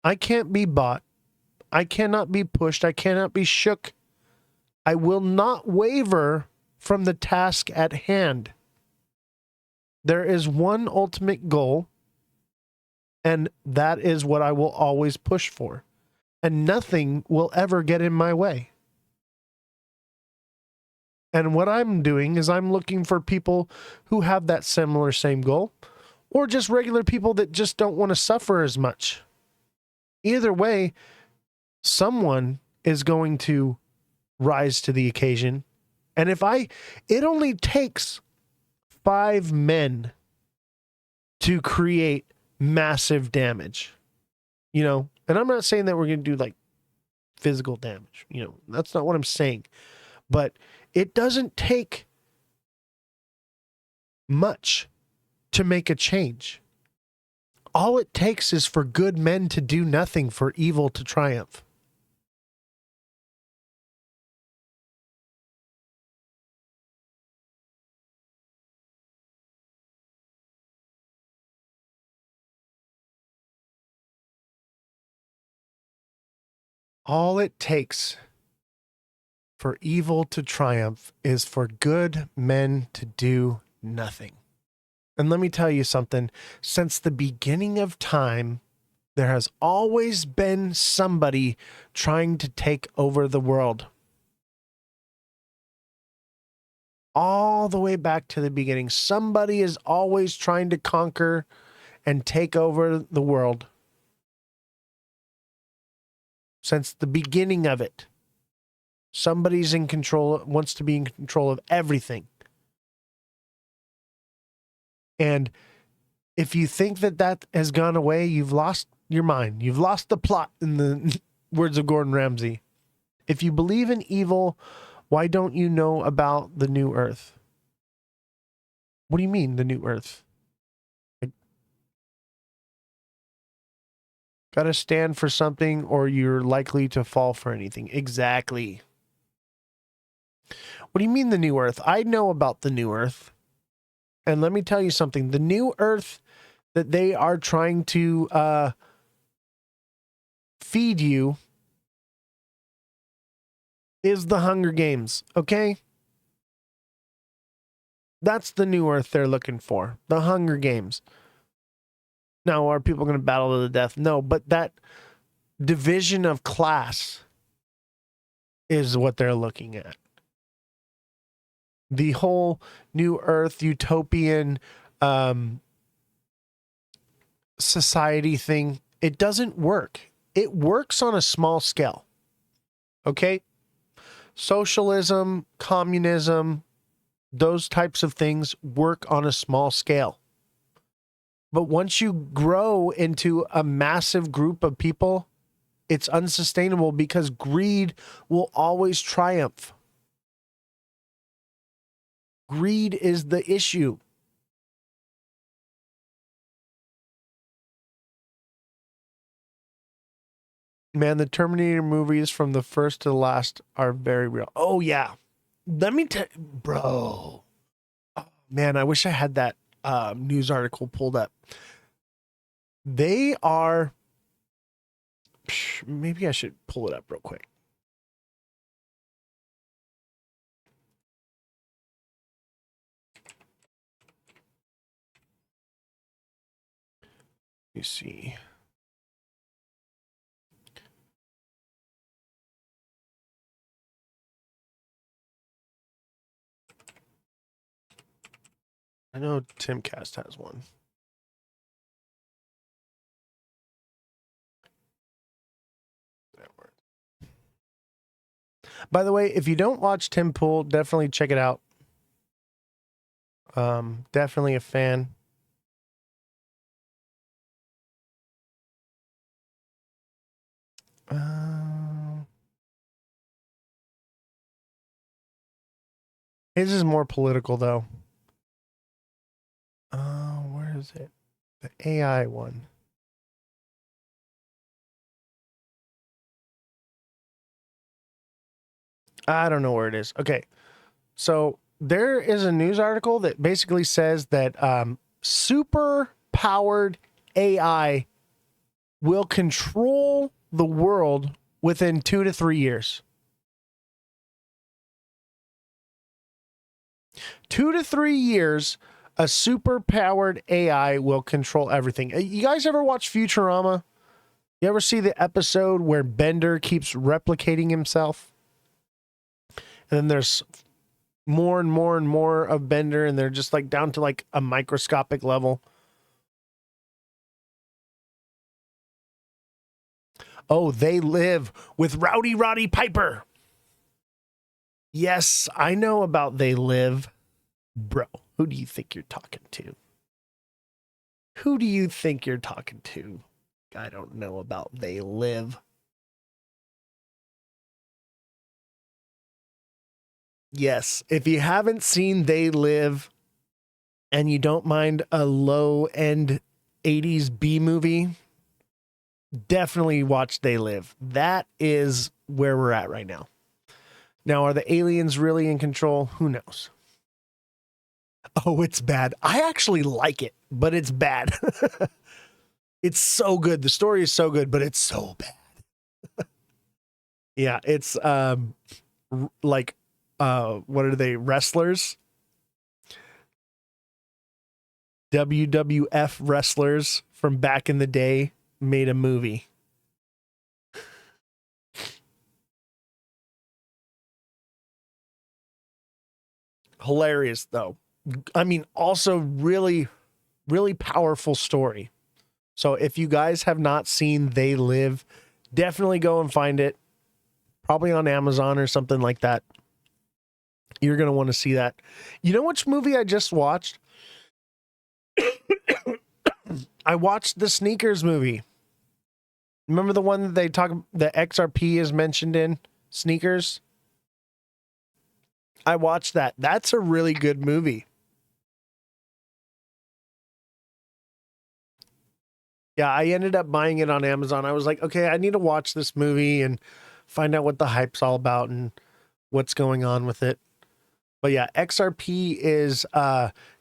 I can't be bought. I cannot be pushed. I cannot be shook. I will not waver from the task at hand. There is one ultimate goal, and that is what I will always push for. And nothing will ever get in my way. And what I'm doing is I'm looking for people who have that same goal, or just regular people that just don't want to suffer as much. Either way, someone is going to rise to the occasion. And it only takes 5 men to create massive damage, and I'm not saying that we're going to do like physical damage, that's not what I'm saying, but it doesn't take much to make a change. All it takes is for good men to do nothing, for evil to triumph. All it takes for evil to triumph is for good men to do nothing. And let me tell you something. Since the beginning of time, there has always been somebody trying to take over the world. All the way back to the beginning, somebody is always trying to conquer and take over the world. Since the beginning of it, somebody's in control, wants to be in control of everything. And if you think that has gone away, you've lost your mind. You've lost the plot, in the words of Gordon Ramsay. If you believe in evil, why don't you know about the new earth? What do you mean, the new earth? Got to stand for something or you're likely to fall for anything. Exactly. What do you mean the new earth? I know about the new earth. And let me tell you something. The new earth that they are trying to feed you is the Hunger Games, okay? That's the new earth they're looking for. The Hunger Games. Now, are people going to battle to the death? No, but that division of class is what they're looking at. The whole new earth utopian society thing, it doesn't work. It works on a small scale. Okay? Socialism, communism, those types of things work on a small scale. But once you grow into a massive group of people, it's unsustainable because greed will always triumph. Greed is the issue. Man, the Terminator movies from the first to the last are very real. Oh, yeah. Let me tell you, bro. Oh, man, I wish I had that news article pulled up. They are... Maybe I should pull it up real quick. Let me see. I know Timcast has one. By the way, if you don't watch Tim Pool, definitely check it out. Definitely a fan. His is more political, though. Where is it? The AI one. I don't know where it is. Okay. So there is a news article that basically says that super powered AI will control the world within 2 to 3 years. 2 to 3 years, a super powered AI will control everything. You guys ever watch Futurama? You ever see the episode where Bender keeps replicating himself? And then there's more and more and more of Bender, and they're just like down to like a microscopic level. Oh, They Live with Rowdy Roddy Piper. Yes, I know about They Live. Bro, who do you think you're talking to? Who do you think you're talking to? I don't know about They Live. Yes, if you haven't seen They Live and you don't mind a low-end 80s B movie, definitely watch They Live. That is where we're at right now. Now, are the aliens really in control? Who knows? Oh, it's bad. I actually like it, but it's bad. It's so good. The story is so good, but it's so bad. Yeah, it's like what are they? Wrestlers? WWF wrestlers from back in the day made a movie. Hilarious though. I mean, also really, really powerful story. So if you guys have not seen They Live, definitely go and find it. Probably on Amazon or something like that. You're going to want to see that. You know which movie I just watched? I watched the Sneakers movie. Remember the one that they talk, the XRP is mentioned in Sneakers? I watched that. That's a really good movie. Yeah, I ended up buying it on Amazon. I was like, okay, I need to watch this movie and find out what the hype's all about and what's going on with it. But yeah, XRP is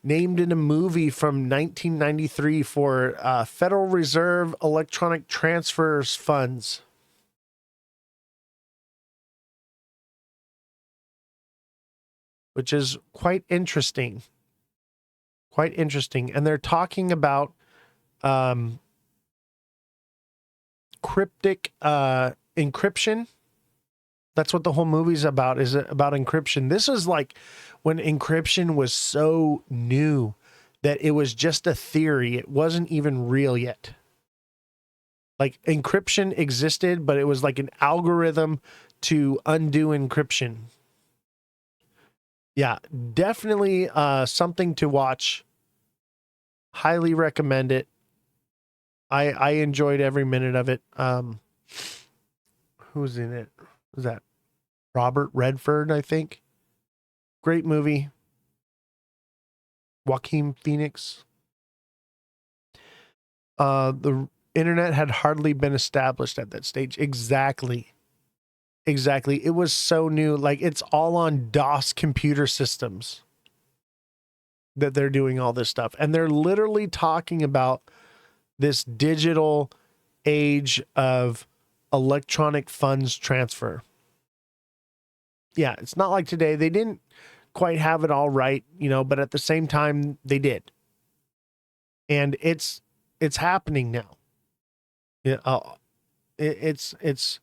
named in a movie from 1993 for Federal Reserve Electronic Transfers Funds. Which is quite interesting. Quite interesting. And they're talking about cryptic encryption. That's what the whole movie's about, is about encryption. This is like when encryption was so new that it was just a theory. It wasn't even real yet. Like encryption existed, but it was like an algorithm to undo encryption. Yeah, definitely something to watch. Highly recommend it. I enjoyed every minute of it. Who's in it? Who's that? Robert Redford, I think. Great movie. Joaquin Phoenix. The internet had hardly been established at that stage. Exactly. It was so new. Like, it's all on DOS computer systems that they're doing all this stuff. And they're literally talking about this digital age of electronic funds transfer. Yeah, it's not like today. They didn't quite have it all right, but at the same time they did. And it's happening now. Yeah, it's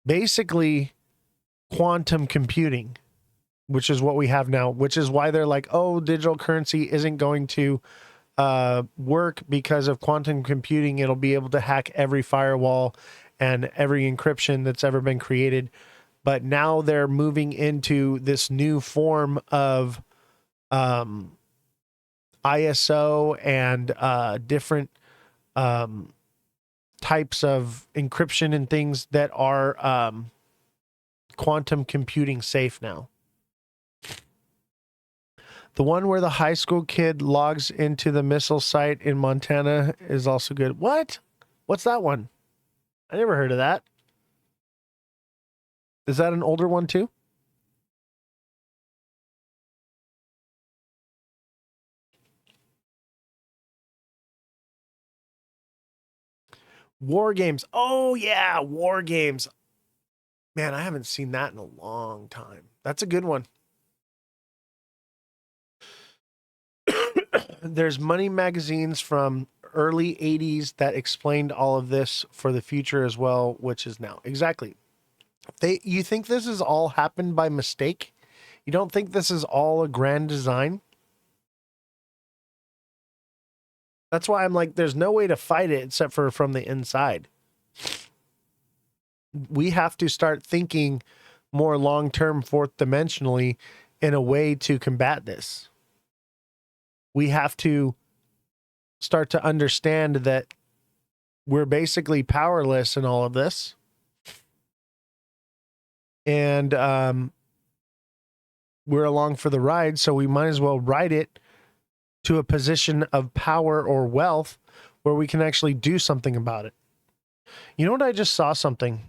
basically quantum computing, which is what we have now, which is why they're like, oh, digital currency isn't going to work because of quantum computing. It'll be able to hack every firewall and every encryption that's ever been created. But now they're moving into this new form of ISO and different types of encryption and things that are quantum computing safe now. The one where the high school kid logs into the missile site in Montana is also good. What? What's that one? I never heard of that. Is that an older one too? War Games. Oh, yeah, War Games. Man, I haven't seen that in a long time. That's a good one. There's money magazines from early 80s that explained all of this for the future as well, which is now. Exactly. You think this has all happened by mistake? You don't think this is all a grand design? That's why I'm like, there's no way to fight it except for from the inside. We have to start thinking more long-term, fourth dimensionally in a way to combat this. We have to start to understand that we're basically powerless in all of this. And we're along for the ride, so we might as well ride it to a position of power or wealth where we can actually do something about it. You know what? I just saw something.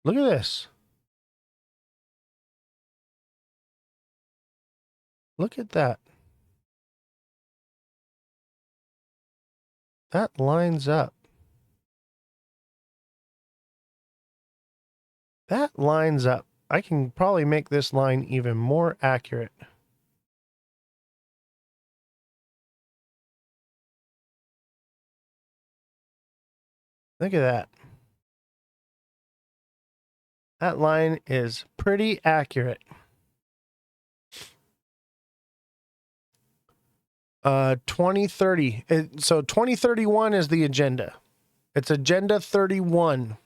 Look at this. Look at that. That lines up. That lines up. I can probably make this line even more accurate. Look at that. That line is pretty accurate. 2030. So 2031 is the agenda. It's Agenda 31.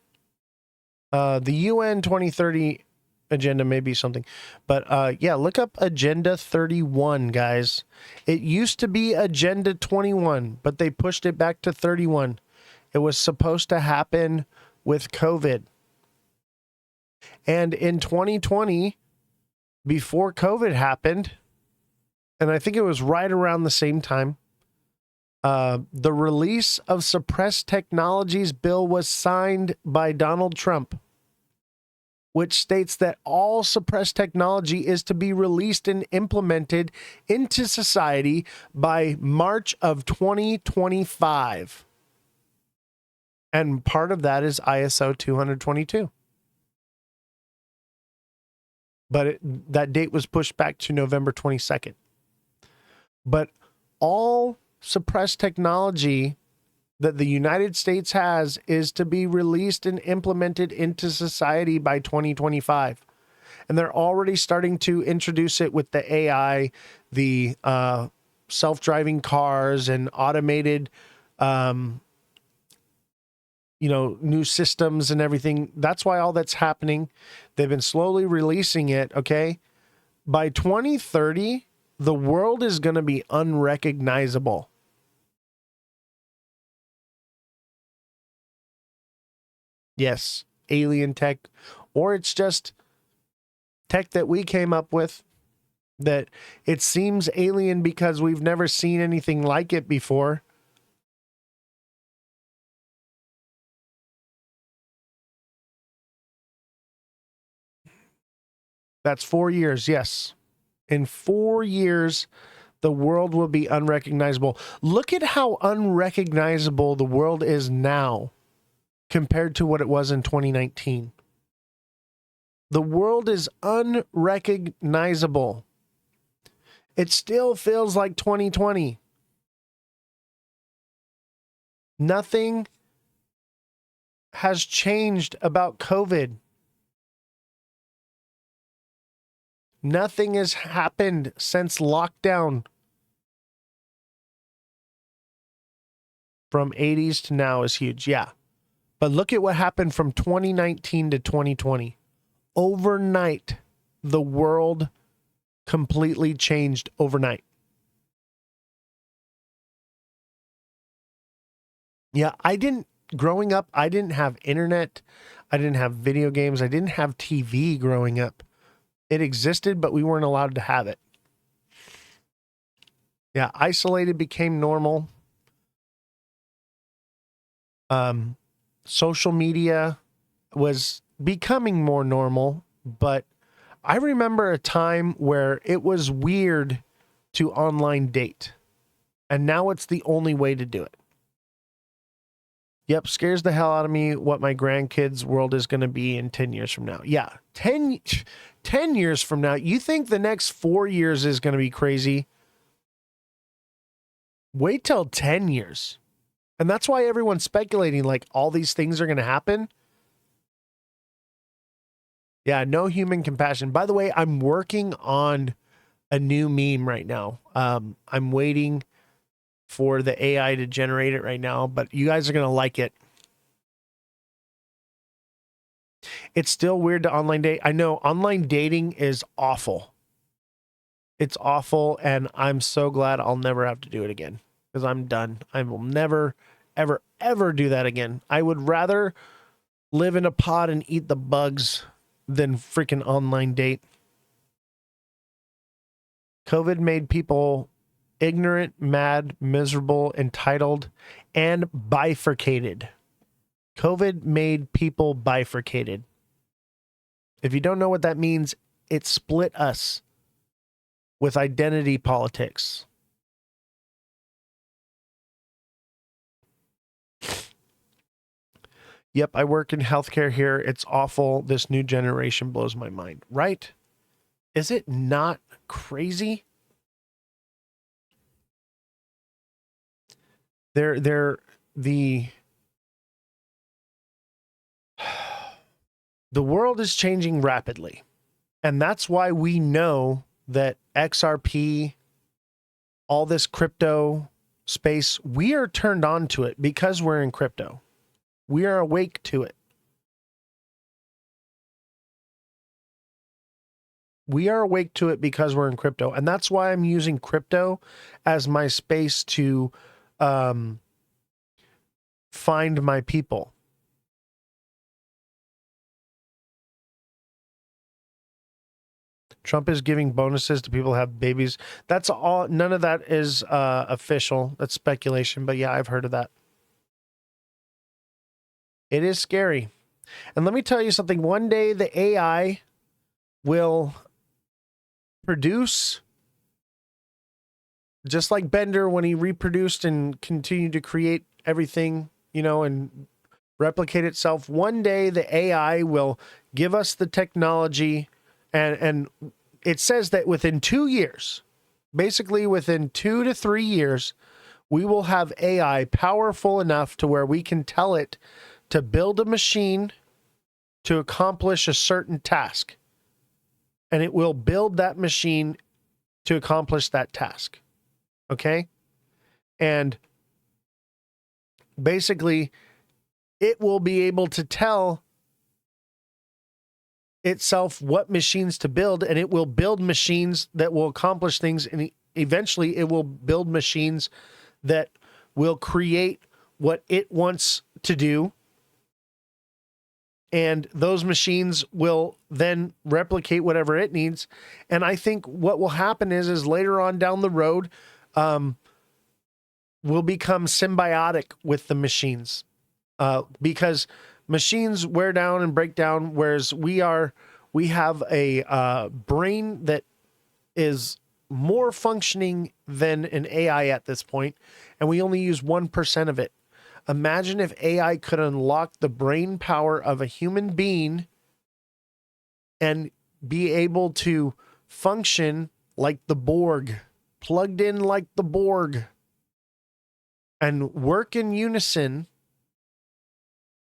The UN 2030 agenda may be something. But yeah, look up Agenda 31, guys. It used to be Agenda 21, but they pushed it back to 31. It was supposed to happen with COVID. And in 2020, before COVID happened, and I think it was right around the same time, The release of suppressed technologies bill was signed by Donald Trump, which states that all suppressed technology is to be released and implemented into society by March of 2025. And part of that is ISO 222. But that date was pushed back to November 22nd. But all suppressed technology that the United States has is to be released and implemented into society by 2025. And they're already starting to introduce it with the AI, the self-driving cars and automated, new systems and everything. That's why all that's happening. They've been slowly releasing it, okay? By 2030, the world is going to be unrecognizable. Yes, alien tech, or it's just tech that we came up with that it seems alien because we've never seen anything like it before. That's 4 years, yes. In 4 years, the world will be unrecognizable. Look at how unrecognizable the world is now compared to what it was in 2019. The world is unrecognizable. It still feels like 2020. Nothing has changed about COVID. Nothing has happened since lockdown. From 80s to now is huge, yeah. But look at what happened from 2019 to 2020. Overnight, the world completely changed overnight. Yeah, growing up, I didn't have internet. I didn't have video games. I didn't have TV growing up. It existed, but we weren't allowed to have it. Yeah, isolated became normal. Social media was becoming more normal, but I remember a time where it was weird to online date, and now it's the only way to do it. Yep, scares the hell out of me what my grandkids' world is going to be in 10 years from now. Yeah, 10 years from now. You think the next 4 years is going to be crazy? Wait till 10 years. And that's why everyone's speculating like all these things are going to happen. Yeah, no human compassion. By the way, I'm working on a new meme right now. I'm waiting for the AI to generate it right now, but you guys are going to like it. It's still weird to online date. I know online dating is awful. It's awful, and I'm so glad I'll never have to do it again because I'm done. I will never, ever, ever do that again. I would rather live in a pod and eat the bugs than freaking online date. COVID made people ignorant, mad, miserable, entitled, and bifurcated. COVID made people bifurcated. If you don't know what that means, it split us with identity politics. Yep, I work in healthcare here. It's awful. This new generation blows my mind, right? Is it not crazy? The world is changing rapidly. And that's why we know that XRP, all this crypto space, we are turned on to it because we're in crypto. We are awake to it. We are awake to it because we're in crypto. And that's why I'm using crypto as my space to find my people. Trump is giving bonuses to people who have babies. That's all. None of that is official. That's speculation. But yeah, I've heard of that. It is scary. And let me tell you something. One day the AI will produce, just like Bender when he reproduced and continued to create everything, you know, and replicate itself. One day the AI will give us the technology, and it says that within 2 years, basically within 2 to 3 years, we will have AI powerful enough to where we can tell it to build a machine to accomplish a certain task. And it will build that machine to accomplish that task. Okay? And basically, it will be able to tell itself what machines to build, and it will build machines that will accomplish things, and eventually it will build machines that will create what it wants to do, and those machines will then replicate whatever it needs. And I think what will happen is later on down the road, we'll become symbiotic with the machines, because machines wear down and break down, whereas we have a brain that is more functioning than an AI at this point, and we only use 1% of it. Imagine if AI could unlock the brain power of a human being and be able to function like the Borg, plugged in like the Borg, and work in unison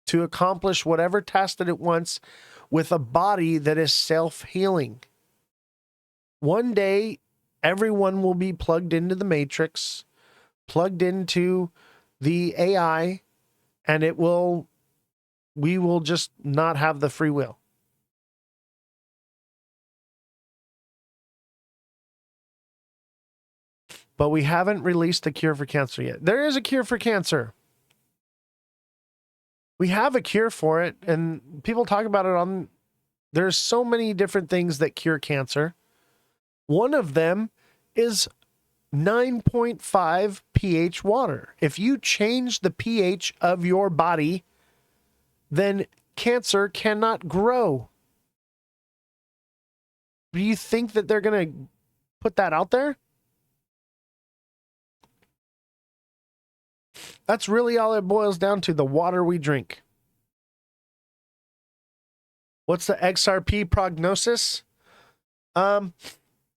to accomplish whatever task that it wants with a body that is self-healing. One day, everyone will be plugged into the matrix, plugged into the AI, and we will just not have the free will. But we haven't released a cure for cancer yet. There is a cure for cancer. We have a cure for it, and people talk about it there's so many different things that cure cancer. One of them is 9.5 pH water. If you change the pH of your body, then cancer cannot grow. Do you think that they're going to put that out there? That's really all it boils down to, the water we drink. What's the XRP prognosis?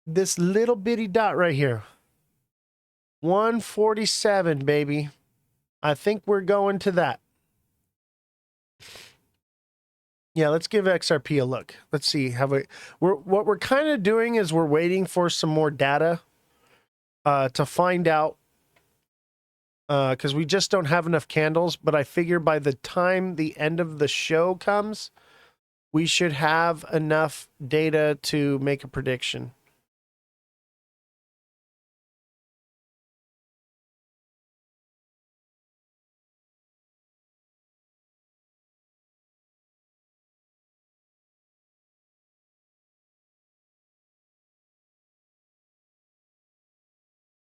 This little bitty dot right here. 147, baby. I think we're going to that. Yeah, let's give XRP a look. Let's see. What we're kind of doing is we're waiting for some more data to find out, because we just don't have enough candles. But I figure by the time the end of the show comes, we should have enough data to make a prediction.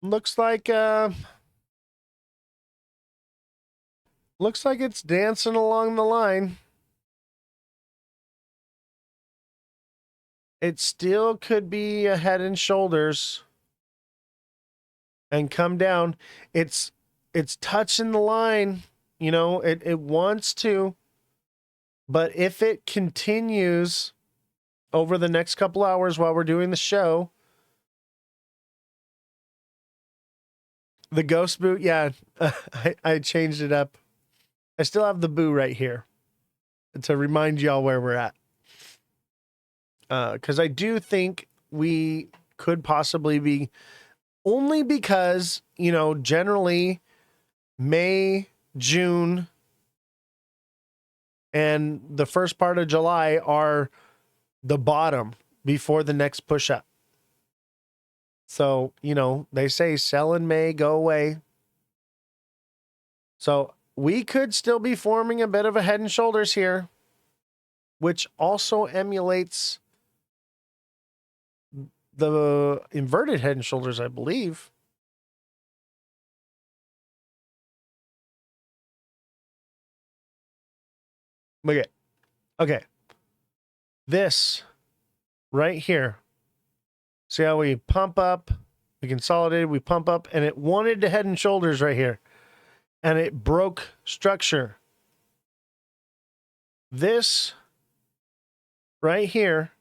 Looks like it's dancing along the line. It still could be a head and shoulders and come down. It's touching the line, you know, it wants to. But if it continues over the next couple hours while we're doing the show, the ghost boo, yeah, I changed it up. I still have the boo right here to remind y'all where we're at. Because I do think we could possibly be, only because, you know, generally May, June, and the first part of July are the bottom before the next push up. So, you know, they say sell in May, go away. So we could still be forming a bit of a head and shoulders here, which also emulates the inverted head and shoulders, I believe. Look at, okay. This right here. See how we pump up, we consolidated, we pump up, and it wanted to head and shoulders right here. And it broke structure. This right here,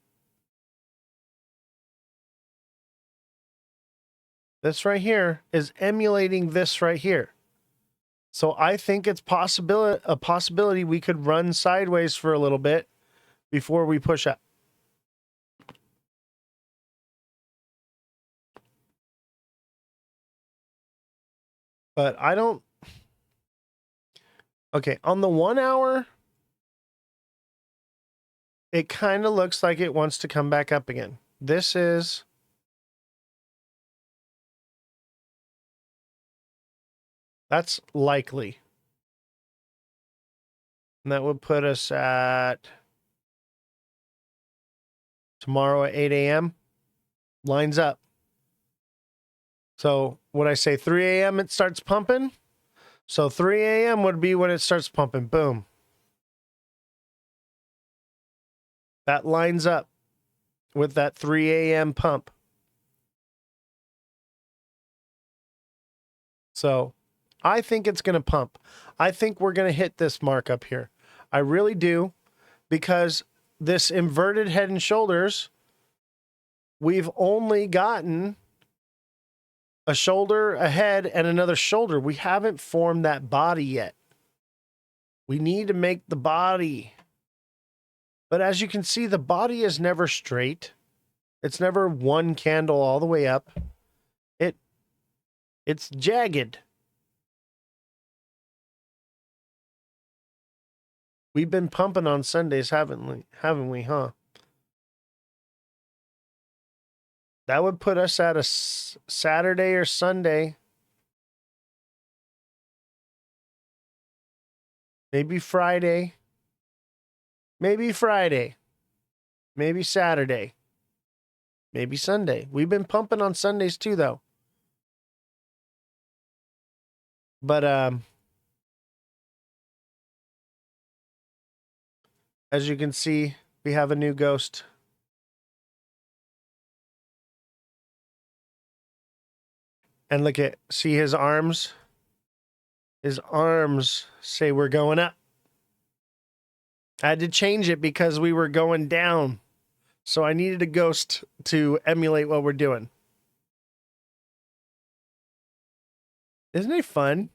this right here is emulating this right here. So I think it's a possibility we could run sideways for a little bit before we push up. But I don't. Okay, on the 1 hour, it kind of looks like it wants to come back up again. This is that's likely. And that would put us at tomorrow at 8 a.m. Lines up. So when I say 3 a.m. it starts pumping. So 3 a.m. would be when it starts pumping. Boom. That lines up with that 3 a.m. pump. So I think it's going to pump. I think we're going to hit this mark up here. I really do, because this inverted head and shoulders, we've only gotten a shoulder, a head, and another shoulder. We haven't formed that body yet. We need to make the body. But as you can see, the body is never straight. It's never one candle all the way up. It's jagged. We've been pumping on Sundays, haven't we, huh? That would put us at a Saturday or Sunday. Maybe Friday. Maybe Friday. Maybe Saturday. Maybe Sunday. We've been pumping on Sundays too, though. But as you can see, we have a new ghost. And look at, see his arms? His arms say we're going up. I had to change it because we were going down. So I needed a ghost to emulate what we're doing. Isn't it fun?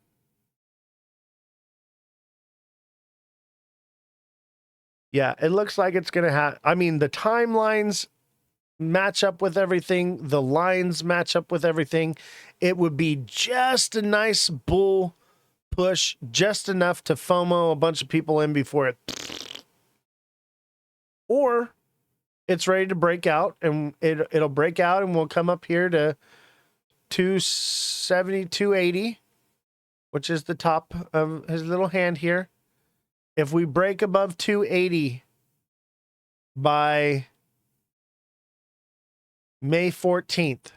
Yeah, it looks like it's going to have, I mean, the timelines match up with everything. The lines match up with everything. It would be just a nice bull push, just enough to FOMO a bunch of people in before it. Or it's ready to break out, and it'll break out, and we'll come up here to 270, 280, which is the top of his little hand here. If we break above 280 by May 14th,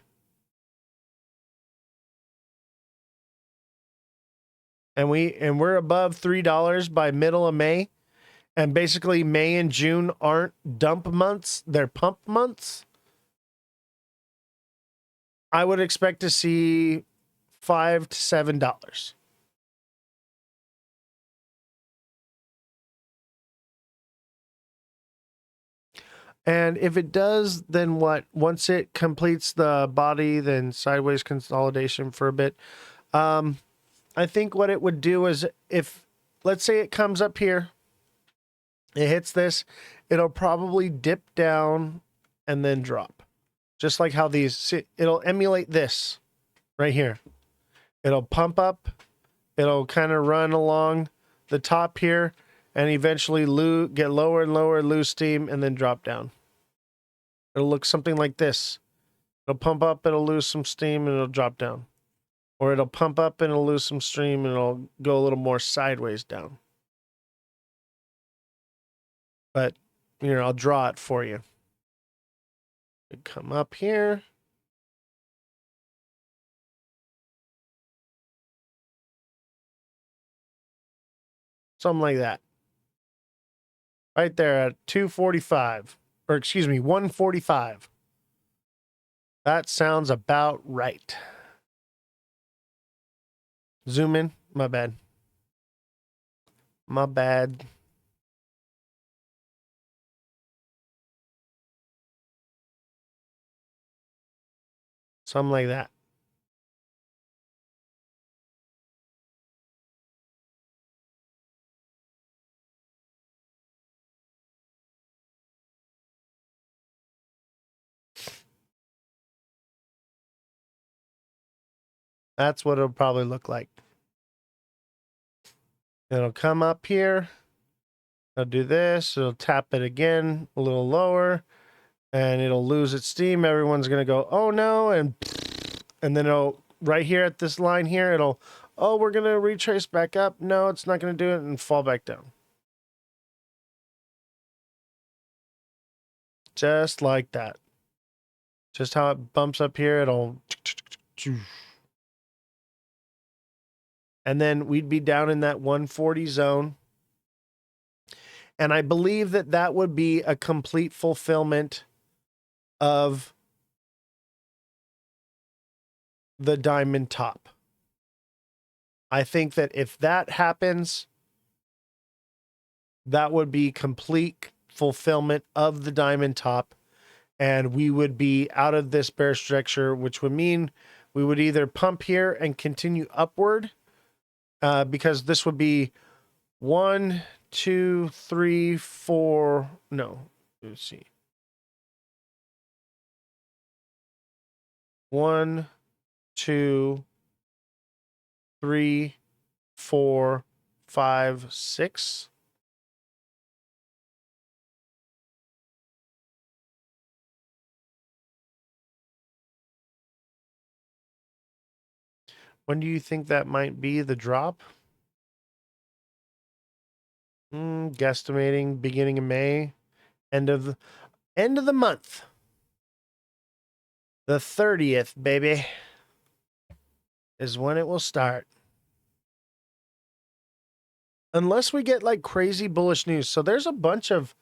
and we're above $3 by middle of May, and basically May and June aren't dump months, they're pump months, I would expect to see $5 to $7. And if it does, then what? Once it completes the body, then sideways consolidation for a bit. I think what it would do is, if, let's say it comes up here, it hits this, it'll probably dip down and then drop. Just like how these, it'll emulate this right here. It'll pump up, it'll kind of run along the top here, and eventually get lower and lower, lose steam, and then drop down. It'll look something like this. It'll pump up, it'll lose some steam, and it'll drop down. Or it'll pump up and it'll lose some steam, and it'll go a little more sideways down. But, I'll draw it for you. Come up here. Something like that. Right there at 245. Or excuse me, 145. That sounds about right. Zoom in. My bad. My bad. Something like that. That's what it'll probably look like. It'll come up here. It'll do this. It'll tap it again a little lower. And it'll lose its steam. Everyone's going to go, oh no. And then it'll, right here at this line here, it'll, oh, we're going to retrace back up. No, it's not going to do it, and fall back down. Just like that. Just how it bumps up here, it'll... And then we'd be down in that 140 zone. And I believe that that would be a complete fulfillment of the diamond top. I think that if that happens, that would be complete fulfillment of the diamond top. And we would be out of this bear structure, which would mean we would either pump here and continue upward, because this would be 1, 2, 3, 4. No, let's see. 1, 2, 3, 4, 5, 6. When do you think that might be the drop? Guesstimating beginning of May, end of the month. The 30th, baby, is when it will start. Unless we get like crazy bullish news. So there's a bunch of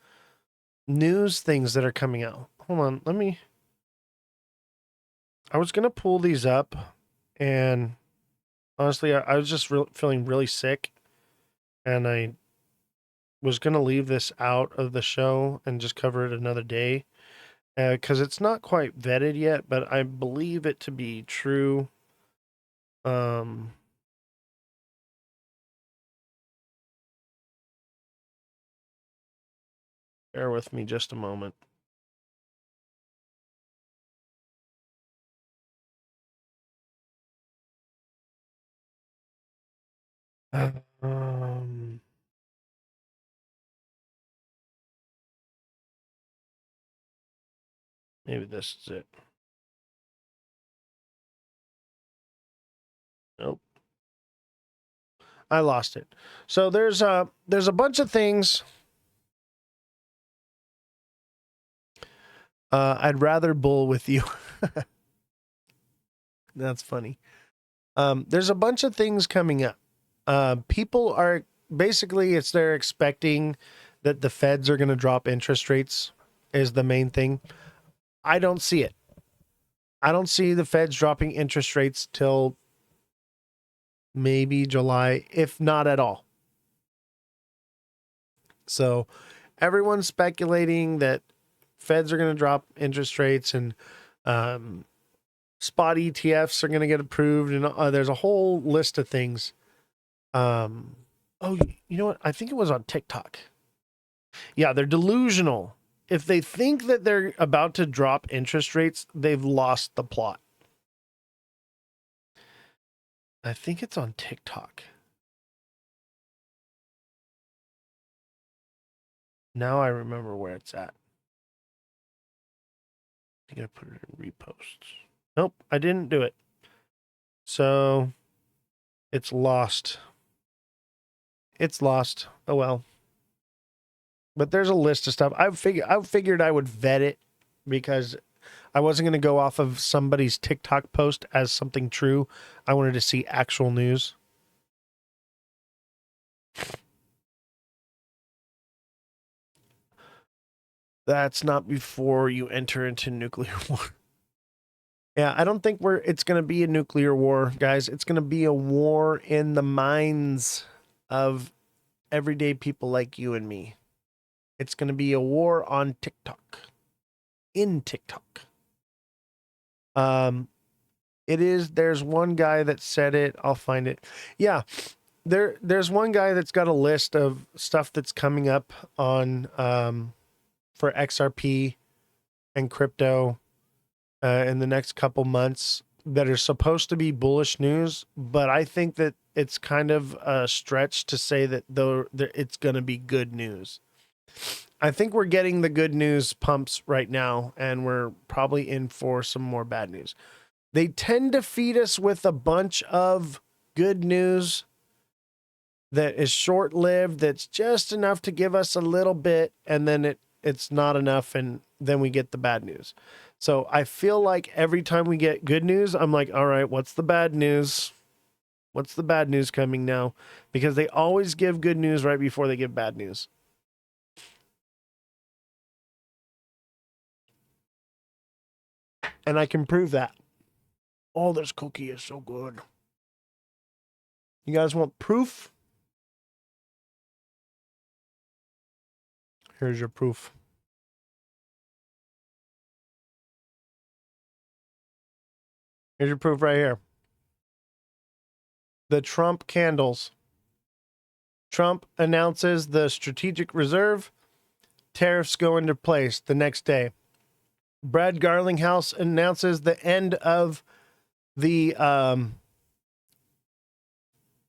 news things that are coming out. Hold on, I was going to pull these up, and honestly, I was just feeling really sick, and I was going to leave this out of the show and just cover it another day, because it's not quite vetted yet, but I believe it to be true. Bear with me just a moment. Maybe this is it. Nope. I lost it. So there's a bunch of things. I'd rather bull with you. That's funny. There's a bunch of things coming up. People are basically, they're expecting that the feds are going to drop interest rates is the main thing. I don't see it. I don't see the feds dropping interest rates till maybe July, if not at all. So everyone's speculating that feds are going to drop interest rates, and spot ETFs are going to get approved, and there's a whole list of things. Oh, you know what? I think it was on TikTok. Yeah, they're delusional. If they think that they're about to drop interest rates, they've lost the plot. I think it's on TikTok. Now I remember where it's at. I think I put it in reposts. Nope, I didn't do it. So it's lost. It's lost. Oh well. But there's a list of stuff. I figured I would vet it, because I wasn't going to go off of somebody's TikTok post as something true. I wanted to see actual news. That's not before you enter into nuclear war. Yeah, I don't think it's going to be a nuclear war, guys. It's going to be a war in the minds of everyday people like you and me. It's going to be a war on TikTok. In TikTok. There's one guy that said it. I'll find it. Yeah. There's one guy that's got a list of stuff that's coming up on for XRP and crypto in the next couple months that are supposed to be bullish news, but I think that it's kind of a stretch to say that it's going to be good news. I think we're getting the good news pumps right now, and we're probably in for some more bad news. They tend to feed us with a bunch of good news that is short-lived, that's just enough to give us a little bit, and then it's not enough, and then we get the bad news. So I feel like every time we get good news, I'm like, all right, what's the bad news? What's the bad news coming now? Because they always give good news right before they give bad news. And I can prove that. Oh, this cookie is so good. You guys want proof? Here's your proof. Here's your proof right here. The Trump candles. Trump announces the strategic reserve. Tariffs go into place the next day. Brad Garlinghouse announces the end of the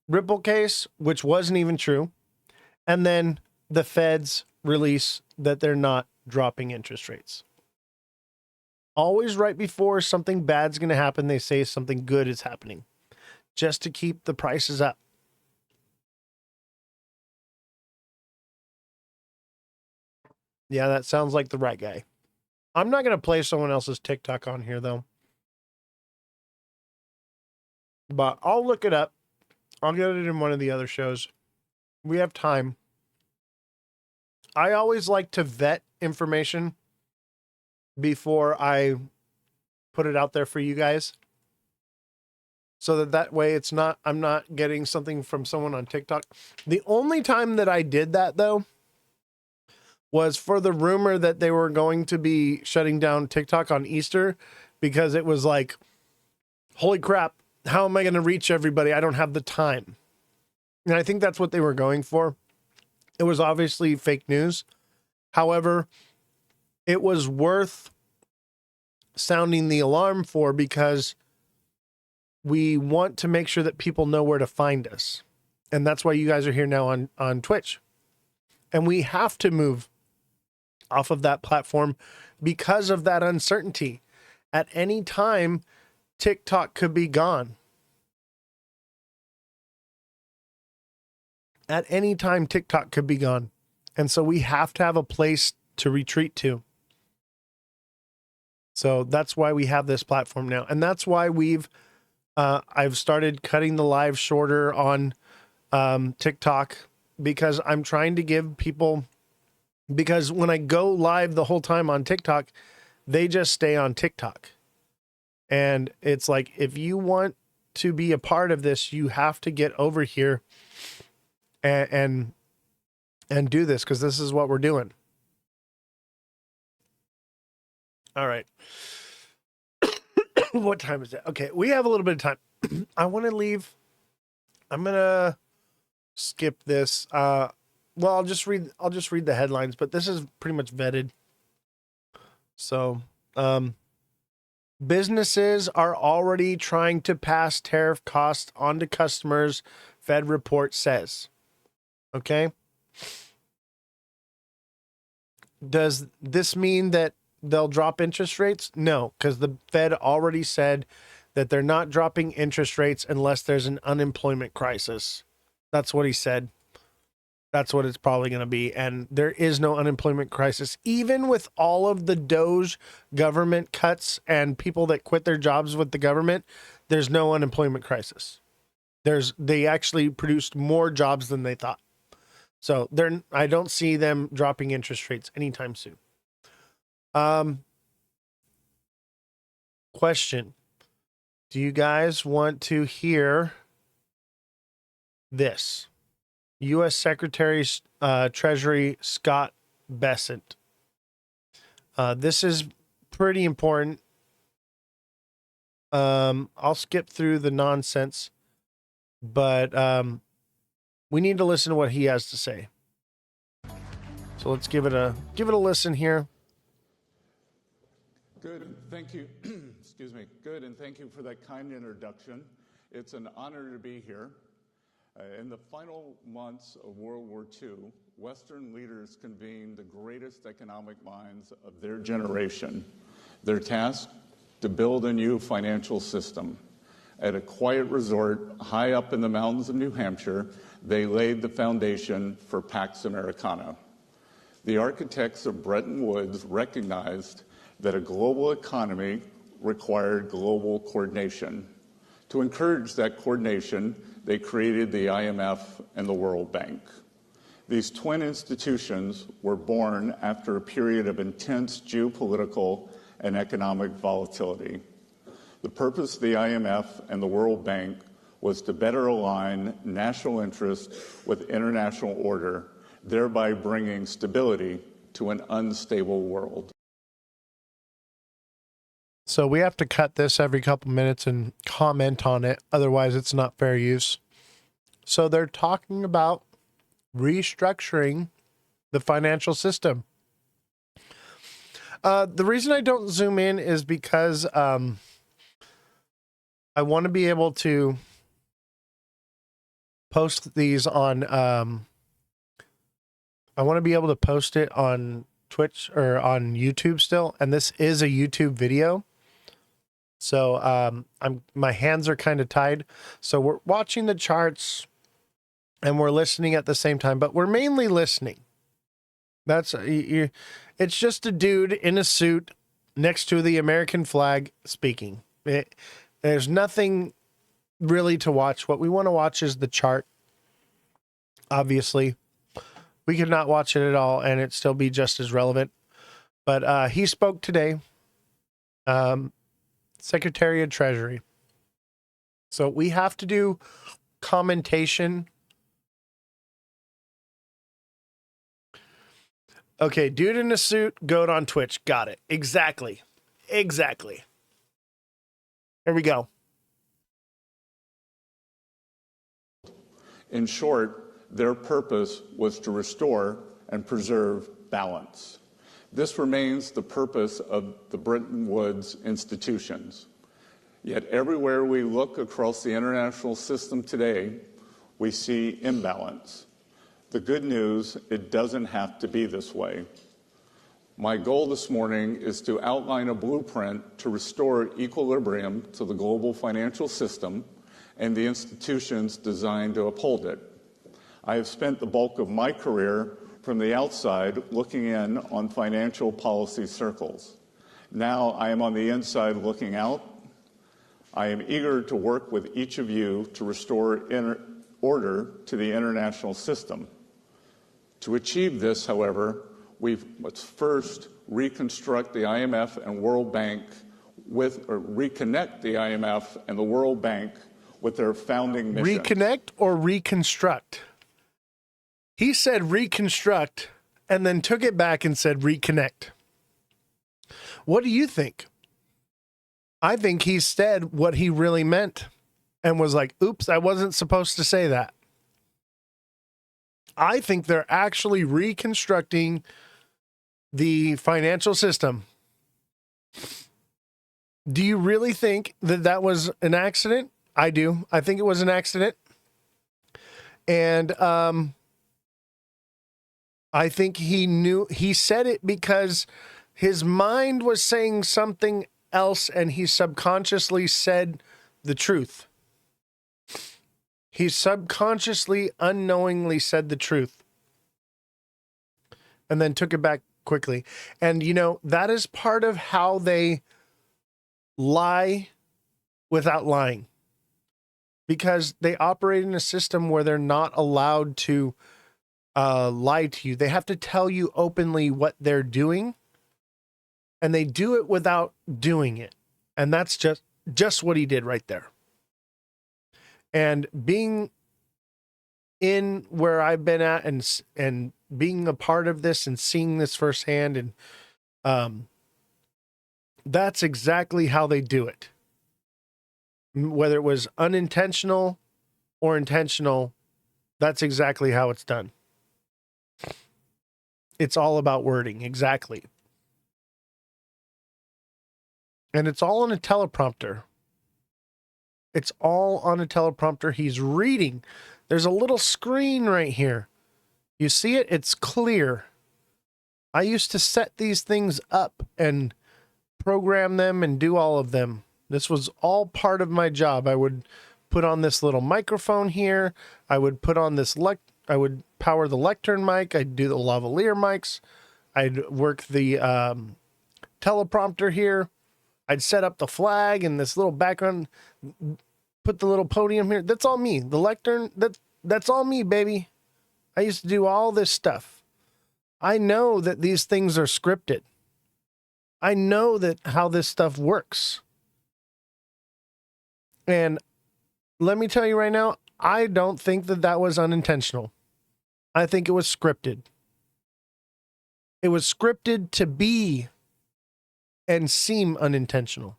Ripple case, which wasn't even true. And then the feds release that they're not dropping interest rates. Always right before something bad's going to happen, they say something good is happening, just to keep the prices up. Yeah, that sounds like the right guy. I'm not going to play someone else's TikTok on here, though. But I'll look it up. I'll get it in one of the other shows. We have time. I always like to vet information before I put it out there for you guys. So that way I'm not getting something from someone on TikTok. The only time that I did that, though, was for the rumor that they were going to be shutting down TikTok on Easter, because it was like, holy crap, how am I going to reach everybody? I don't have the time. And I think that's what they were going for. It was obviously fake news. However, it was worth sounding the alarm for, because we want to make sure that people know where to find us. And that's why you guys are here now on Twitch. And we have to move off of that platform because of that uncertainty. At any time, TikTok could be gone. At any time, TikTok could be gone. And so we have to have a place to retreat to. So that's why we have this platform now. And that's why I've started cutting the live shorter on TikTok, because I'm trying to give people, because when I go live the whole time on TikTok, they just stay on TikTok. And it's like, if you want to be a part of this, you have to get over here and do this, because this is what we're doing. All right. What time is it? Okay, we have a little bit of time. I want to leave. I'm gonna skip this. Well, I'll just read the headlines, but this is pretty much vetted. So, businesses are already trying to pass tariff costs onto customers, Fed report says. Okay. Does this mean that they'll drop interest rates? No, because the Fed already said that they're not dropping interest rates unless there's an unemployment crisis. That's what he said. That's what it's probably going to be. And there is no unemployment crisis. Even with all of the Doge government cuts and people that quit their jobs with the government, there's no unemployment crisis. They actually produced more jobs than they thought. So I don't see them dropping interest rates anytime soon. Question. Do you guys want to hear this? U.S. Secretary Treasury Scott Bessent. This is pretty important. I'll skip through the nonsense, but we need to listen to what he has to say. So let's give it a listen here.
Good, thank you. Excuse me. Good, and thank you for that kind introduction. It's an honor to be here. In the final months of World War II, Western leaders convened the greatest economic minds of their generation. Their task, to build a new financial system. At a quiet resort high up in the mountains of New Hampshire, they laid the foundation for Pax Americana. The architects of Bretton Woods recognized that a global economy required global coordination. To encourage that coordination, they created the IMF and the World Bank. These twin institutions were born after a period of intense geopolitical and economic volatility. The purpose of the IMF and the World Bank was to better align national interest with international order, thereby bringing stability to an unstable world.
So we have to cut this every couple minutes and comment on it. Otherwise, it's not fair use. So they're talking about restructuring the financial system. The reason I don't zoom in is because I want to be able to post these on I want to be able to post it on Twitch or on YouTube still, and this is a YouTube video. So my hands are kind of tied. So we're watching the charts and we're listening at the same time, but we're mainly listening. It's just a dude in a suit next to the American flag speaking. There's nothing really to watch. What we want to watch is the chart. Obviously, we could not watch it at all and it still be just as relevant. But he spoke today. Secretary of Treasury. So we have to do commentation. Okay, dude in a suit, goat on Twitch. Got it. Exactly. Here we go.
In short, their purpose was to restore and preserve balance. This remains the purpose of the Bretton Woods institutions. Yet everywhere we look across the international system today, we see imbalance. The good news, it doesn't have to be this way. My goal this morning is to outline a blueprint to restore equilibrium to the global financial system and the institutions designed to uphold it. I have spent the bulk of my career from the outside looking in on financial policy circles. Now I am on the inside looking out. I am eager to work with each of you to restore order to the international system. To achieve this, however, we must first reconstruct the IMF and World Bank reconnect the IMF and the World Bank with their founding mission.
Reconnect or reconstruct? He said reconstruct and then took it back and said reconnect. What do you think? I think he said what he really meant and was like, oops, I wasn't supposed to say that. I think they're actually reconstructing the financial system. Do you really think that that was an accident? I do. I think it was an accident. And I think he said it because his mind was saying something else and he subconsciously said the truth. He subconsciously, unknowingly said the truth. and then took it back quickly. And, you know, that is part of how they lie without lying, because they operate in a system where they're not allowed to lie to you. They have to tell you openly what they're doing, and they do it without doing it. And that's just what he did right there. And being in where I've been at and being a part of this and seeing this firsthand, and that's exactly how they do it. Whether it was unintentional or intentional, that's exactly how it's done. It's all about wording, exactly. And it's all on a teleprompter. It's all on a teleprompter. He's reading. There's a little screen right here. You see it? It's clear. I used to set these things up and program them and do all of them. This was all part of my job. I would put on this little microphone here. I would put on this I would power the lectern mic. I'd do the lavalier mics. I'd work the teleprompter here. I'd set up the flag and this little background, put the little podium here. That's all me. The lectern, that's all me, baby. I used to do all this stuff. I know that these things are scripted. I know that how this stuff works. And let me tell you right now, I don't think that that was unintentional. I think it was scripted. It was scripted to be and seem unintentional.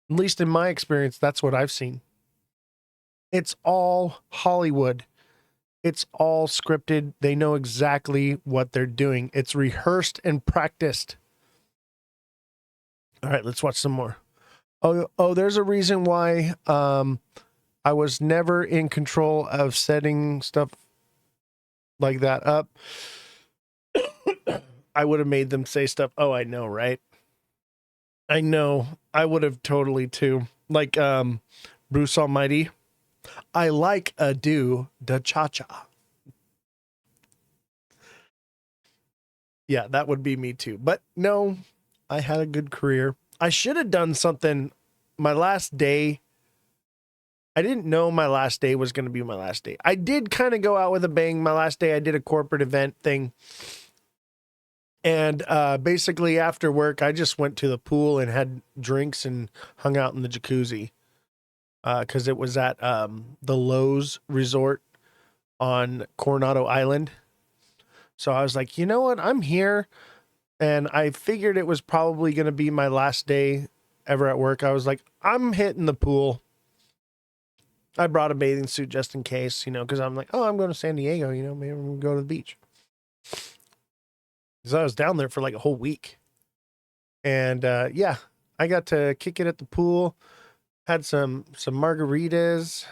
At least in my experience, that's what I've seen. It's all Hollywood. It's all scripted. They know exactly what they're doing. It's rehearsed and practiced. All right, let's watch some more. Oh, there's a reason why I was never in control of setting stuff like that up. I would have made them say stuff. Oh, I know, right? I know. I would have totally too. Like Bruce Almighty. I like a do da cha-cha. Yeah, that would be me too. But no, I had a good career. I should have done something my last day. I didn't know my last day was going to be my last day. I did kind of go out with a bang. My last day, I did a corporate event thing. And basically after work, I just went to the pool and had drinks and hung out in the jacuzzi. Because it was at the Lowe's Resort on Coronado Island. So I was like, you know what? I'm here. And I figured it was probably going to be my last day ever at work. I was like, I'm hitting the pool. I brought a bathing suit just in case, because I'm like, oh, I'm going to San Diego, maybe I'm going to go to the beach. Because I was down there for like a whole week. And yeah, I got to kick it at the pool. Had some margaritas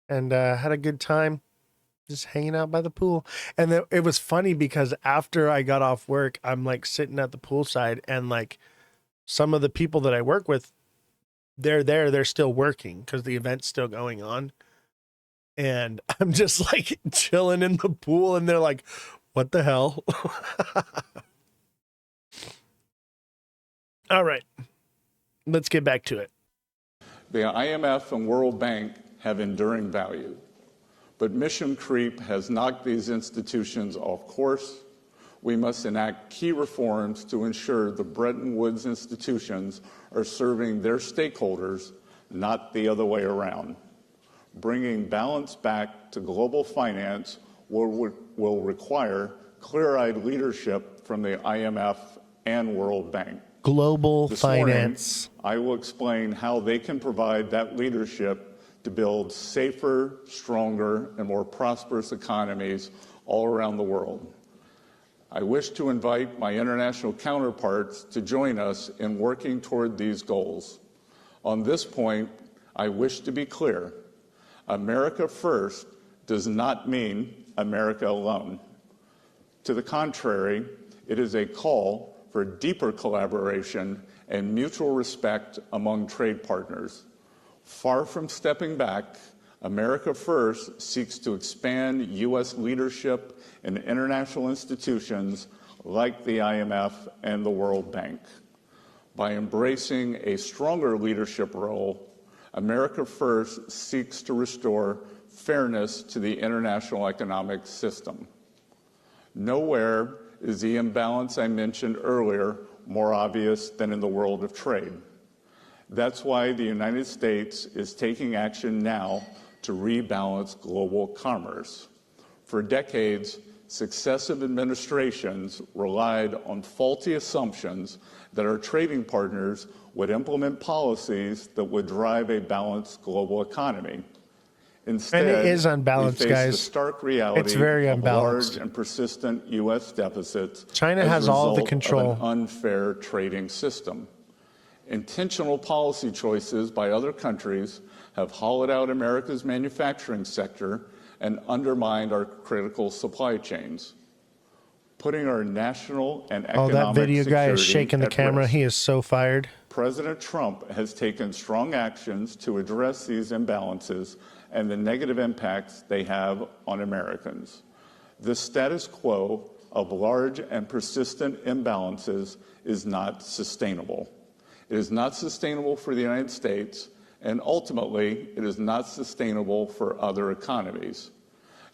and had a good time just hanging out by the pool. And it was funny because after I got off work, I'm like sitting at the poolside and like some of the people that I work with, they're still working because the event's still going on. And I'm just like chilling in the pool and they're like, what the hell? All right, let's get back to it.
The IMF and World Bank have enduring value, but mission creep has knocked these institutions off course. We must enact key reforms to ensure the Bretton Woods institutions are serving their stakeholders, not the other way around. Bringing balance back to global finance will require clear-eyed leadership from the IMF and World Bank.
Global
this
finance.
Morning, I will explain how they can provide that leadership to build safer, stronger, and more prosperous economies all around the world. I wish to invite my international counterparts to join us in working toward these goals. On this point, I wish to be clear. America first does not mean America alone. To the contrary, it is a call for deeper collaboration and mutual respect among trade partners. Far from stepping back, America First seeks to expand U.S. leadership in international institutions like the IMF and the World Bank. By embracing a stronger leadership role, America First seeks to restore fairness to the international economic system. Nowhere is the imbalance I mentioned earlier more obvious than in the world of trade. That's why the United States is taking action now to rebalance global commerce. For decades, successive administrations relied on faulty assumptions that our trading partners would implement policies that would drive a balanced global economy. Instead,
and it is unbalanced,
we face
guys.
the stark reality
It's very
of
unbalanced.
large and persistent U.S. deficits.
China
as
has
a
all the
result
control.
of an unfair trading system. Intentional policy choices by other countries have hollowed out America's manufacturing sector and undermined our critical supply chains, putting our national and economic
that video guy is
security
shaking the
at
camera.
risk.
He is so fired.
President Trump has taken strong actions to address these imbalances and the negative impacts they have on Americans. This status quo of large and persistent imbalances is not sustainable. It is not sustainable for the United States, and ultimately, it is not sustainable for other economies.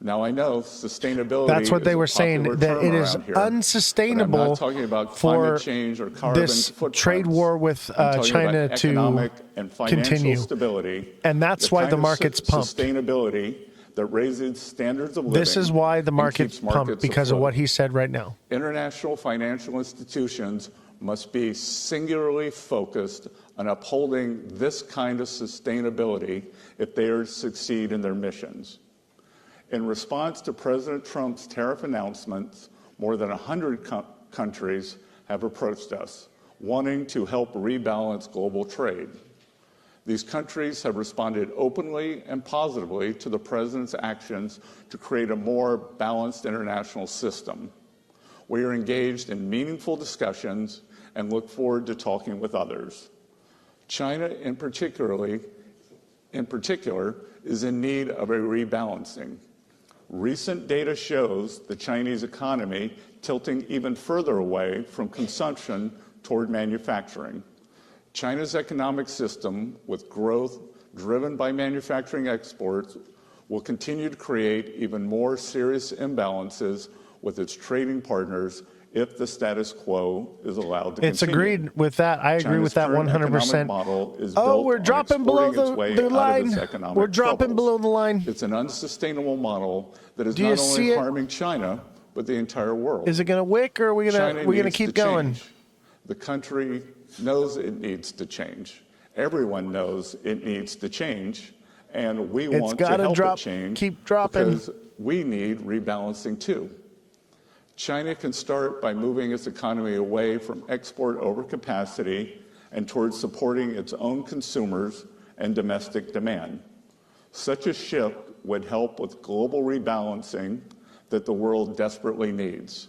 Now, I know sustainability
That's what they were
is a
saying,
popular
that
term
it is
around here, but I'm
unsustainable
not talking about
for
climate change or carbon
this
footprints.
trade war with
I'm talking
China
about
to
economic and financial
continue.
stability,
And that's why
kind
the
of
market's pumped.
Sustainability that raises standards of living.
This is why the
and
market's
keeps markets
pumped, because of
afloat.
what he said right now.
International financial institutions must be singularly focused on upholding this kind of sustainability if they are to succeed in their missions. In response to President Trump's tariff announcements, more than 100 countries have approached us, wanting to help rebalance global trade. These countries have responded openly and positively to the President's actions to create a more balanced international system. We are engaged in meaningful discussions and look forward to talking with others. China, in particular, is in need of a rebalancing. Recent data shows the Chinese economy tilting even further away from consumption toward manufacturing. China's economic system, with growth driven by manufacturing exports, will continue to create even more serious imbalances with its trading partners if the status quo is allowed to
It's
continue.
agreed with that. I agree
China's
with that
current
100%.
economic model is
Oh,
built
we're
on
dropping below
exporting its way
the
out of
line.
its economic
We're dropping
troubles.
below the line.
It's an unsustainable model that is
Do you
not
see
only
it?
harming China, but the entire world.
Is it going to wick, or are we
China
going to
needs
keep
to
going?
change. The country knows it needs to change. Everyone knows it needs to change, and we
It's
want to
gotta
help
drop,
it change
keep dropping.
because we need rebalancing too. China can start by moving its economy away from export overcapacity and towards supporting its own consumers and domestic demand. Such a shift would help with global rebalancing that the world desperately needs.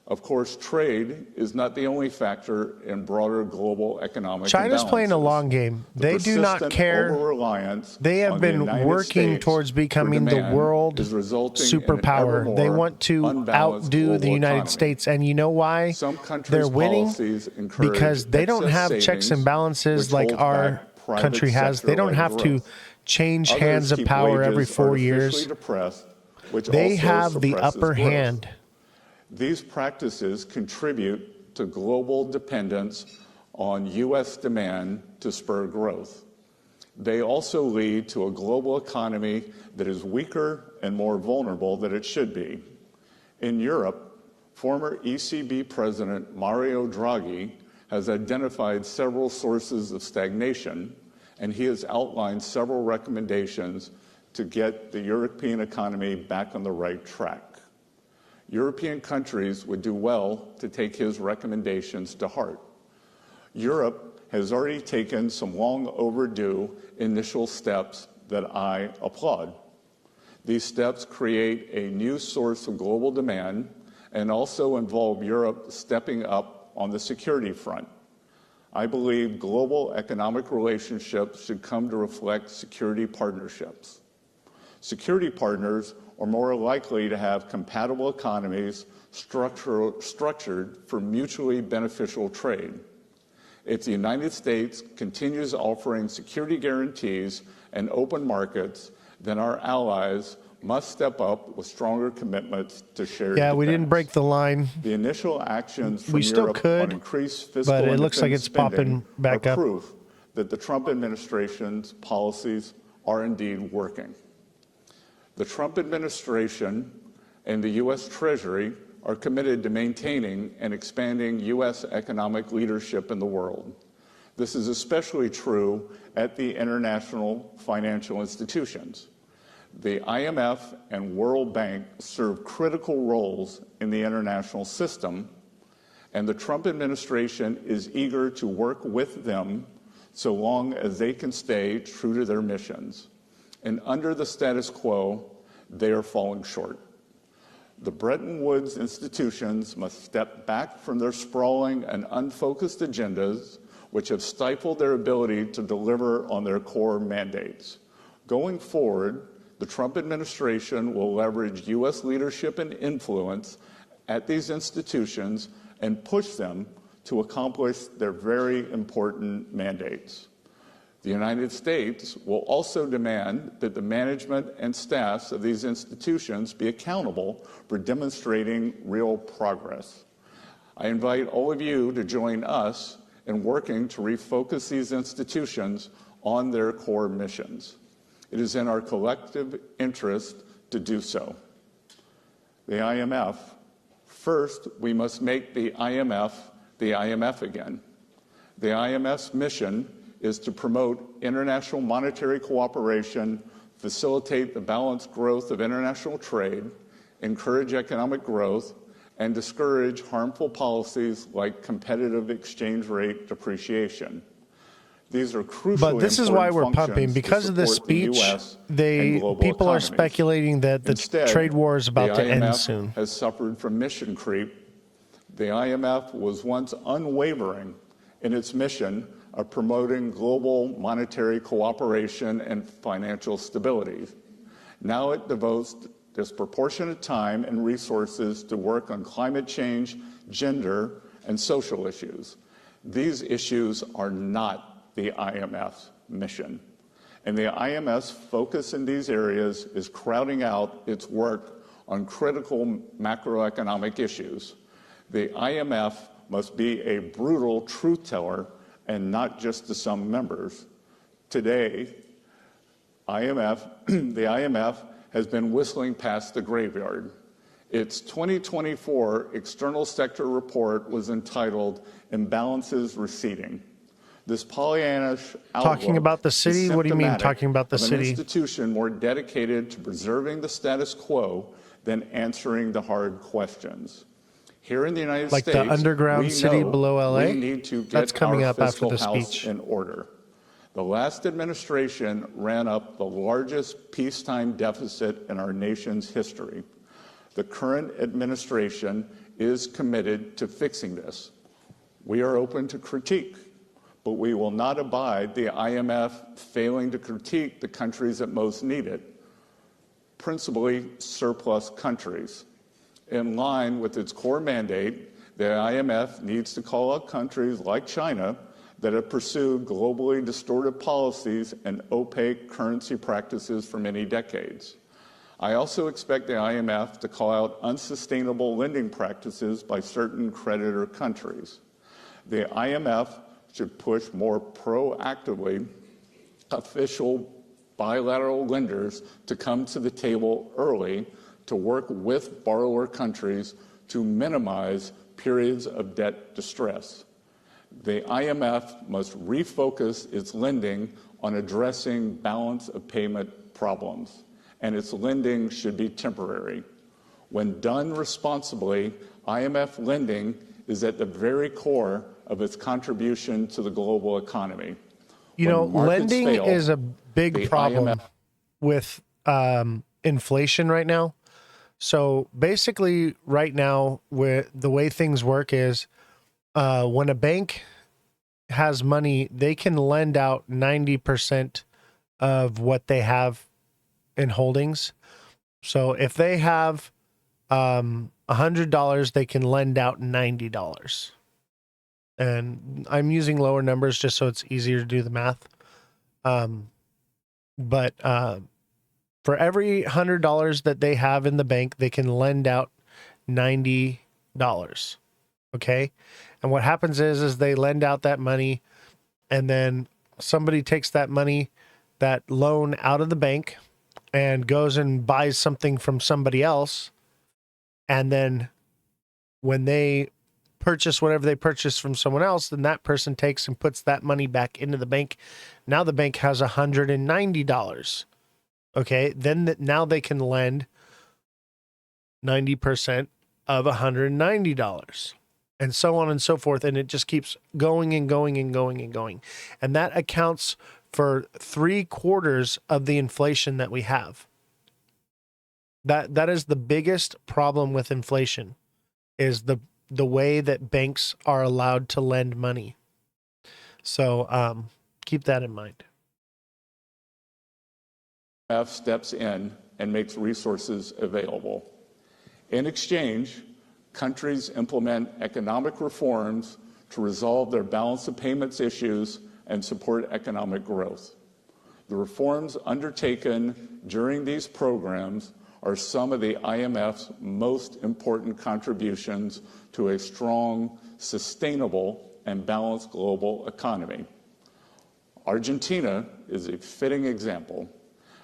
Of course, trade is not the only factor in broader global economic
China's playing a
imbalances.
long game.
The
They do not
persistent
care.
over-reliance
They have
on the
been
United
working
States
towards
for
becoming the
demand
world
is resulting in an
superpower.
ever
They
more
want to
unbalanced
outdo the
global
United
economy.
States. And you know why
Some countries'
they're winning?
policies encourage
Because they don't
excess
have checks and
savings,
balances
which
like
holds
our
back private
country has. They don't
sector-led
have to
growth.
change
Others
hands of
keep
power every
wages
4
artificially
years.
depressed, which
They
also
have the
suppresses
upper
growth.
hand.
These practices contribute to global dependence on U.S. demand to spur growth. They also lead to a global economy that is weaker and more vulnerable than it should be. In Europe, former ECB President Mario Draghi has identified several sources of stagnation, and he has outlined several recommendations to get the European economy back on the right track. European countries would do well to take his recommendations to heart. Europe has already taken some long overdue initial steps that I applaud. These steps create a new source of global demand and also involve Europe stepping up on the security front. I believe global economic relationships should come to reflect security partnerships. Security partners are more likely to have compatible economies structured for mutually beneficial trade. If the United States continues offering security guarantees and open markets, then our allies must step up with stronger commitments to shared defense.
We didn't break the line.
The initial actions from
We still
Europe
could,
on increased fiscal
but it
and
looks like
defense
it's popping
spending
back
are
up.
proof that the Trump administration's policies are indeed working. The Trump administration and the U.S. Treasury are committed to maintaining and expanding U.S. economic leadership in the world. This is especially true at the international financial institutions. The IMF and World Bank serve critical roles in the international system, and the Trump administration is eager to work with them so long as they can stay true to their missions. And under the status quo, they are falling short. The Bretton Woods institutions must step back from their sprawling and unfocused agendas, which have stifled their ability to deliver on their core mandates. Going forward, the Trump administration will leverage U.S. leadership and influence at these institutions and push them to accomplish their very important mandates. The United States will also demand that the management and staffs of these institutions be accountable for demonstrating real progress. I invite all of you to join us in working to refocus these institutions on their core missions. It is in our collective interest to do so. The IMF. First, we must make the IMF again. The IMF's mission is to promote international monetary cooperation, facilitate the balanced growth of international trade, encourage economic growth, and discourage harmful policies like competitive exchange rate depreciation. These are crucial.
But this is why we're pumping. Because of this speech, people are speculating that the trade war is about to end soon.
The IMF has suffered from mission creep. The IMF was once unwavering in its mission of promoting global monetary cooperation and financial stability. Now it devotes disproportionate time and resources to work on climate change, gender, and social issues. These issues are not the IMF's mission. And the IMF's focus in these areas is crowding out its work on critical macroeconomic issues. The IMF must be a brutal truth teller and not just to some members. Today, the IMF has been whistling past the graveyard. Its 2024 external sector report was entitled Imbalances Receding. This Pollyannish outlook
talking about the city? What do you mean talking about the city?
An institution more dedicated to preserving the status quo than answering the hard questions. Here in the United States,
like the underground city below LA?
We need to get
That's coming
our
up after
fiscal
the
house
speech.
in order. The last administration ran up the largest peacetime deficit in our nation's history. The current administration is committed to fixing this. We are open to critique, but we will not abide the IMF failing to critique the countries that most need it, principally surplus countries. In line with its core mandate, the IMF needs to call out countries like China that have pursued globally distorted policies and opaque currency practices for many decades. I also expect the IMF to call out unsustainable lending practices by certain creditor countries. The IMF should push more proactively official bilateral lenders to come to the table early to work with borrower countries to minimize periods of debt distress. The IMF must refocus its lending on addressing balance of payment problems, and its lending should be temporary. When done responsibly, IMF lending is at the very core of its contribution to the global economy.
You know, lending is a big problem with inflation right now. So basically right now, where the way things work is when a bank has money, they can lend out 90% of what they have in holdings. So if they have $100, they can lend out $90. And I'm using lower numbers just so it's easier to do the math. But for every $100 that they have in the bank, they can lend out $90. Okay. And what happens is they lend out that money, and then somebody takes that money, that loan, out of the bank and goes and buys something from somebody else. And then when they purchase whatever they purchase from someone else, then that person takes and puts that money back into the bank. Now the bank has $190. Okay. Then now they can lend 90% of $190, and so on and so forth. And it just keeps going and going and going and going. And that accounts for 3/4 of the inflation that we have. That is the biggest problem with inflation, is the way that banks are allowed to lend money. So keep that in mind.
IMF steps in and makes resources available. In exchange, countries implement economic reforms to resolve their balance of payments issues and support economic growth. The reforms undertaken during these programs are some of the IMF's most important contributions to a strong, sustainable, and balanced global economy. Argentina is a fitting example.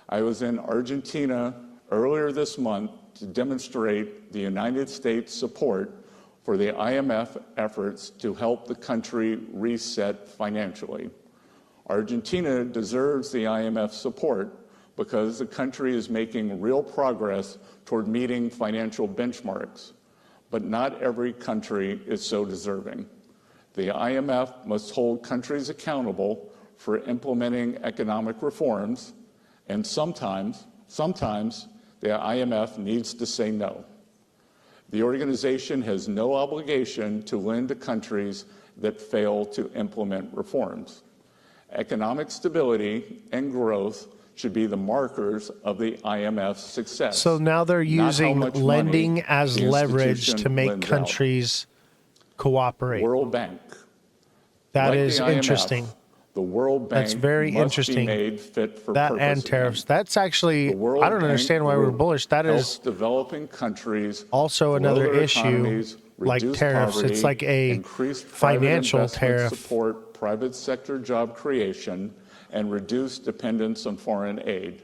I was in Argentina earlier this month to demonstrate the United States support for the IMF efforts to help the country reset financially. Argentina deserves the IMF support because the country is making real progress toward meeting financial benchmarks. But not every country is so deserving. The IMF must hold countries accountable for implementing economic reforms, and sometimes the IMF needs to say no. The organization has no obligation to lend to countries that fail to implement reforms. Economic stability and growth should be the markers of the IMF's success.
So now they're using lending as leverage to make countries cooperate.
World Bank.
That
Like
is
the IMF,
interesting.
The World Bank
That's very
must
interesting.
be made fit for
That
purpose
and tariffs.
again.
That's actually,
The World
I don't
Bank
understand why we're
group
bullish. That
helps
is
developing countries
also
grow
another
their
issue,
economies,
like
reduce
tariffs.
poverty,
It's like a
increase private
financial
investment,
tariff.
support private sector job creation, and reduce dependence on foreign aid.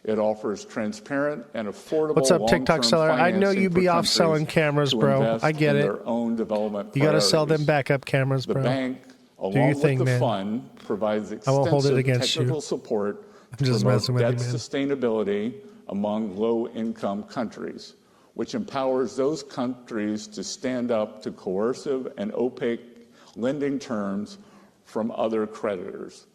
It offers transparent and affordable
What's up, TikTok
long-term
seller? I know
financing
you
for
be off
countries
selling cameras,
to
bro.
invest
I get
in
it.
their own development
You got to sell them
priorities.
backup cameras,
The
bro.
bank,
your
along
thing,
with the
man.
fund, provides
I won't hold it
extensive
against
technical
you.
support
I'm
to
just
promote
messing with
debt
you, man.
sustainability among low-income countries, which empowers those countries to stand up to coercive and opaque lending terms from other creditors.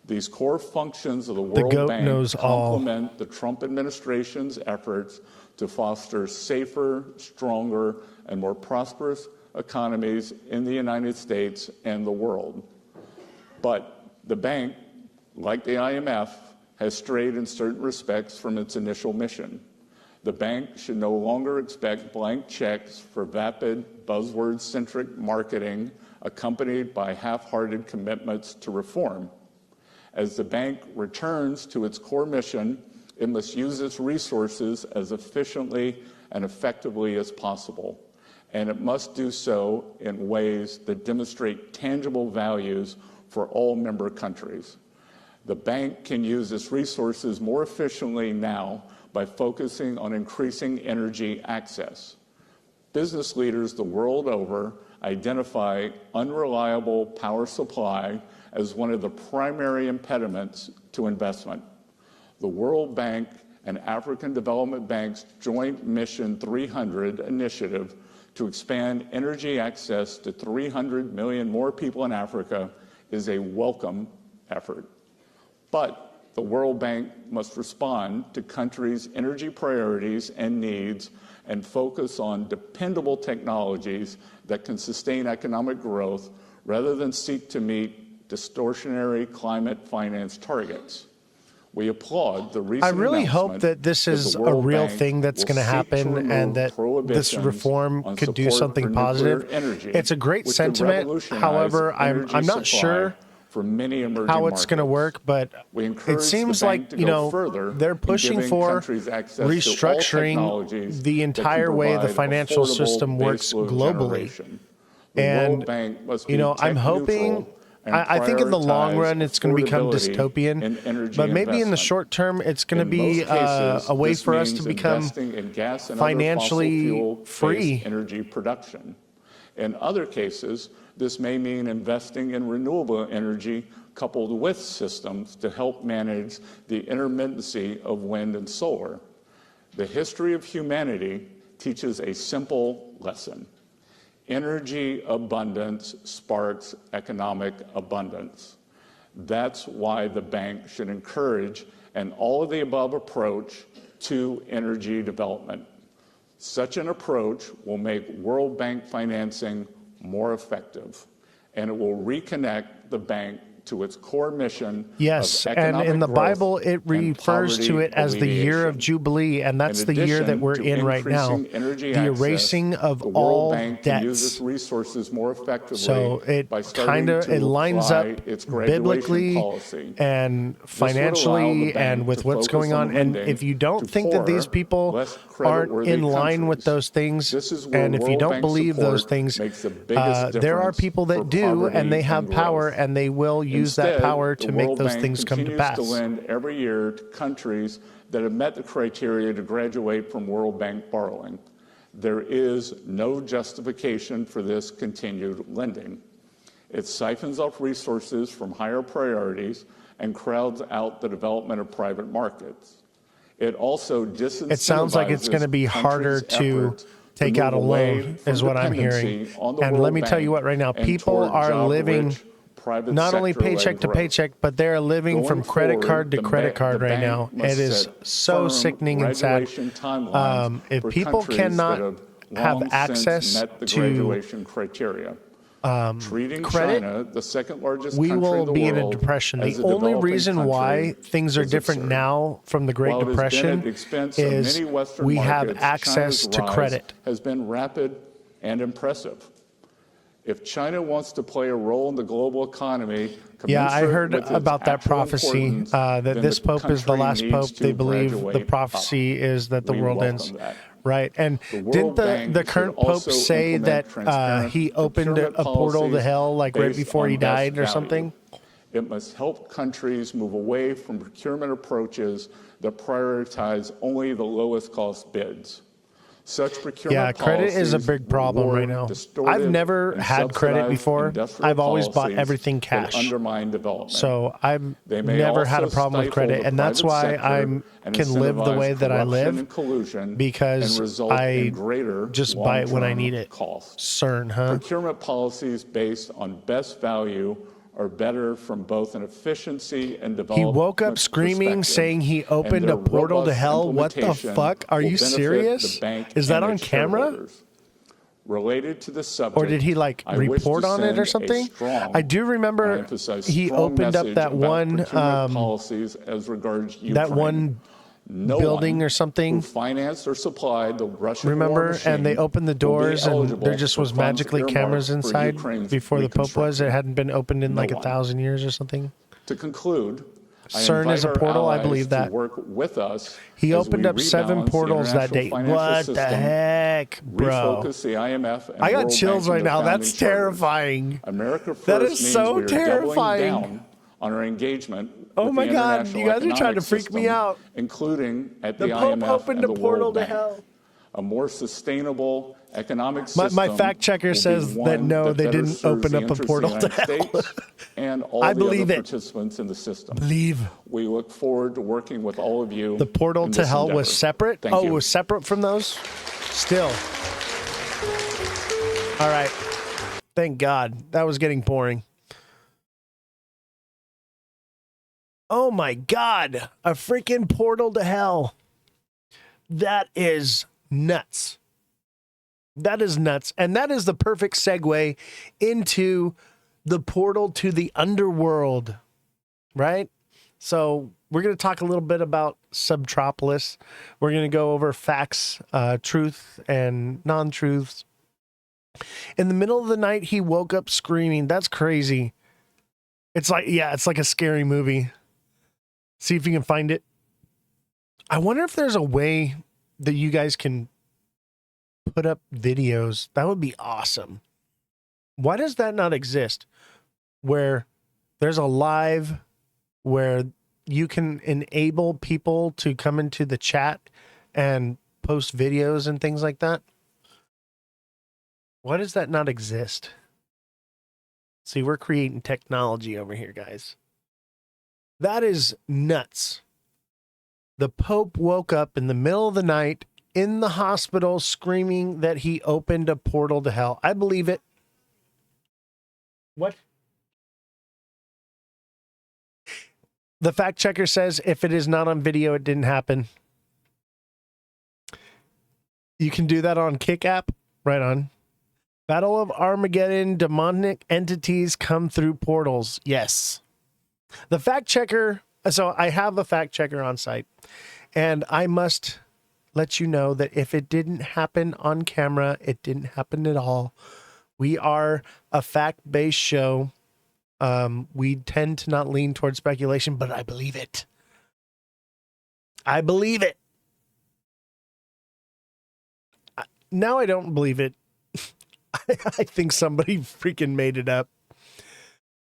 These core functions of the World
goat
Bank
knows all.
complement the Trump administration's efforts to foster safer, stronger, and more prosperous economies in the United States and the world. But the bank, like the IMF, has strayed in certain respects from its initial mission. The bank should no longer expect blank checks for vapid, buzzword-centric marketing accompanied by half-hearted commitments to reform. As the bank returns to its core mission, it must use its resources as efficiently and effectively as possible. And it must do so in ways that demonstrate tangible values for all member countries. The bank can use its resources more efficiently now by focusing on increasing energy access. Business leaders the world over identify unreliable power supply as one of the primary impediments to investment. The World Bank and African Development Bank's joint Mission 300 initiative to expand energy access to 300 million more people in Africa is a welcome effort. But the World Bank must respond to countries' energy priorities and needs and focus on dependable technologies that can sustain economic growth rather than seek to meet distortionary climate finance targets. We applaud the recent
I really hope
announcement
that this is
the
a
World
real
Bank
thing that's
will
going to
seek
happen
remove
and that this
prohibitions
reform
on
could do
support
something
for nuclear
positive.
energy,
It's a great
which could
sentiment.
revolutionize
However, I'm
energy
not
supply
sure
for many emerging
how it's going to
markets.
work, but
We
it
encourage
seems
the bank
like,
to
you
go
know,
further
they're
in
pushing
giving
for
countries access to all
restructuring
technologies
the
that can
entire way the
provide
financial
affordable
system works
baseload
globally.
generation. The
And,
World Bank must
you
be
know, I'm
tech
hoping,
neutral and
I think in the long
prioritize
run, it's going to become
affordability
dystopian,
in energy
but maybe in the
investment.
short term, it's going to
In
be
most cases,
a way
this
for us
means
to become
investing in gas and
financially
other fossil
free.
fuel-based energy production. In other cases, this may mean investing in renewable energy coupled with systems to help manage the intermittency of wind and solar. The history of humanity teaches a simple lesson. Energy abundance sparks economic abundance. That's why the bank should encourage an all-of-the-above approach to energy development. Such an approach will make World Bank financing more effective, and it will reconnect the bank to its core mission.
Yes,
of
and in the
growth
Bible, it refers to it as the year of
alleviation.
Jubilee, and that's the year that we're in right now.
Energy
The
access,
erasing of
the World
all
Bank can use its
debts.
resources more effectively
So it
by starting
kind of
to
lines up
apply its graduation
biblically
policy.
and
This would allow the
financially and
bank
with
to
what's
focus
going on. And
lending
if you don't
to
think that these
poorer,
people
less
aren't
creditworthy
in line with
countries.
those things,
This is where
and if you
World
don't
Bank
believe those
support
things,
makes the biggest
there are
difference
people
for
that do, and they
poverty
have
and
power,
growth.
and they will use that
Instead,
power
the
to make
World
those
Bank
things come to
continues
pass.
to lend every year to countries that have met the criteria to graduate from World Bank borrowing. There is no justification for this continued lending. It siphons off resources from higher priorities and crowds out the development of private markets. It also disincentivizes
It sounds like it's going to be harder to take out a loan, is what I'm hearing. And let me tell you what, right now, people are living not only paycheck to paycheck, but they're living from credit card to credit card right now. It is so sickening and sad. If people cannot have access to
treating
credit,
China, the second largest
we
country
will
in the
be in a
world,
depression.
as
The
a
only
developing
reason why
country
things are
is
different
absurd.
now from the Great
While it has been at
Depression
the expense of
is
many Western
we have
markets,
access
China's
to
rise
credit.
has been rapid and impressive. If China wants to play a role in the global economy,
Yeah, I heard
with its
about that
actual
prophecy,
importance,
that
then
this
the
pope is the
country
last
needs
pope.
to
They believe the
graduate
prophecy
up.
is that the
We
world
welcome
ends.
that.
Right, and
The
didn't
World Bank
the
should
current pope
also
say that
implement transparent
he opened
procurement
a portal to
policies
hell like right
based
before he
on best
died or
value.
something?
It must help countries move away from procurement approaches that prioritize only the lowest cost bids. Such procurement
Yeah, credit is a
policies
big problem right
reward
now.
distortive
I've never
and
had credit
subsidized
before.
industrial
I've always bought
policies
everything
that
cash.
undermine development.
So I've
They may
never had a
also
problem with
stifle
credit,
the
and that's
private
why
sector
I
and
can live the
incentivize
way that I
corruption
live,
and collusion
because
and result
I
in greater
just buy it when I
long-term
need it.
costs.
CERN, huh?
Procurement policies based on best value are better from both an efficiency and
He
development
woke up screaming,
perspective,
saying he
and
opened
their
a portal to
robust
hell. What the
implementation
fuck? Are
will
you
benefit
serious?
the bank
Is that
and
on
its
camera?
shareholders. Related to this subject,
Or did he like
I wish
report
to
on it or
send a
something?
strong,
I do
I
remember
emphasize
he
strong
opened up
message
that
about
one
procurement policies as regards Ukraine. No
building
one
or something.
who financed or supplied the Russian war
Remember?
machine
And they opened the
will be
doors, and there
eligible
just
for
was
funds
magically
earmarked
cameras
for
inside
Ukraine's
before the Pope was. It
reconstruction.
hadn't been opened in
No
like
one.
1,000 years or something.
To conclude, I
CERN
invite
is a
our
portal. I
allies
believe that.
to work with us
He
as
opened
we
up 7
rebalance the
portals that
international
day.
financial
What the
system,
heck, bro?
refocus the IMF and
I got
World
chills
Bank
right
into
now.
founding
That's
charters.
terrifying.
America First
That is
means
so
we are
terrifying.
doubling down on our engagement
Oh
with
my
the
God,
international
you guys are trying
economic
to freak me
system,
out.
including at
The
the
Pope
IMF
opened
and
a
the
portal
World
to
Bank.
hell.
A more sustainable economic
My
system
fact checker
will be
says that
one
no, they
better
didn't
serves
open
the
up a
interests of
portal
the
to
United
hell.
States and all
I
the
believe
other
it.
participants in the system.
Believe.
We look forward to working with all of you.
The portal
in
to
this
hell
endeavor.
was separate?
Thank
Oh,
you.
it was separate from those? Still. All right. Thank God. That was getting boring. Oh my God. A freaking portal to hell. That is nuts. That is nuts. And that is the perfect segue into the portal to the underworld, right? So We're going to talk a little bit about Subopolis. We're going to go over facts, truth, and non-truths. In the middle of the night, he woke up screaming. That's crazy. It's like a scary movie. See if you can find it. I wonder if there's a way that you guys can put up videos. That would be awesome. Why does that not exist? Where there's a live where you can enable people to come into the chat and post videos and things like that. Why does that not exist? See, we're creating technology over here, guys. That is nuts. The Pope woke up in the middle of the night in the hospital screaming that he opened a portal to hell. I believe it. What? The fact checker says if it is not on video, it didn't happen. You can do that on Kick app. Right on. Battle of Armageddon, demonic entities come through portals. Yes. The fact checker. So I have a fact checker on site, and I must let you know that if it didn't happen on camera, it didn't happen at all. We are a fact-based show. We tend to not lean towards speculation, but I believe it. I believe it. Now I don't believe it. I think somebody freaking made it up.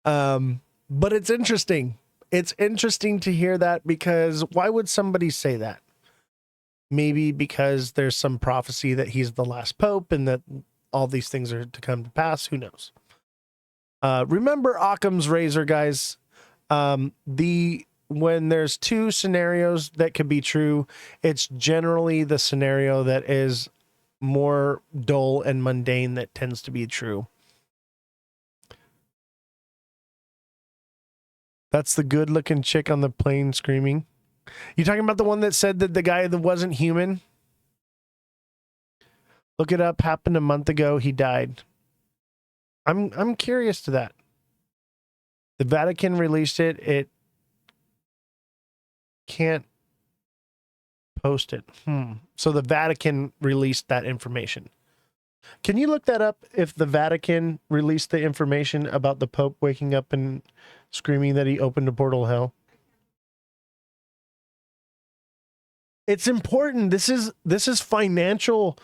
But it's interesting. It's interesting to hear that, because why would somebody say that? Maybe because there's some prophecy that he's the last pope and that all these things are to come to pass. Who knows? Remember Occam's razor, guys. When there's two scenarios that could be true, it's generally the scenario that is more dull and mundane that tends to be true. That's the good-looking chick on the plane screaming. You talking about the one that said that the guy that wasn't human? Look it up. Happened a month ago. He died. I'm curious to that. The Vatican released it. It can't post it. So the Vatican released that information. Can you look that up if the Vatican released the information about the Pope waking up and screaming that he opened a portal to hell? It's important. This is financial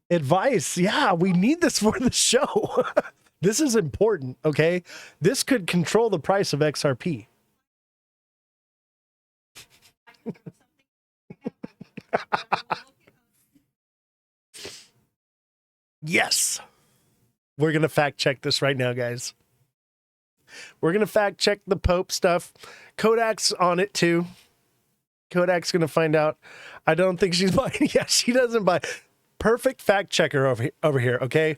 advice. Yeah, we need this for the show. This is important, okay? This could control the price of XRP. Yes. We're going to fact check this right now, guys. We're going to fact check the Pope stuff. Kodak's on it too. Kodak's going to find out. I don't think she's buying. Yeah, she doesn't buy. Perfect fact checker over here, okay?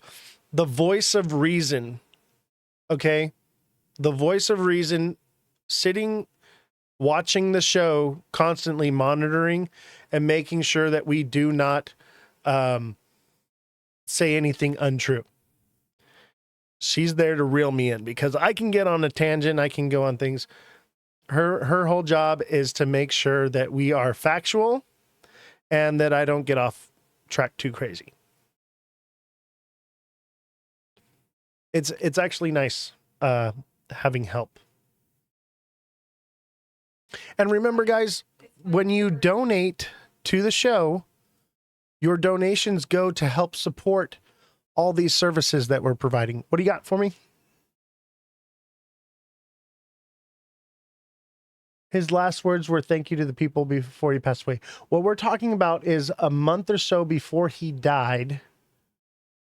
The voice of reason, okay? The voice of reason, sitting, watching the show, constantly monitoring and making sure that we do not say anything untrue. She's there to reel me in, because I can get on a tangent. I can go on things. Her whole job is to make sure that we are factual and that I don't get off track too crazy. It's actually nice having help. And remember, guys, when you donate to the show, your donations go to help support all these services that we're providing. What do you got for me? His last words were thank you to the people before he passed away. What we're talking about is a month or so before he died.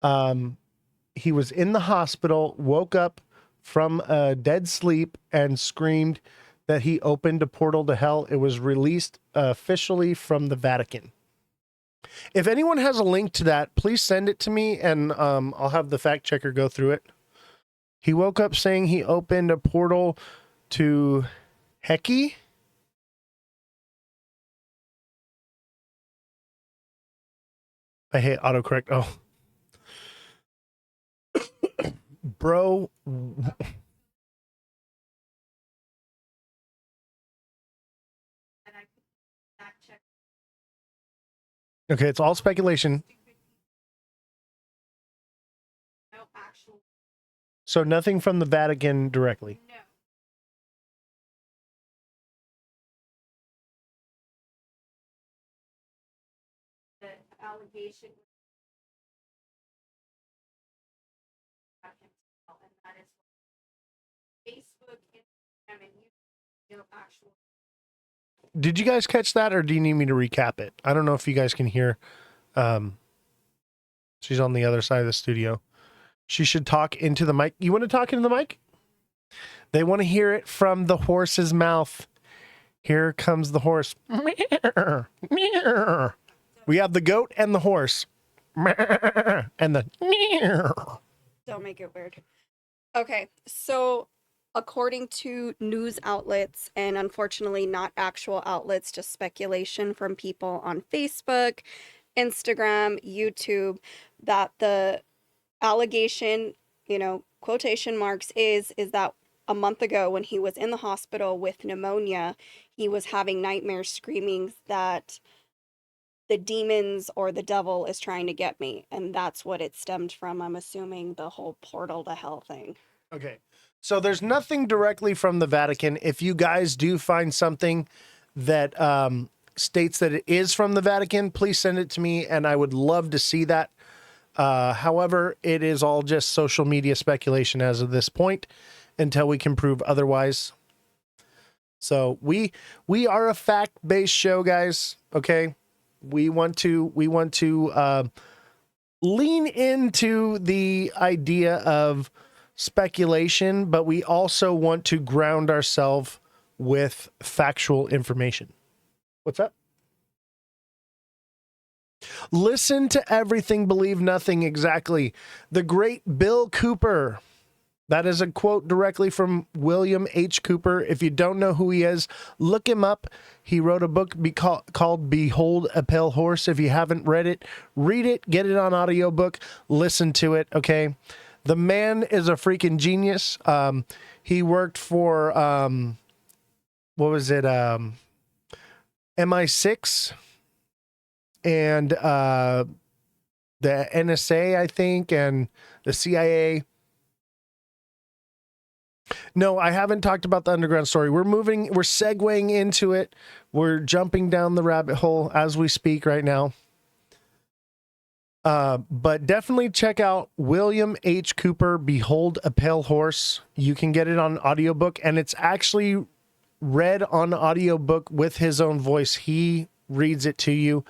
He was in the hospital, woke up from a dead sleep and screamed that he opened a portal to hell. It was released officially from the Vatican. If anyone has a link to that, please send it to me, and I'll have the fact checker go through it. He woke up saying he opened a portal to Heki. I hate autocorrect. Oh. Bro. Okay, it's all speculation.
No actual.
So nothing from the Vatican directly.
No. The allegation. And that is Facebook, Instagram, and YouTube. No actual.
Did you guys catch that, or do you need me to recap it? I don't know if you guys can hear. She's on the other side of the studio. She should talk into the mic. You want to talk into the mic? They want to hear it from the horse's mouth. Here comes the horse. We have the goat and the horse. And the.
Don't make it weird. Okay, so according to news outlets, and unfortunately not actual outlets, just speculation from people on Facebook, Instagram, YouTube, that the allegation, quotation marks, is that a month ago when he was in the hospital with pneumonia, he was having nightmares screaming that the demons or the devil is trying to get me. And that's what it stemmed from, I'm assuming, the whole portal to hell thing.
Okay. So there's nothing directly from the Vatican. If you guys do find something that states that it is from the Vatican, please send it to me, and I would love to see that. However, it is all just social media speculation as of this point until we can prove otherwise. So we are a fact-based show, guys. Okay. We want to lean into the idea of speculation, but we also want to ground ourselves with factual information. What's up? Listen to everything, believe nothing. Exactly. The great Bill Cooper. That is a quote directly from William H. Cooper. If you don't know who he is, look him up. He wrote a book called Behold a Pale Horse. If you haven't read it, read it, get it on audiobook, listen to it, okay? The man is a freaking genius. He worked for, what was it, MI6 and the NSA, I think, and the CIA. No, I haven't talked about the underground story. We're segueing into it. We're jumping down the rabbit hole as we speak right now. But definitely check out William H. Cooper, Behold a Pale Horse. You can get it on audiobook, and it's actually read on audiobook with his own voice. He reads it to you.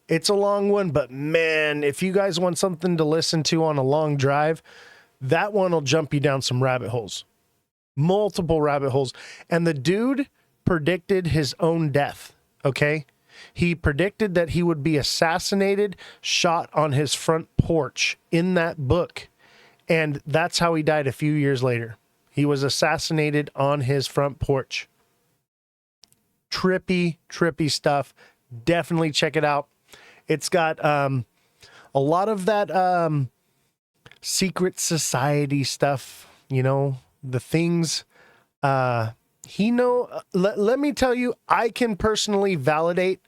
It's a long one, but man, if you guys want something to listen to on a long drive, that one will jump you down some rabbit holes. Multiple rabbit holes. And the dude predicted his own death, okay? He predicted that he would be assassinated, shot on his front porch in that book. And that's how he died a few years later. He was assassinated on his front porch. Trippy stuff. Definitely check it out. It's got a lot of that secret society stuff, the things let me tell you, I can personally validate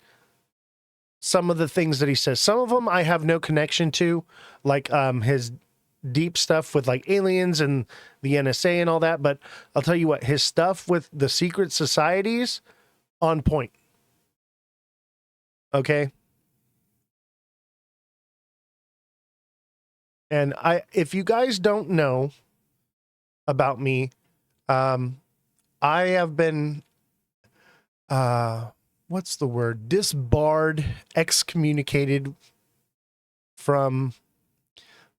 some of the things that he says. Some of them I have no connection to, like his deep stuff with like aliens and the NSA and all that, but I'll tell you what, his stuff with the secret societies, on point. Okay? And if you guys don't know about me, I have been, what's the word? Disbarred, excommunicated from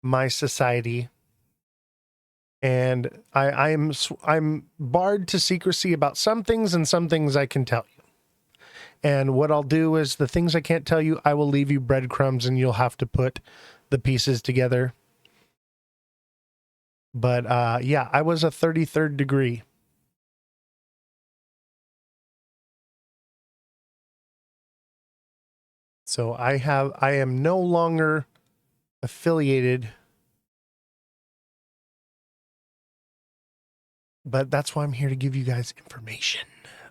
my society. And I'm barred to secrecy about some things, and some things I can tell you. And what I'll do is the things I can't tell you, I will leave you breadcrumbs and you'll have to put the pieces together. But yeah, I was a 33rd degree. So I am no longer affiliated, but that's why I'm here to give you guys information.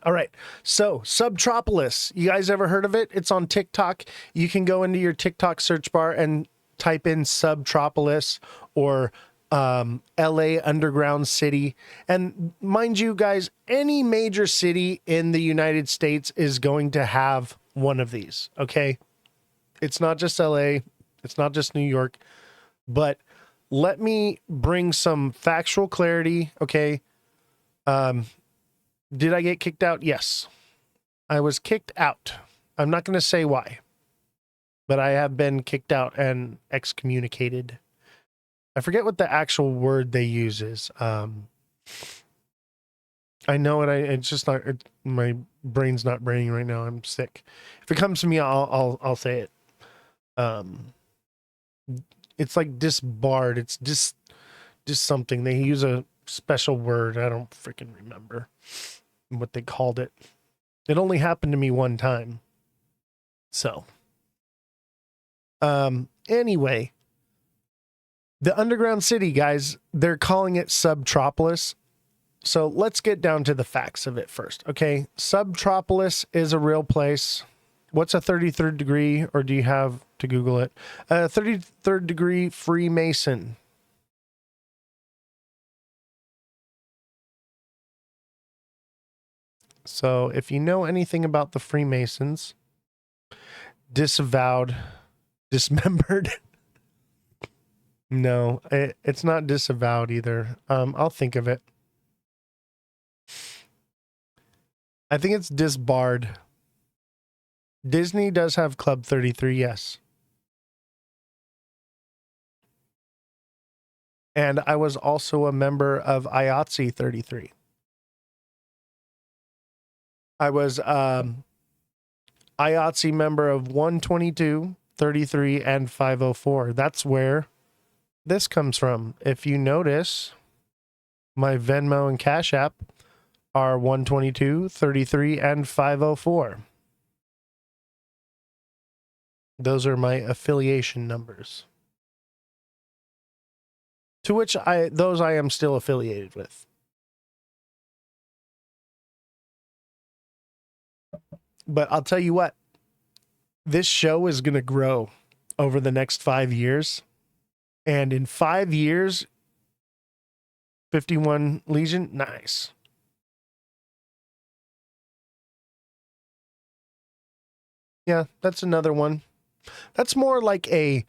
All right. So Subopolis, you guys ever heard of it? It's on TikTok. You can go into your TikTok search bar and type in Subopolis or LA Underground City. And mind you guys, any major city in the United States is going to have one of these. Okay. It's not just LA. It's not just New York, but let me bring some factual clarity. Okay. Did I get kicked out? Yes. I was kicked out. I'm not going to say why, but I have been kicked out and excommunicated. I forget what the actual word they use is. I know it. It's just not. My brain's not braining right now. I'm sick. If it comes to me, I'll say it. It's like disbarred. It's just something. They use a special word. I don't freaking remember what they called it. It only happened to me one time. So, anyway. The underground city, guys, they're calling it Subopolis. So let's get down to the facts of it first, okay? Subopolis is a real place. What's a 33rd degree, or do you have to Google it? 33rd degree Freemason. So if you know anything about the Freemasons, disavowed, dismembered... No, it's not disavowed either. I'll think of it. I think it's disbarred. Disney does have Club 33, yes. And I was also a member of IATSE 33. I was IATSE member of 122, 33, and 504. That's where this comes from. If you notice, my Venmo and Cash App are 122, 33, and 504. Those are my affiliation numbers. To which I am still affiliated with. But I'll tell you what, this show is going to grow over the next 5 years. And in 5 years, 51 Legion, nice. Yeah, that's another one. That's more like a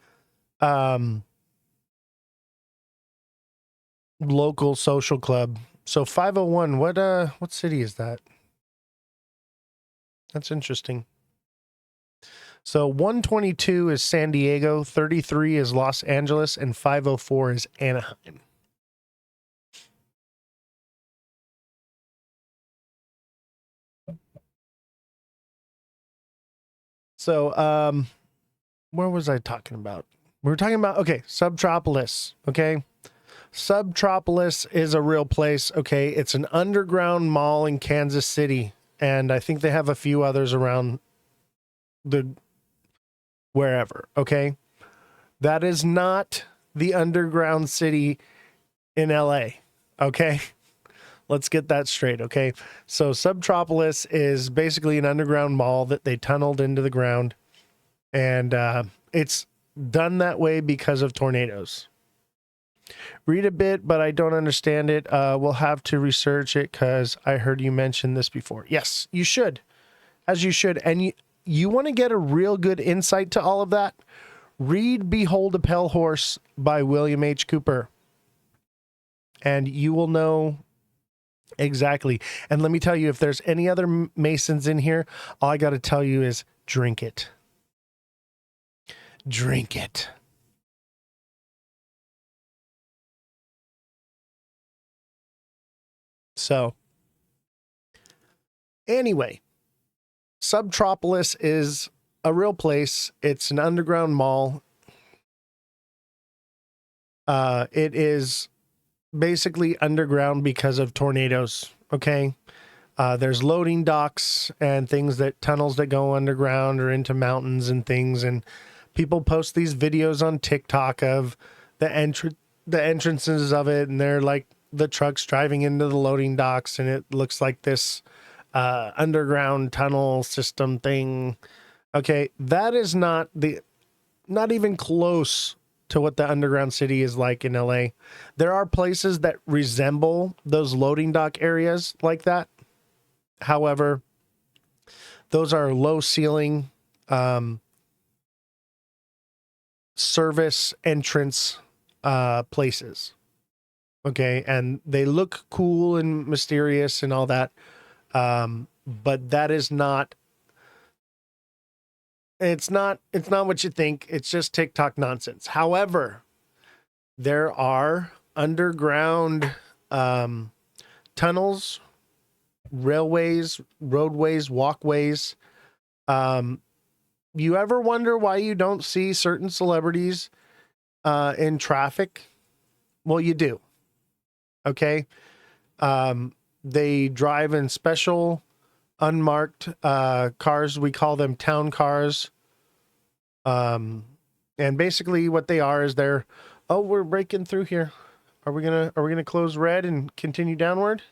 local social club. So 501, what city is that? That's interesting. So 122 is San Diego, 33 is Los Angeles, and 504 is Anaheim. So, where was I talking about? We were talking about, okay, Subopolis, okay? Subopolis is a real place, okay? It's an underground mall in Kansas City, and I think they have a few others around the wherever, okay? That is not the underground city in LA, okay? Let's get that straight, okay? So Subopolis is basically an underground mall that they tunneled into the ground, and it's done that way because of tornadoes. Read a bit, but I don't understand it. We'll have to research it because I heard you mention this before. Yes, you should, as you should. And you want to get a real good insight to all of that? Read Behold a Pale Horse by William H. Cooper. And you will know exactly. And let me tell you, if there's any other Masons in here, all I got to tell you is drink it. Drink it. So, anyway, Subopolis is a real place. It's an underground mall. It is basically underground because of tornadoes, okay? There's loading docks and things tunnels that go underground or into mountains and things, and people post these videos on TikTok of the entrances of it, and they're like the trucks driving into the loading docks, and it looks like this underground tunnel system thing. Okay, that is not even close to what the underground city is like in LA. There are places that resemble those loading dock areas like that. However, those are low ceiling service entrance places. Okay, and they look cool and mysterious and all that. But that is not, it's not what you think. It's just TikTok nonsense. However, there are underground tunnels, railways, roadways, walkways. You ever wonder why you don't see certain celebrities in traffic? Well, you do. Okay. They drive in special unmarked cars. We call them town cars. And basically what they are is we're breaking through here. Are we gonna close red and continue downward?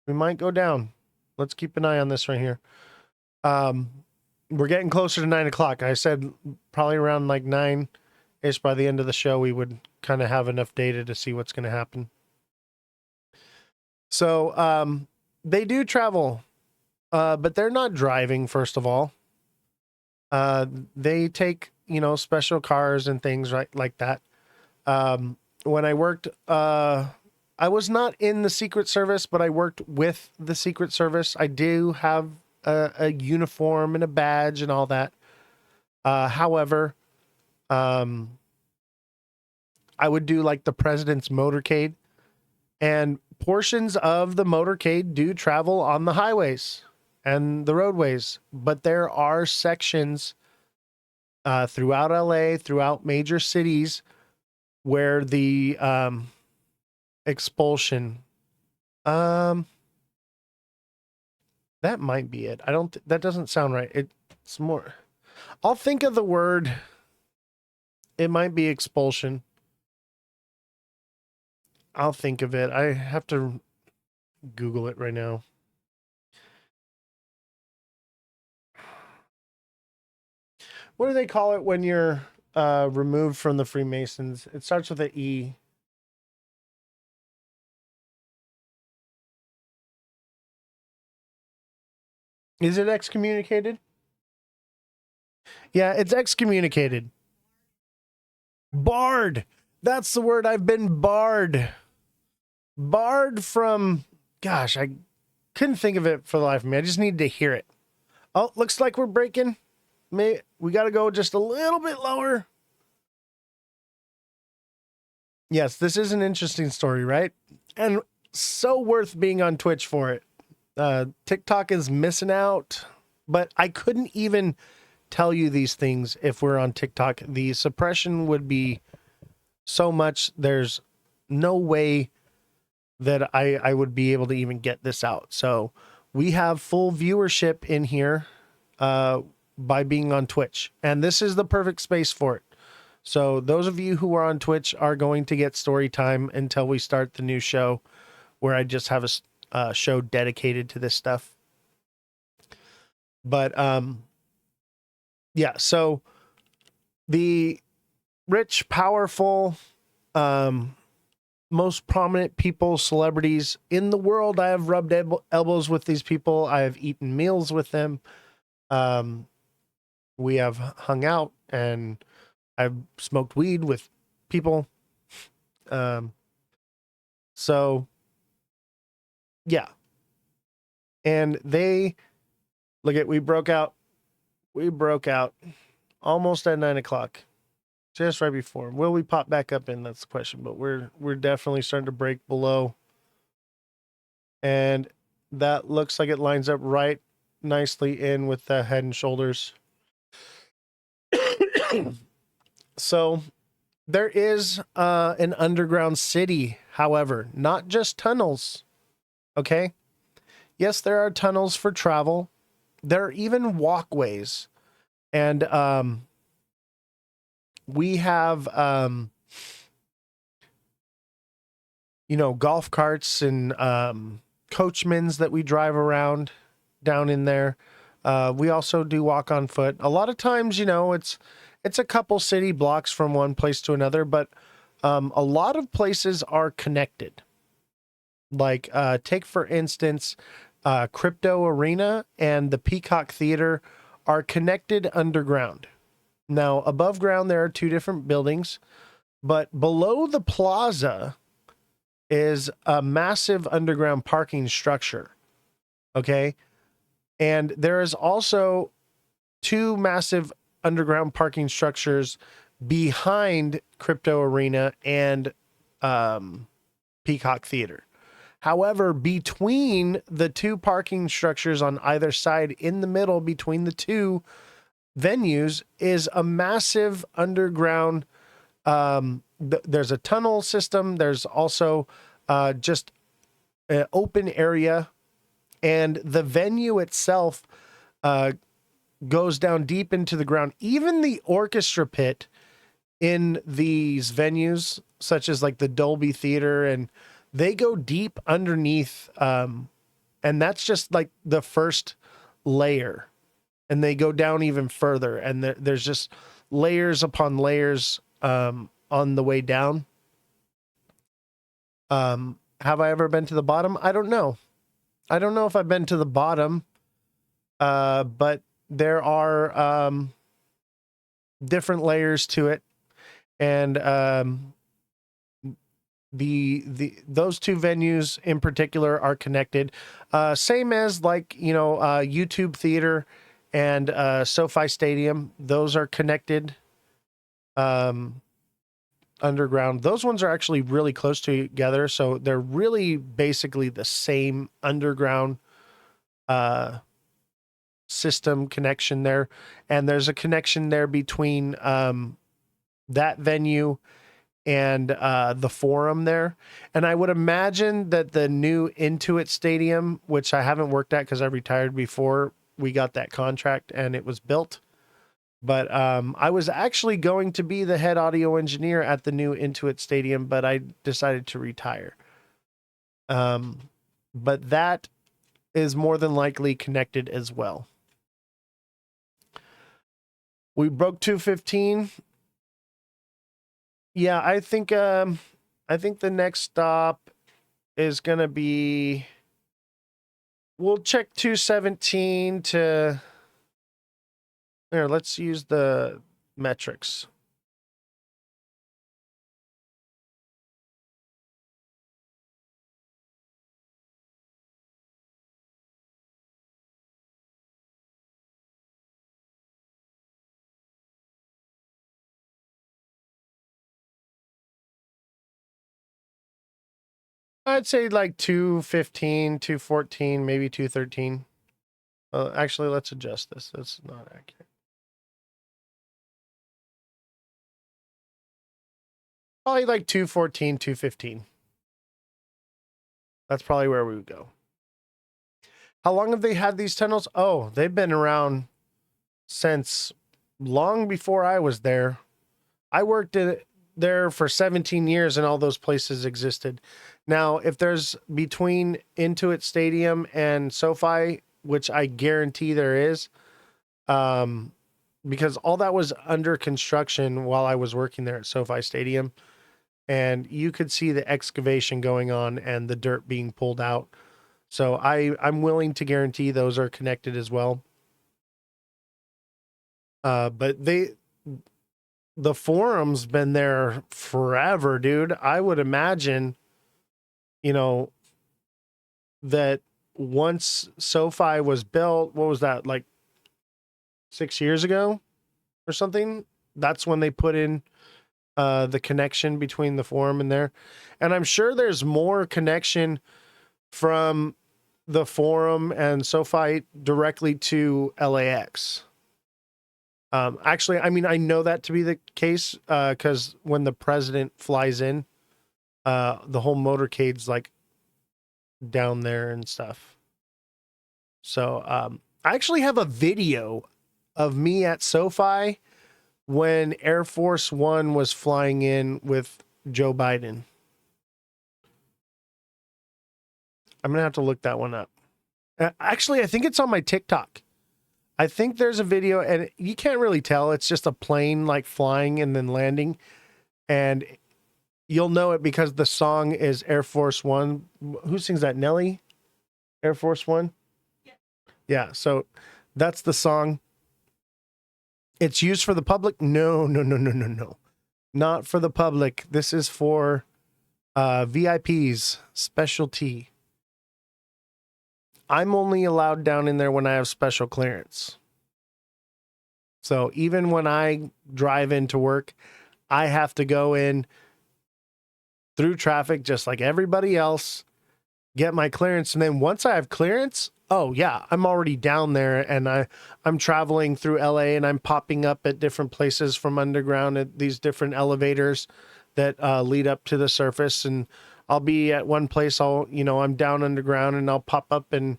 We might go down. Let's keep an eye on this right here. We're getting closer to 9 o'clock. I said probably around like 9-ish by the end of the show, we would kind of have enough data to see what's going to happen. So they do travel, but they're not driving, first of all. They take, special cars and things like that. When I worked, I was not in the Secret Service, but I worked with the Secret Service. I do have a uniform and a badge and all that. However, I would do like the president's motorcade, and portions of the motorcade do travel on the highways and the roadways, but there are sections throughout LA, throughout major cities, where the expulsion, that might be it. That doesn't sound right. It's more, I'll think of the word. It might be expulsion. I'll think of it. I have to Google it right now. What do they call it when you're removed from the Freemasons? It starts with an E. Is it excommunicated? Yeah, it's excommunicated. Barred. That's the word. I've been barred. Barred from, gosh, I couldn't think of it for the life of me. I just needed to hear it. Oh, looks like we're breaking. We got to go just a little bit lower. Yes, this is an interesting story, right? And so worth being on Twitch for it. TikTok is missing out, but I couldn't even tell you these things if we're on TikTok. The suppression would be so much. There's no way that I would be able to even get this out. So we have full viewership in here by being on Twitch, and this is the perfect space for it. So those of you who are on Twitch are going to get story time until we start the new show, where I just have a show dedicated to this stuff. But yeah, so the rich, powerful, most prominent people, celebrities in the world, I have rubbed elbows with these people. I have eaten meals with them. We have hung out, and I've smoked weed with people. So yeah. And we broke out almost at 9 o'clock, just right before. Will we pop back up in? That's the question, but we're definitely starting to break below. And that looks like it lines up right nicely in with the Head and Shoulders. So there is an underground city, however, not just tunnels. Okay. Yes, there are tunnels for travel. There are even walkways. And we have golf carts and coachmans that we drive around down in there. We also do walk on foot. A lot of times, it's a couple city blocks from one place to another, but a lot of places are connected. Like, take for instance, Crypto Arena and the Peacock Theater are connected underground. Now, above ground, there are two different buildings, but below the plaza is a massive underground parking structure. Okay. And there is also two massive underground parking structures behind Crypto Arena and Peacock Theater. However, between the two parking structures on either side, in the middle between the two venues, is a massive underground. There's a tunnel system. There's also just an open area, and the venue itself goes down deep into the ground. Even the orchestra pit in these venues, such as like the Dolby Theater, and they go deep underneath, and that's just like the first layer, and they go down even further, and there's just layers upon layers on the way down. Have I ever been to the bottom? I don't know. I don't know if I've been to the bottom, but there are different layers to it, and those two venues in particular are connected, same as like YouTube Theater and SoFi Stadium. Those are connected underground. Those ones are actually really close together, so they're really basically the same underground system connection there. And there's a connection there between that venue and the Forum there. And I would imagine that the new Intuit Stadium, which I haven't worked at because I retired before we got that contract and it was built, but I was actually going to be the head audio engineer at the new Intuit Stadium, but I decided to retire. But that is more than likely connected as well. We broke 215. Yeah, I think the next stop is gonna be, we'll check 217 to there. Let's use the metrics. I'd say like 215, 214, maybe 213. Actually, let's adjust this. That's not accurate. Probably like 214, 215. That's probably where we would go. How long have they had these tunnels? Oh, they've been around since long before I was there. I worked there for 17 years and all those places existed. Now, if there's between Intuit Stadium and SoFi, which I guarantee there is, because all that was under construction while I was working there at SoFi Stadium, and you could see the excavation going on and the dirt being pulled out. So I'm willing to guarantee those are connected as well. But the Forum's been there forever, dude. I would imagine, that once SoFi was built, what was that, like 6 years ago or something? That's when they put in the connection between the Forum and there. And I'm sure there's more connection from the Forum and SoFi directly to LAX. Actually, I mean, I know that to be the case because when the president flies in, the whole motorcade's like down there and stuff. So I actually have a video of me at SoFi when Air Force One was flying in with Joe Biden. I'm gonna have to look that one up. Actually, I think it's on my TikTok. I think there's a video, and you can't really tell. It's just a plane like flying and then landing, and you'll know it because the song is Air Force One. Who sings that? Nelly? Air Force One? Yeah, so that's the song. It's used for the public? No. Not for the public. This is for VIPs, specialty. I'm only allowed down in there when I have special clearance. So even when I drive into work, I have to go in through traffic just like everybody else, get my clearance. And then once I have clearance, oh yeah, I'm already down there, and I'm traveling through LA, and I'm popping up at different places from underground at these different elevators that lead up to the surface. And I'll be at one place, I'm down underground, and I'll pop up and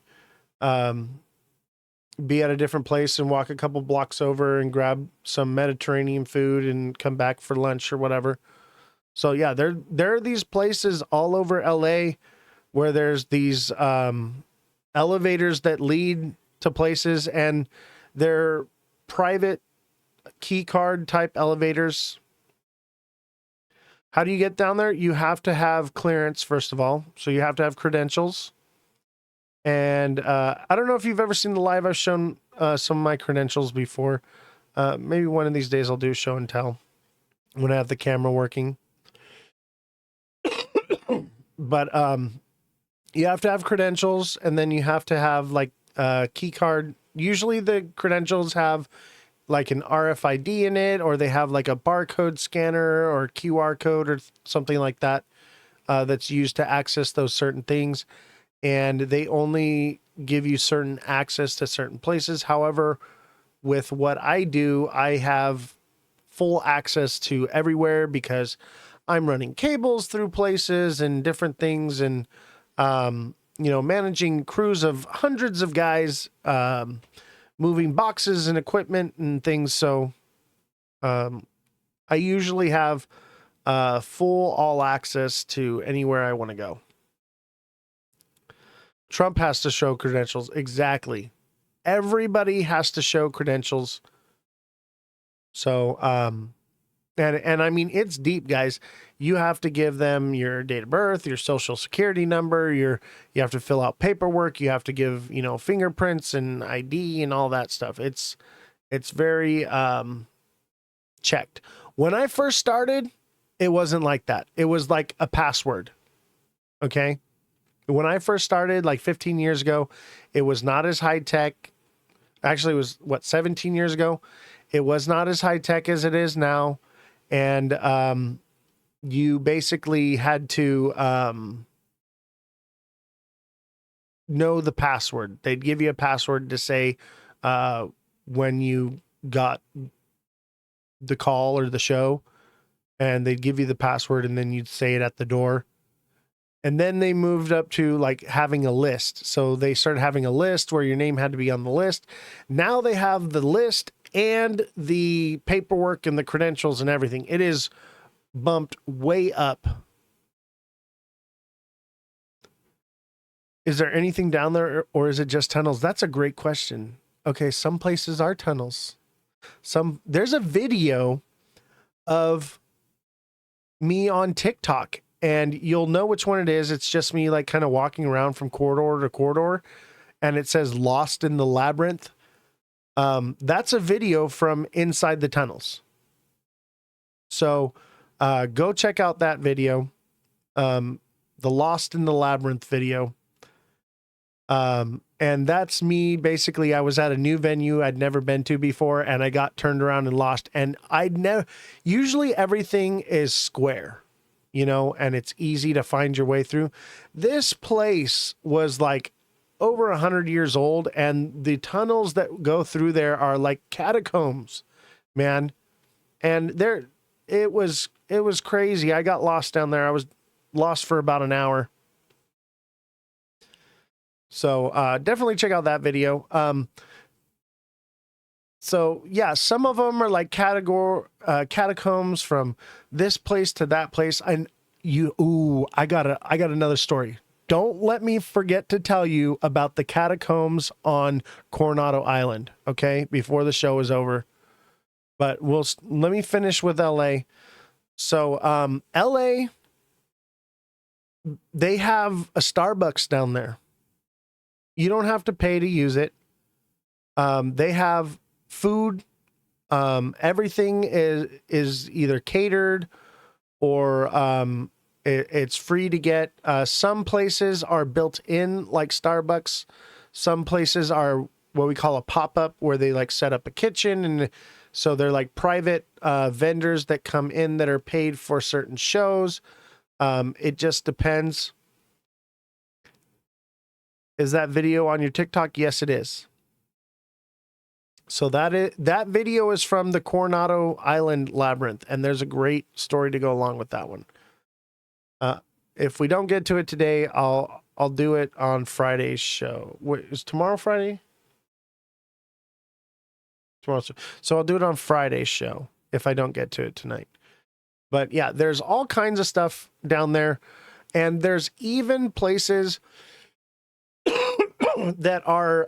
be at a different place and walk a couple blocks over and grab some Mediterranean food and come back for lunch or whatever. So yeah, there are these places all over LA where there's these elevators that lead to places, and they're private key card type elevators. How do you get down there? You have to have clearance, first of all. So you have to have credentials. And I don't know if you've ever seen the live. I've shown some of my credentials before. Maybe one of these days I'll do show and tell when I have the camera working. But you have to have credentials, and then you have to have like a key card. Usually the credentials have like an RFID in it, or they have like a barcode scanner or QR code or something like that that's used to access those certain things. And they only give you certain access to certain places. However, with what I do, I have full access to everywhere because I'm running cables through places and different things, and managing crews of hundreds of guys, moving boxes and equipment and things. So I usually have full all access to anywhere I want to go. Trump has to show credentials. Exactly. Everybody has to show credentials. So, and I mean, it's deep, guys. You have to give them your date of birth, your social security number, you have to fill out paperwork. You have to give, fingerprints and ID and all that stuff. It's very, checked. When I first started, it wasn't like that. It was like a password. Okay. When I first started, like 15 years ago, it was not as high tech. Actually, it was 17 years ago. It was not as high tech as it is now. And you basically had to know the password. They'd give you a password to say when you got the call or the show, and they'd give you the password, and then you'd say it at the door. And then they moved up to like having a list. So they started having a list where your name had to be on the list. Now they have the list and the paperwork and the credentials and everything. It is bumped way up. Is there anything down there, or is it just tunnels? That's a great question. Okay, some places are tunnels. There's a video of me on TikTok, and you'll know which one it is. It's just me like kind of walking around from corridor to corridor, and it says "Lost in the Labyrinth." That's a video from inside the tunnels. So go check out that video, the Lost in the Labyrinth video. And that's me. Basically, I was at a new venue I'd never been to before, and I got turned around and lost. And usually everything is square, and it's easy to find your way through. This place was like over 100 years old, and the tunnels that go through there are like catacombs, man. And it was crazy. I got lost down there. I was lost for about an hour. So definitely check out that video. So yeah, some of them are like catacombs from this place to that place. And I got another story. don't let me forget to tell you about the catacombs on Coronado Island, okay, before the show is over. But let me finish with LA. So LA, they have a Starbucks down there. You don't have to pay to use it. They have food. Everything is either catered or it's free to get. Some places are built in like Starbucks. Some places are what we call a pop-up, where they like set up a kitchen, and so they're like private vendors that come in that are paid for certain shows. It just depends. Is that video on your TikTok? Yes, it is. So that video is from the Coronado Island Labyrinth, and there's a great story to go along with that one. If we don't get to it today, I'll do it on Friday's show. Wait, is tomorrow Friday? Tomorrow, so I'll do it on Friday's show if I don't get to it tonight. But yeah, there's all kinds of stuff down there, and there's even places that are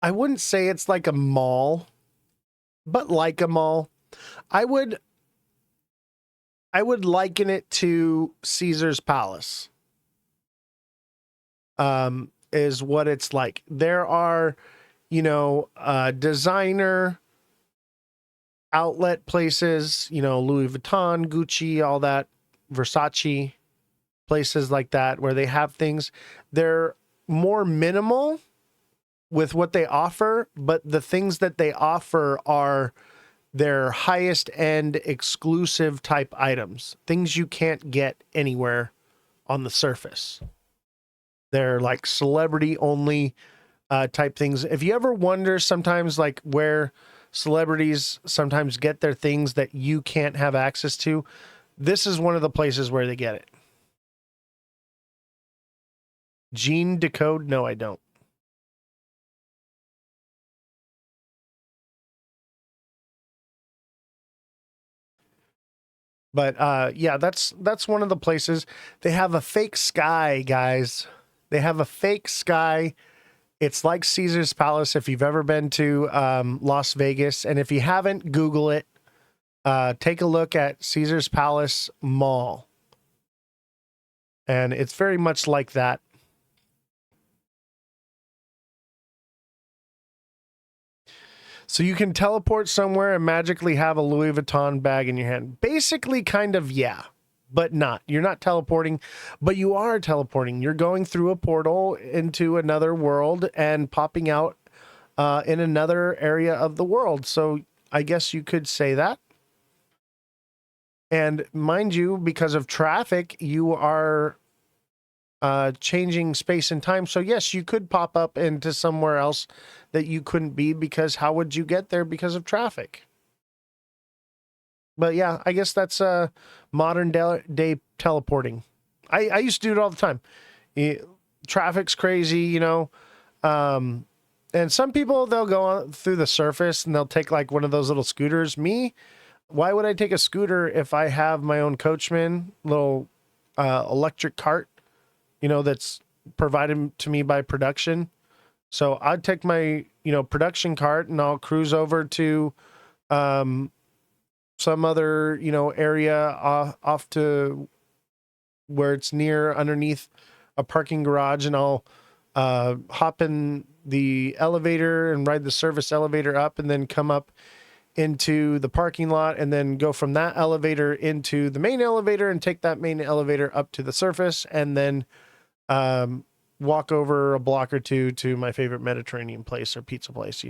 I wouldn't say it's like a mall, but like a mall. I would liken it to Caesar's Palace. Is what it's like. There are, designer outlet places, Louis Vuitton, Gucci, all that, Versace, places like that where they have things. They're more minimal with what they offer, but the things that they offer are their highest end exclusive type items, things you can't get anywhere on the surface. They're like celebrity only type things. If you ever wonder sometimes like where celebrities sometimes get their things that you can't have access to, this is one of the places where they get it. Gene Decode? No, I don't. But yeah, that's one of the places. They have a fake sky, guys. They have a fake sky. It's like Caesar's Palace if you've ever been to Las Vegas. And if you haven't, Google it. Take a look at Caesar's Palace Mall. And it's very much like that. So you can teleport somewhere and magically have a Louis Vuitton bag in your hand. Basically, kind of, yeah, but not. You're not teleporting, but you are teleporting. You're going through a portal into another world and popping out in another area of the world. So I guess you could say that. And mind you, because of traffic, you are changing space and time. So yes, you could pop up into somewhere else that you couldn't be, because how would you get there because of traffic? But yeah, I guess that's modern day teleporting. I used to do it all the time. Traffic's crazy, and some people, they'll go on through the surface and they'll take like one of those little scooters. Me, why would I take a scooter if I have my own coachman, little electric cart, that's provided to me by production? So I'd take my, production cart and I'll cruise over to some other, area off to where it's near underneath a parking garage, and I'll hop in the elevator and ride the service elevator up, and then come up into the parking lot, and then go from that elevator into the main elevator and take that main elevator up to the surface, and then walk over a block or two to my favorite Mediterranean place or pizza place,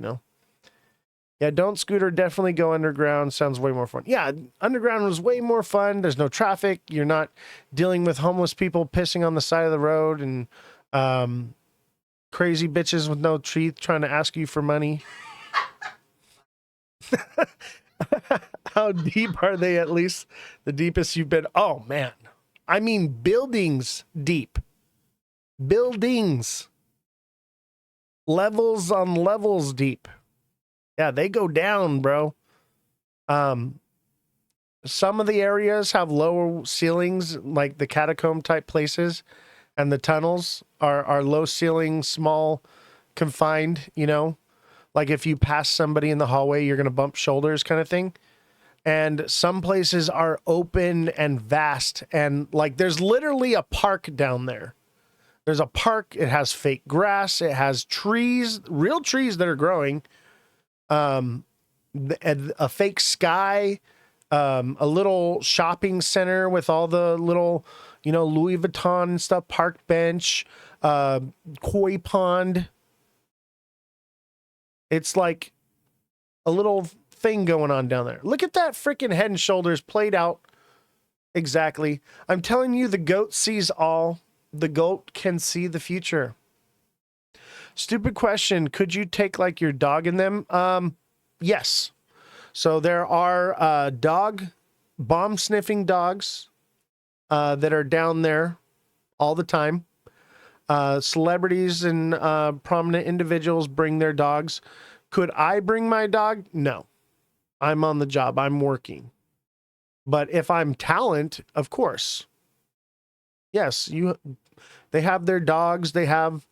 Yeah, don't scooter, definitely go underground. Sounds way more fun. Yeah, underground was way more fun. There's no traffic. You're not dealing with homeless people pissing on the side of the road and crazy bitches with no teeth trying to ask you for money. How deep are they, at least? The deepest you've been? Oh, man. I mean, buildings deep. Buildings. Levels on levels deep. Yeah, they go down, bro. Some of the areas have lower ceilings, like the catacomb type places, and the tunnels are low ceiling, small, confined, you know, like if you pass somebody in the hallway, you're going to bump shoulders kind of thing. And some places are open and vast, and like there's literally a park down there. There's a park. It has fake grass. It has trees, real trees that are growing. A fake sky, a little shopping center with all the little, you know, Louis Vuitton and stuff, park bench, koi pond. It's like a little thing going on down there. Look at that freaking Head and Shoulders played out exactly. I'm telling you, the goat sees all. The goat can see the future. Stupid question. Could you take like your dog in them? Yes. So there are bomb sniffing dogs that are down there all the time. Celebrities and prominent individuals bring their dogs. Could I bring my dog? No. I'm on the job. I'm working. But if I'm talent, of course. Yes, they have their dogs. They have,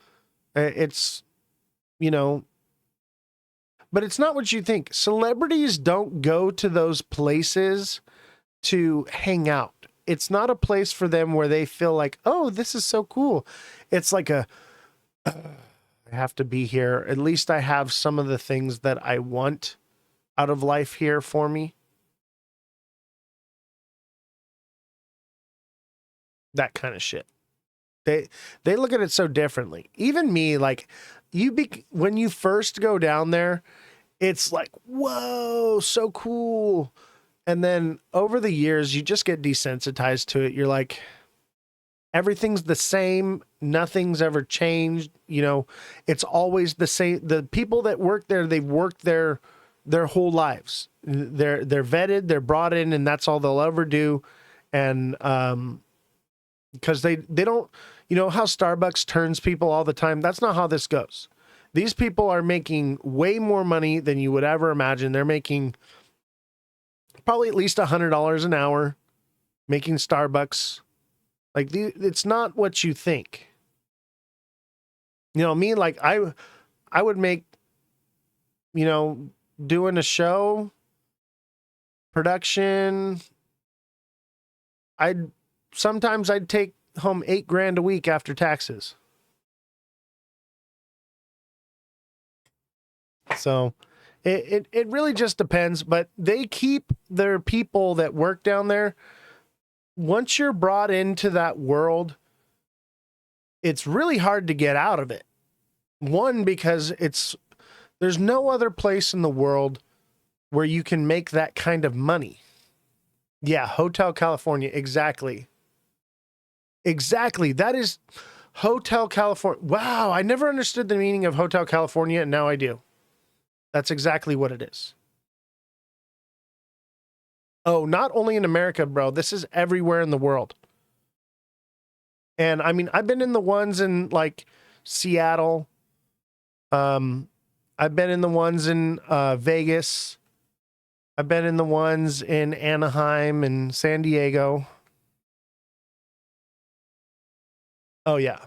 it's, you know, but it's not what you think. Celebrities don't go to those places to hang out. It's not a place for them where they feel like, oh, this is so cool. It's like I have to be here. At least I have some of the things that I want out of life here for me. That kind of shit. They look at it so differently. Even me, like when you first go down there, it's like, whoa, so cool. And then over the years, you just get desensitized to it. You're like, everything's the same. Nothing's ever changed. You know, it's always the same. The people that work there, they've worked their whole lives. They're vetted, they're brought in, and that's all they'll ever do. And because they don't, you know how Starbucks turns people all the time? That's not how this goes. These people are making way more money than you would ever imagine. They're making probably at least $100 an hour making Starbucks. Like, it's not what you think. You know, me, like, I would make, you know, doing a show, production, sometimes I'd take home $8,000 a week after taxes. So it really just depends, but they keep their people that work down there. Once you're brought into that world, it's really hard to get out of it. One, because there's no other place in the world where you can make that kind of money. Yeah, Hotel California, exactly. Exactly. That is Hotel California. Wow, I never understood the meaning of Hotel California, and now I do. That's exactly what it is. Oh, not only in America, bro. This is everywhere in the world. And I mean, I've been in the ones in like Seattle. I've been in the ones in Vegas. I've been in the ones in Anaheim and San Diego. Oh, yeah.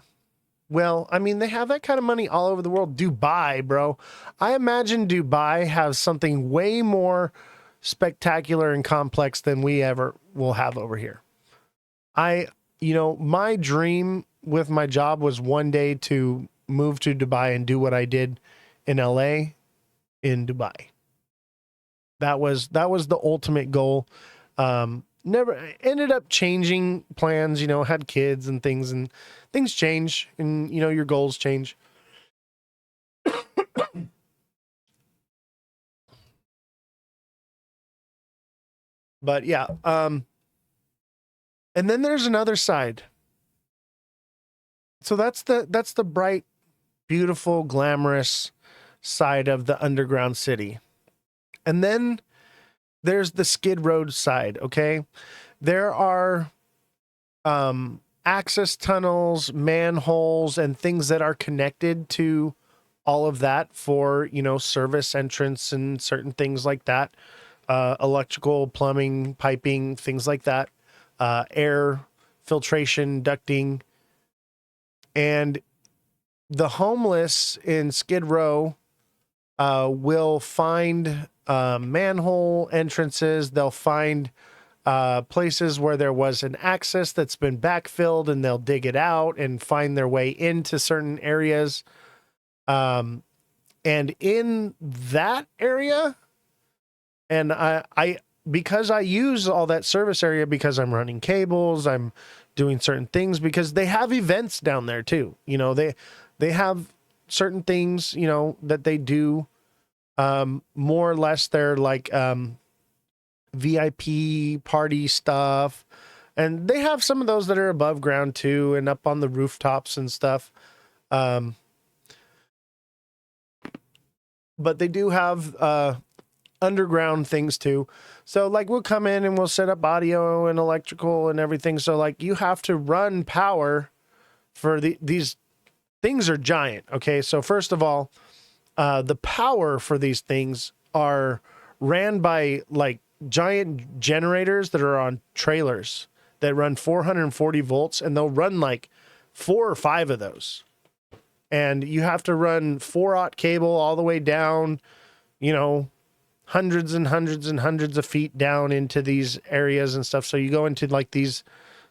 Well, I mean, they have that kind of money all over the world. Dubai, bro. I imagine Dubai has something way more spectacular and complex than we ever will have over here. You know, my dream with my job was one day to move to Dubai and do what I did in LA in Dubai. That was the ultimate goal. Never ended up changing plans, you know, had kids and things change and, you know, your goals change. But yeah. And then there's another side. So that's the bright, beautiful, glamorous side of the underground city. And then there's the Skid Road side, okay? There are access tunnels, manholes, and things that are connected to all of that for, you know, service entrance and certain things like that. electrical, plumbing, piping, things like that, air filtration, ducting. And the homeless in Skid Row will find manhole entrances. They'll find places where there was an access that's been backfilled, and they'll dig it out and find their way into certain areas. And in that area, and I because I use all that service area, because I'm running cables, I'm doing certain things, because they have events down there too. You know, they have certain things, you know, that they do. More or less, they're like VIP party stuff, and they have some of those that are above ground too, and up on the rooftops and stuff. But they do have underground things too. So like we'll come in and we'll set up audio and electrical and everything. So like you have to run power for these things are giant. Okay. So first of all, the power for these things are ran by like giant generators that are on trailers that run 440 volts, and they'll run like 4 or 5 of those. And you have to run 4-aught cable all the way down, you know, hundreds and hundreds and hundreds of feet down into these areas and stuff. So you go into like these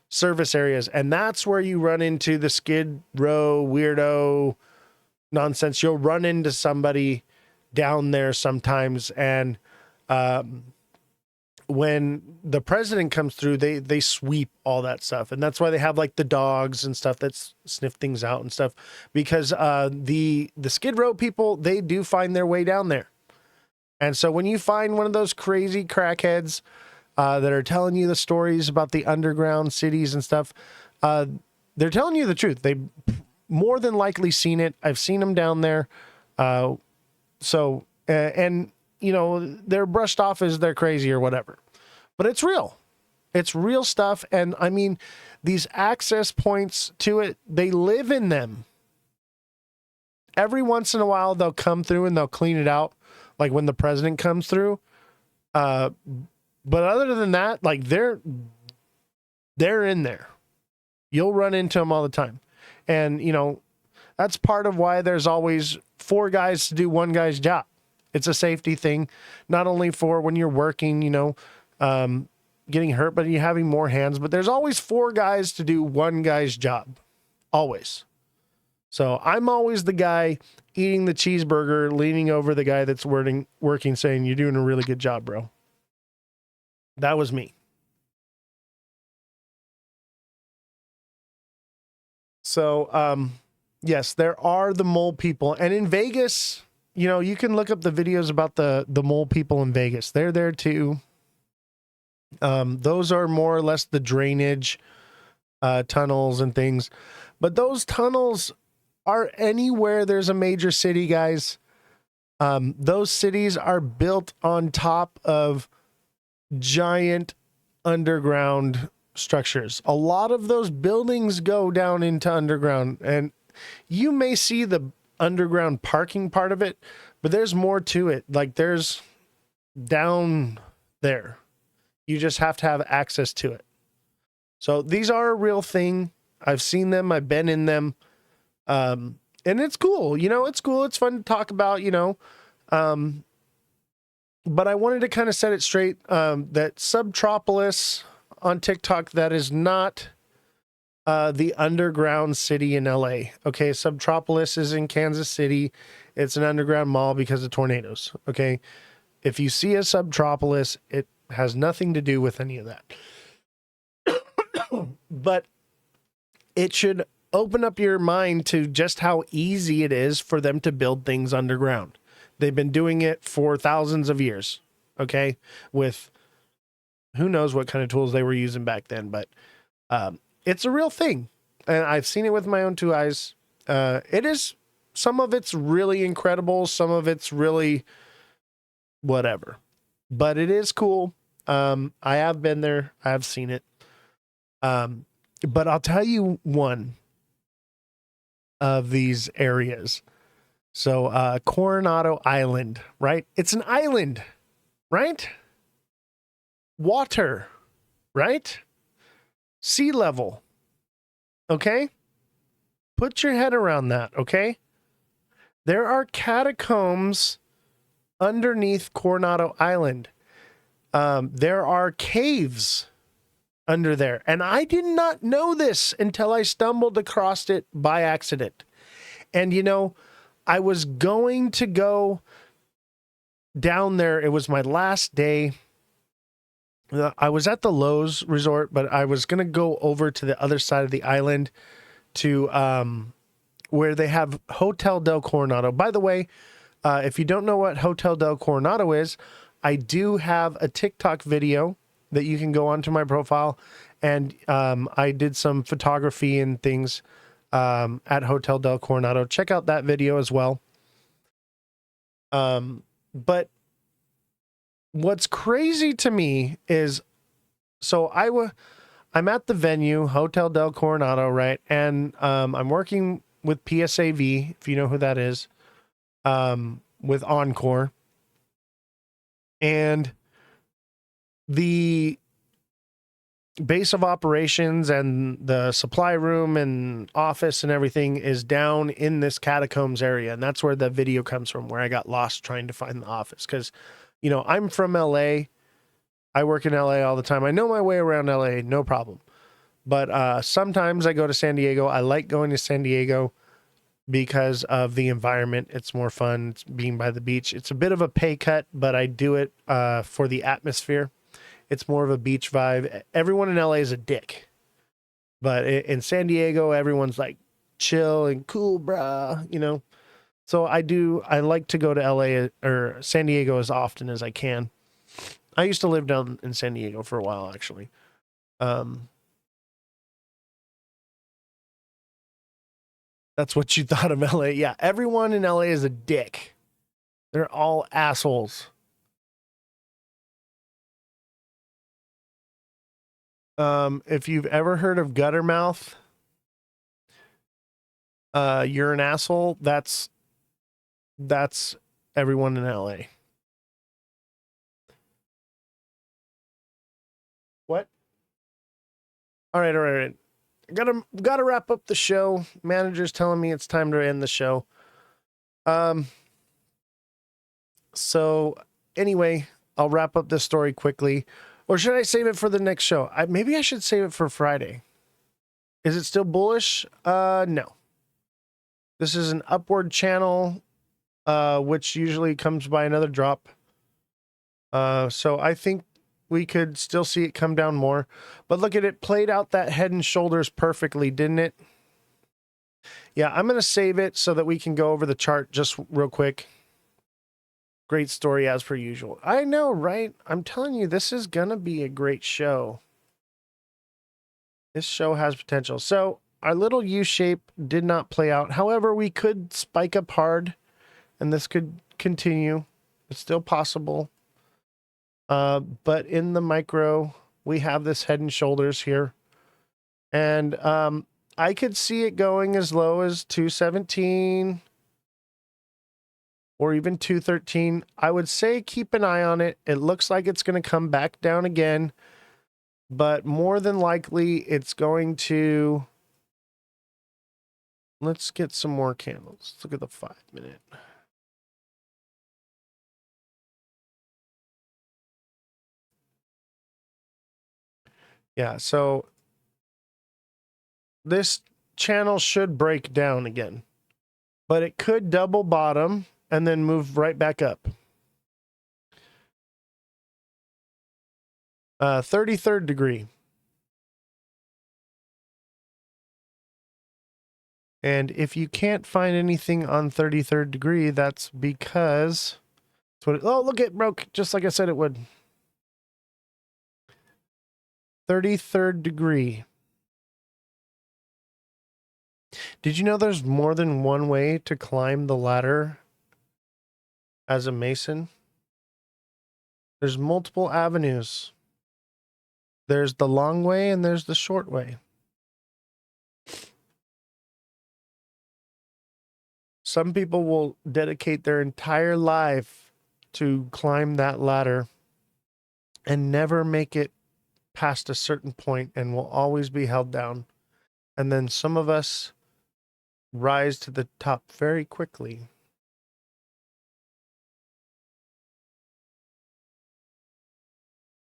service areas, and that's where you run into the Skid Row weirdo nonsense. You'll run into somebody down there sometimes, and when the president comes through, they sweep all that stuff, and that's why they have like the dogs and stuff that sniff things out and stuff, because the Skid Row people, they do find their way down there. And so when you find one of those crazy crackheads that are telling you the stories about the underground cities and stuff, they're telling you the truth. They more than likely seen it. I've seen them down there. And you know, they're brushed off as they're crazy or whatever, but it's real. It's real stuff. And I mean, these access points to it, they live in them. Every once in a while, they'll come through and they'll clean it out. Like when the president comes through. But other than that, like they're in there. You'll run into them all the time. And, you know, that's part of why there's always 4 guys to do one guy's job. It's a safety thing, not only for when you're working, you know, getting hurt, but you're having more hands. But there's always 4 guys to do one guy's job. Always. So I'm always the guy eating the cheeseburger, leaning over the guy that's working, saying, "You're doing a really good job, bro." That was me. So, yes, there are the mole people. And in Vegas, you know, you can look up the videos about the mole people in Vegas. They're there too. Those are more or less the drainage tunnels and things. But those tunnels are anywhere there's a major city, guys. Those cities are built on top of giant underground structures. A lot of those buildings go down into underground, and you may see the underground parking part of it, but there's more to it. Like there's down there. You just have to have access to it. So these are a real thing. I've seen them. I've been in them. And it's cool. You know, it's cool. It's fun to talk about, you know. But I wanted to kind of set it straight that Subopolis on TikTok, that is not the underground city in LA. Okay, Subopolis is in Kansas City. It's an underground mall because of tornadoes. Okay, if you see a Subopolis, it has nothing to do with any of that. But it should open up your mind to just how easy it is for them to build things underground. They've been doing it for thousands of years. Okay, with who knows what kind of tools they were using back then, but it's a real thing. And I've seen it with my own 2 eyes. It is, some of it's really incredible. Some of it's really whatever, but it is cool. I have been there. I have seen it. But I'll tell you one of these areas. So, Coronado Island, right? It's an island, right? water, right? Sea level. Okay? Put your head around that, okay? There are catacombs underneath Coronado Island. There are caves under there. And I did not know this until I stumbled across it by accident. And, you know, I was going to go down there. It was my last day. I was at the Lowe's resort, but I was going to go over to the other side of the island to where they have Hotel del Coronado. By the way, if you don't know what Hotel del Coronado is, I do have a TikTok video that you can go onto my profile, and I did some photography and things at Hotel del Coronado. Check out that video as well. But what's crazy to me is, so I'm at the venue, Hotel del Coronado, right? And I'm working with PSAV, if you know who that is, with Encore. And the base of operations and the supply room and office and everything is down in this catacombs area. And that's where the video comes from, where I got lost trying to find the office. Because, you know, I'm from LA. I work in LA all the time. I know my way around LA, no problem. But sometimes I go to San Diego. I like going to San Diego because of the environment. It's more fun. It's being by the beach. It's a bit of a pay cut, but I do it for the atmosphere. It's more of a beach vibe. Everyone in LA is a dick. But in San Diego, everyone's like chill and cool, bruh, you know. So I like to go to LA or San Diego as often as I can. I used to live down in San Diego for a while, actually. That's what you thought of LA. Yeah, everyone in LA is a dick. They're all assholes. If you've ever heard of Guttermouth, you're an asshole. That's everyone in LA. What? All right. Gotta wrap up the show. Manager's telling me it's time to end the show. So anyway, I'll wrap up this story quickly. Or should I save it for the next show? Maybe I should save it for Friday. Is it still bullish? No. This is an upward channel, which usually comes by another drop. So I think we could still see it come down more. But look at it, played out that head and shoulders perfectly, didn't it? Yeah, I'm going to save it so that we can go over the chart just real quick. Great story as per usual. I know, right? I'm telling you, this is going to be a great show. This show has potential. So our little U-shape did not play out. However, we could spike up hard, and this could continue. It's still possible. But in the micro, we have this head and shoulders here. And I could see it going as low as 217 or even 213. I would say keep an eye on it. It looks like it's going to come back down again, but more than likely it's going to... Let's get some more candles. Let's look at the 5-minute. Yeah, so this channel should break down again, but it could double bottom and then move right back up. 33rd degree. And if you can't find anything on 33rd degree, that's because... oh, look, it broke just like I said it would. 33rd degree. Did you know there's more than one way to climb the ladder as a Mason? There's multiple avenues. There's the long way and there's the short way. Some people will dedicate their entire life to climb that ladder. and never make it past a certain point and will always be held down. And then some of us rise to the top very quickly.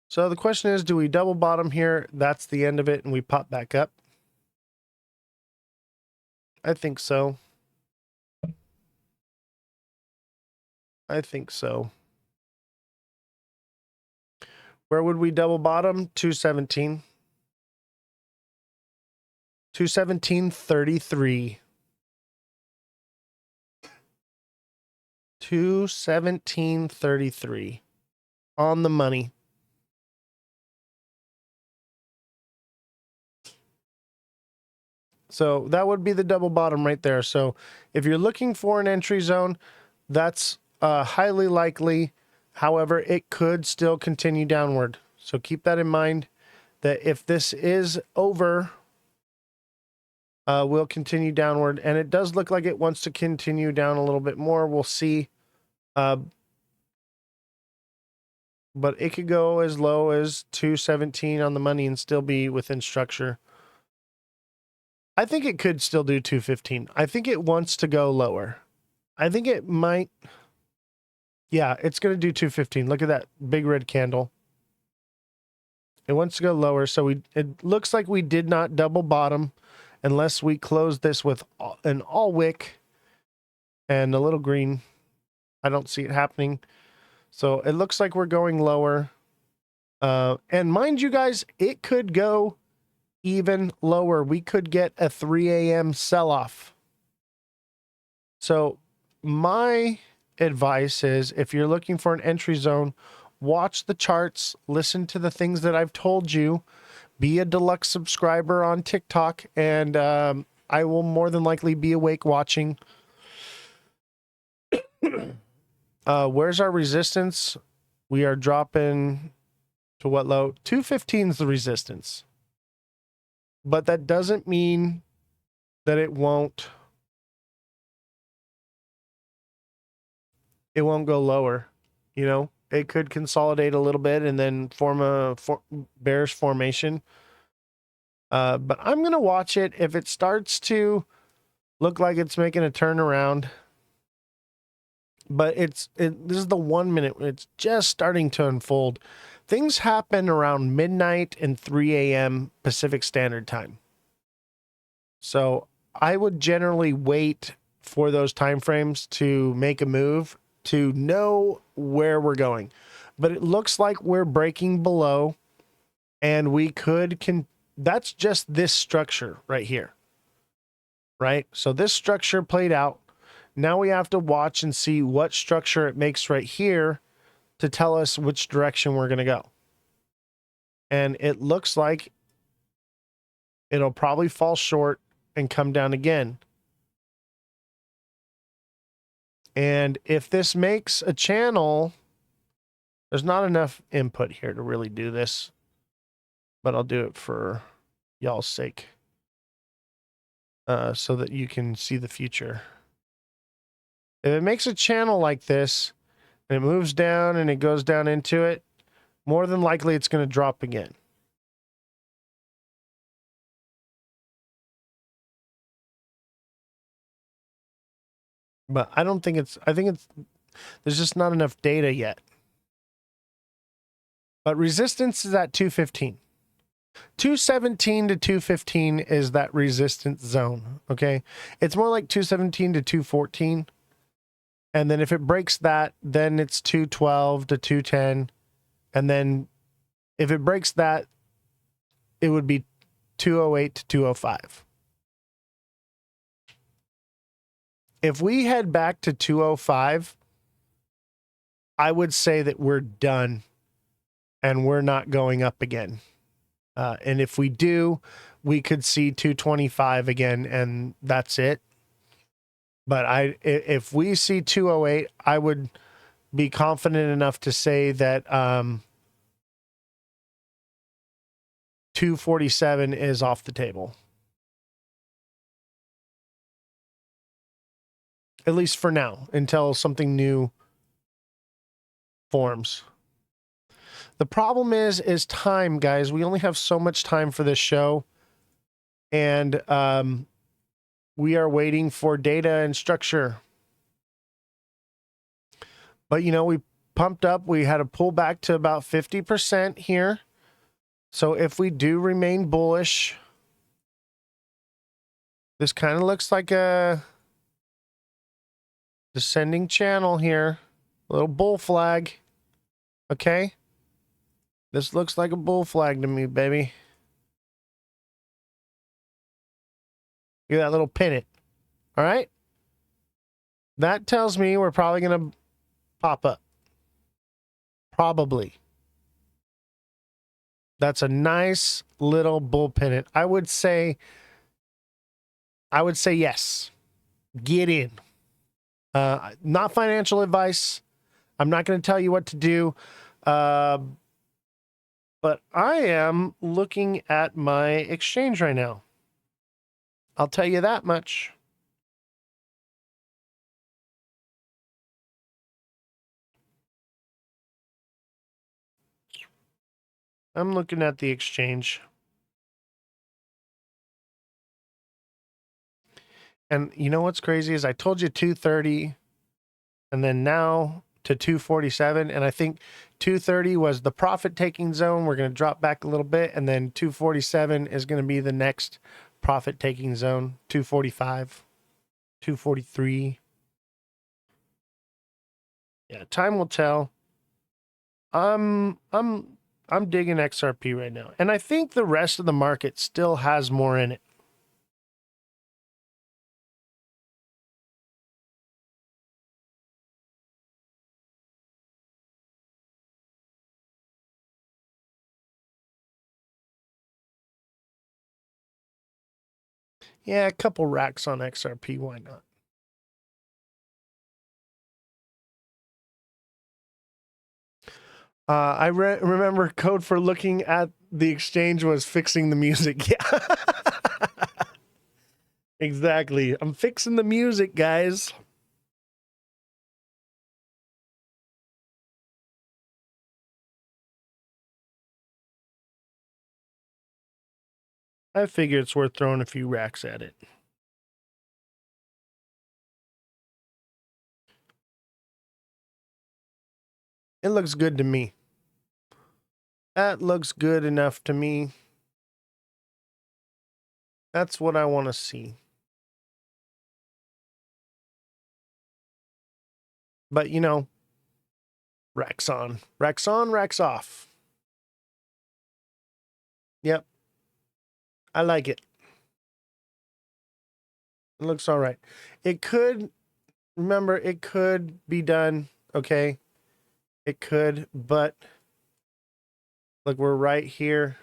So the question is, do we double bottom here? That's the end of it and we pop back up. I think so. I think so. Where would we double bottom? 217. 217.33. 217.33. On the money. So that would be the double bottom right there. So if you're looking for an entry zone, that's highly likely. However, it could still continue downward. So keep that in mind, that if this is over, we'll continue downward. And it does look like it wants to continue down a little bit more. We'll see. But it could go as low as 217 on the money and still be within structure. I think it could still do 215. I think it wants to go lower. I think it might. Yeah, it's going to do 215. Look at that big red candle. It wants to go lower. So it looks like we did not double bottom unless we close this with an all wick and a little green. I don't see it happening. So it looks like we're going lower. And mind you guys, it could go even lower. We could get a 3 a.m. sell-off. So my advice is, if you're looking for an entry zone, watch the charts, listen to the things that I've told you, be a deluxe subscriber on TikTok, and I will more than likely be awake watching. Where's our resistance? We are dropping to what low? 215 is the resistance. But that doesn't mean that it won't go lower. You know, it could consolidate a little bit and then form a bearish formation. But I'm going to watch it. If it starts to look like it's making a turnaround, but this is the 1 minute. It's just starting to unfold. Things happen around midnight and 3 a.m. Pacific Standard Time. So I would generally wait for those time frames to make a move to know where we're going. But it looks like we're breaking below, and we that's just this structure right here. Right? So this structure played out. Now we have to watch and see what structure it makes right here to tell us which direction we're going to go. And it looks like it'll probably fall short and come down again. And if this makes a channel, there's not enough input here to really do this, but I'll do it for y'all's sake, so that you can see the future. If it makes a channel like this, and it moves down and it goes down into it, more than likely it's going to drop again. But I think there's just not enough data yet. But resistance is at 215. 217 to 215 is that resistance zone, okay? It's more like 217 to 214. And then if it breaks that, then it's 212 to 210. And then if it breaks that, it would be 208 to 205. If we head back to 205, I would say that we're done and we're not going up again. And if we do, we could see 225 again, and that's it. But if we see 208, I would be confident enough to say that 247 is off the table. At least for now, until something new forms. The problem is time, guys. We only have so much time for this show. And we are waiting for data and structure. But, you know, we pumped up. We had a pullback to about 50% here. So if we do remain bullish, this kind of looks like a descending channel here. A little bull flag. Okay? This looks like a bull flag to me, baby. Look at that little pennant. All right? That tells me we're probably going to pop up. Probably. That's a nice little bull pennant. I would say yes. Get in. Not financial advice. I'm not going to tell you what to do. But I am looking at my exchange right now. I'll tell you that much. I'm looking at the exchange. And you know what's crazy is I told you 230 and then now to 247. And I think 230 was the profit taking zone. We're going to drop back a little bit. And then 247 is going to be the next profit taking zone. 245, 243. Yeah, time will tell. I'm digging XRP right now. And I think the rest of the market still has more in it. Yeah, a couple racks on XRP, why not? I remember code for looking at the exchange was fixing the music. Yeah. Exactly. I'm fixing the music, guys. I figure it's worth throwing a few racks at it. It looks good to me. That looks good enough to me. That's what I want to see. But, you know, racks on, racks on, racks off. Yep. I like it. It looks all right. It could, remember, it could be done, okay? It could, but look, we're right here.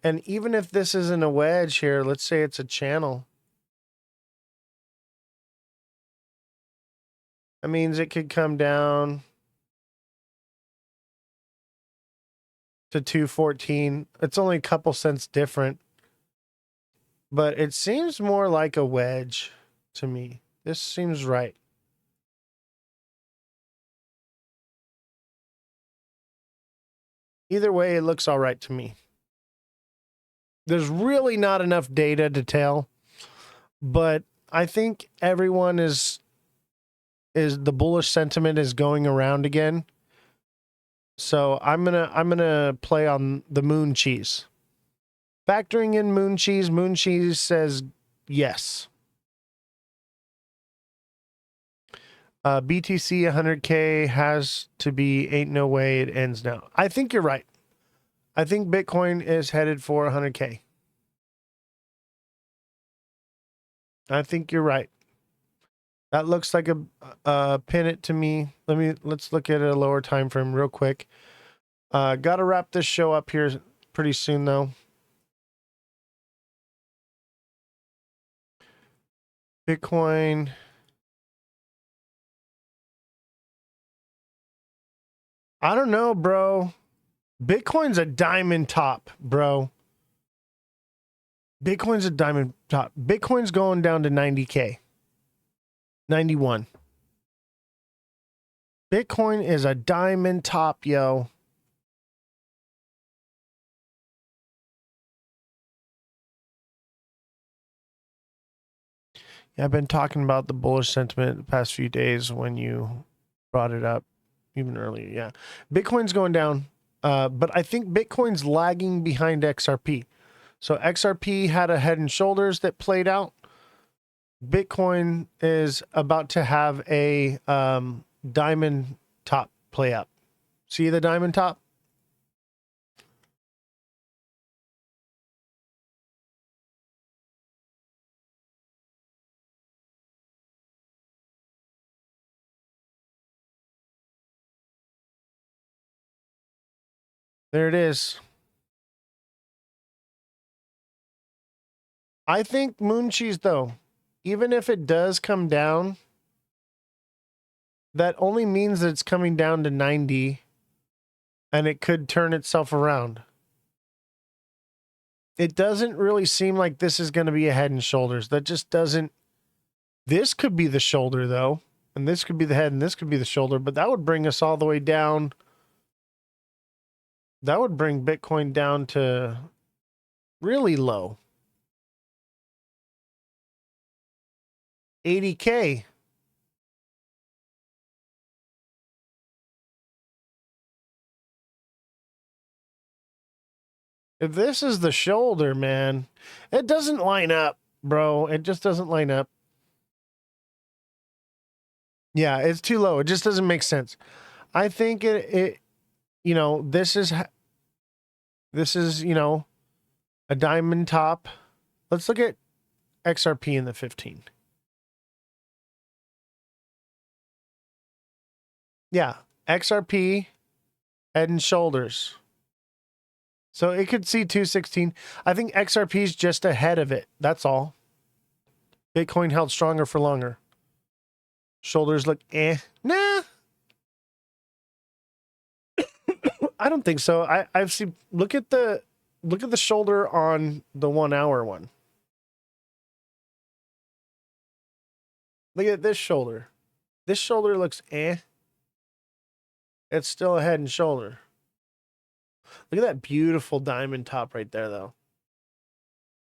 And even if this isn't a wedge here, let's say it's a channel. That means it could come down to 214. It's only a couple cents different. But it seems more like a wedge to me. This seems right. Either way, it looks all right to me. There's really not enough data to tell, but I think everyone is the bullish sentiment is going around again. So I'm gonna play on the moon cheese. Factoring in moon cheese says yes. BTC 100K has to be, ain't no way it ends now. I think you're right. I think Bitcoin is headed for 100K. I think you're right. That looks like a pennant to me. Let's look at a lower time frame real quick. Got to wrap this show up here pretty soon though. Bitcoin. I don't know, bro. Bitcoin's a diamond top, bro. Bitcoin's a diamond top. Bitcoin's going down to 90K. 91. Bitcoin is a diamond top, yo. Yeah, I've been talking about the bullish sentiment the past few days when you brought it up even earlier. Yeah. Bitcoin's going down, but I think Bitcoin's lagging behind XRP. So XRP had a head and shoulders that played out. Bitcoin is about to have a diamond top play up. See the diamond top? There it is. I think moon cheese, though, even if it does come down, that only means that it's coming down to 90 and it could turn itself around. It doesn't really seem like this is going to be a head and shoulders. That just doesn't. This could be the shoulder, though, and this could be the head and this could be the shoulder, but that would bring us all the way down. That would bring Bitcoin down to really low. 80K. If this is the shoulder, man, it doesn't line up, bro. It just doesn't line up. Yeah, it's too low. It just doesn't make sense. I think it you know, this is, you know, a diamond top. Let's look at XRP in the 15. Yeah, XRP, head and shoulders. So it could see 216. I think XRP is just ahead of it. That's all. Bitcoin held stronger for longer. Shoulders look Nah. I don't think so. I've seen look at the shoulder on the 1 hour one. Look at this shoulder. This shoulder looks It's still a head and shoulder. Look at that beautiful diamond top right there, though.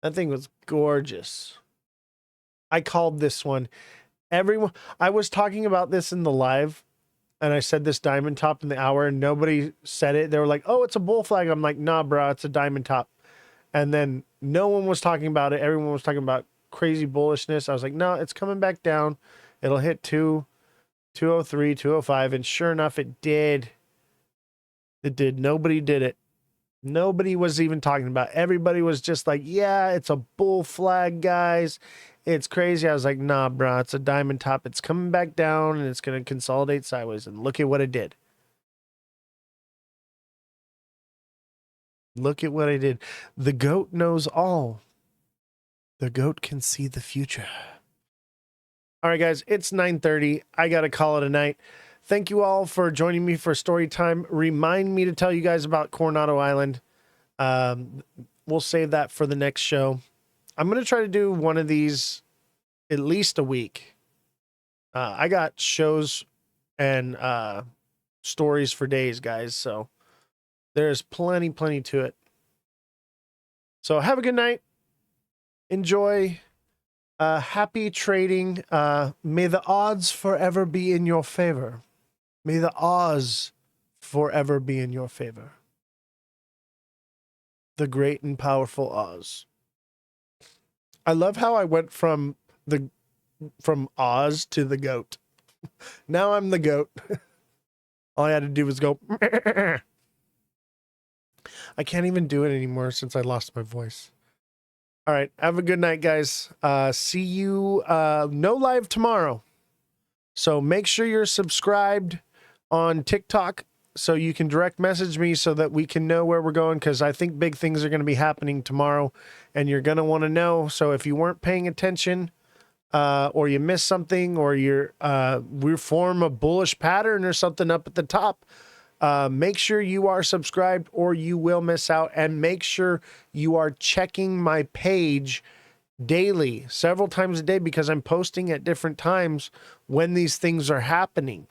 That thing was gorgeous. I called this one. Everyone, I was talking about this in the live, and I said this diamond top in the hour, and nobody said it. They were like, "Oh, it's a bull flag." I'm like, "Nah, bro, it's a diamond top." And then no one was talking about it. Everyone was talking about crazy bullishness. I was like, "No, it's coming back down. It'll hit 203, 205," and sure enough, it did. It did. Nobody did it. Nobody was even talking about it. Everybody was just like, yeah, it's a bull flag, guys. It's crazy. I was like, nah, bro, it's a diamond top. It's coming back down and it's going to consolidate sideways. And look at what it did. Look at what I did. The goat knows all. The goat can see the future. All right, guys, it's 9:30. I got to call it a night. Thank you all for joining me for story time. Remind me to tell you guys about Coronado Island. We'll save that for the next show. I'm going to try to do one of these at least a week. I got shows and stories for days, guys. So there's plenty to it. So have a good night. Enjoy. Happy trading. May the odds forever be in your favor. May the odds forever be in your favor. The great and powerful Oz. I love how I went from Oz to the goat. Now I'm the goat. All I had to do was go. I can't even do it anymore since I lost my voice. All right. Have a good night, guys. See you. No live tomorrow. So make sure you're subscribed on TikTok so you can direct message me so that we can know where we're going, because I think big things are going to be happening tomorrow and you're going to want to know. So if you weren't paying attention or you missed something, or we form a bullish pattern or something up at the top, make sure you are subscribed or you will miss out. And make sure you are checking my page daily, several times a day, because I'm posting at different times when these things are happening.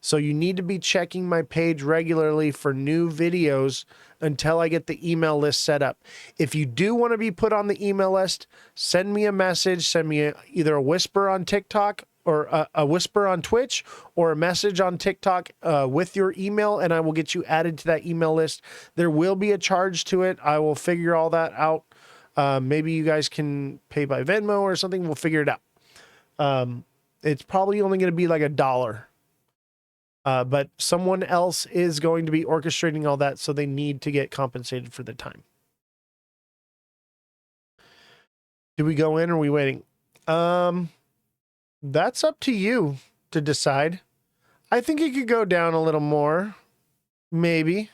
So you need to be checking my page regularly for new videos until I get the email list set up. If you do want to be put on the email list, send me a message, send me either a whisper on TikTok or a whisper on Twitch or a message on TikTok with your email, and I will get you added to that email list. There will be a charge to it. I will figure all that out. Maybe you guys can pay by Venmo or something. We'll figure it out. It's probably only going to be like $1. But someone else is going to be orchestrating all that, so they need to get compensated for the time. Do we go in or are we waiting? That's up to you to decide. I think it could go down a little more. Maybe.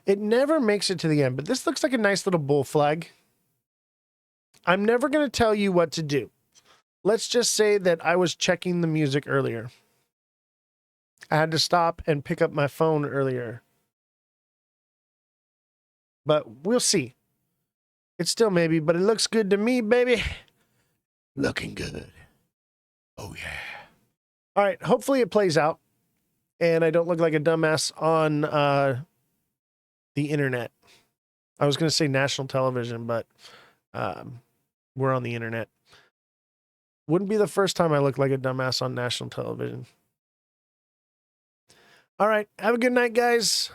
It never makes it to the end, but this looks like a nice little bull flag. I'm never going to tell you what to do. Let's just say that I was checking the music earlier. I had to stop and pick up my phone earlier. But we'll see. It's still maybe, but it looks good to me, baby. Looking good. Oh, yeah. All right. Hopefully it plays out. And I don't look like a dumbass on the internet. I was going to say national television, but we're on the internet. Wouldn't be the first time I look like a dumbass on national television. All right. Have a good night, guys.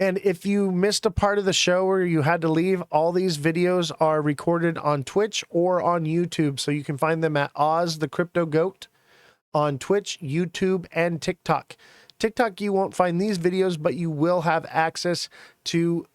And if you missed a part of the show or you had to leave, all these videos are recorded on Twitch or on YouTube. So you can find them at Oz the Crypto Goat on Twitch, YouTube, and TikTok. TikTok, you won't find these videos, but you will have access to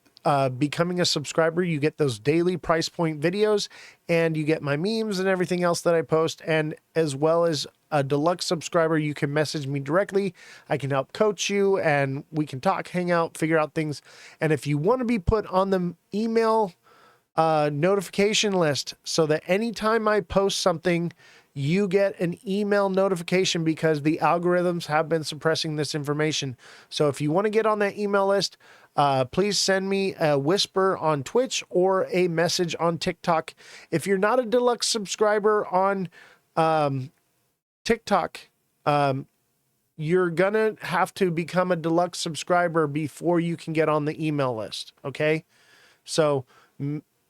becoming a subscriber. You get those daily price point videos, and you get my memes and everything else that I post. And as well as a deluxe subscriber, you can message me directly. I can help coach you, and we can talk, hang out, figure out things. And if you want to be put on the email notification list so that anytime I post something, you get an email notification, because the algorithms have been suppressing this information. So if you want to get on that email list, please send me a whisper on Twitch or a message on TikTok. If you're not a deluxe subscriber on TikTok, you're going to have to become a deluxe subscriber before you can get on the email list. Okay. So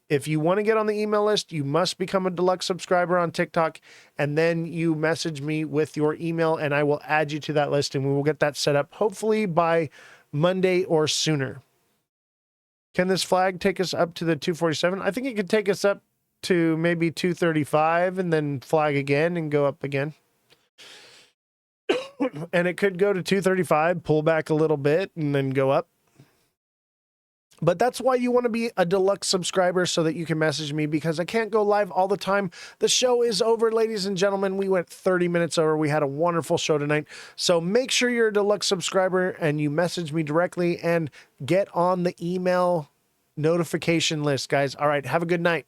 if you want to get on the email list, you must become a deluxe subscriber on TikTok, and then you message me with your email and I will add you to that list, and we will get that set up hopefully by Monday or sooner. Can this flag take us up to the 247? I think it could take us up to maybe 235 and then flag again and go up again. And it could go to 235, pull back a little bit, and then go up. But that's why you want to be a deluxe subscriber, so that you can message me, because I can't go live all the time. The show is over, ladies and gentlemen. We went 30 minutes over. We had a wonderful show tonight. So make sure you're a deluxe subscriber and you message me directly and get on the email notification list, guys. All right. Have a good night.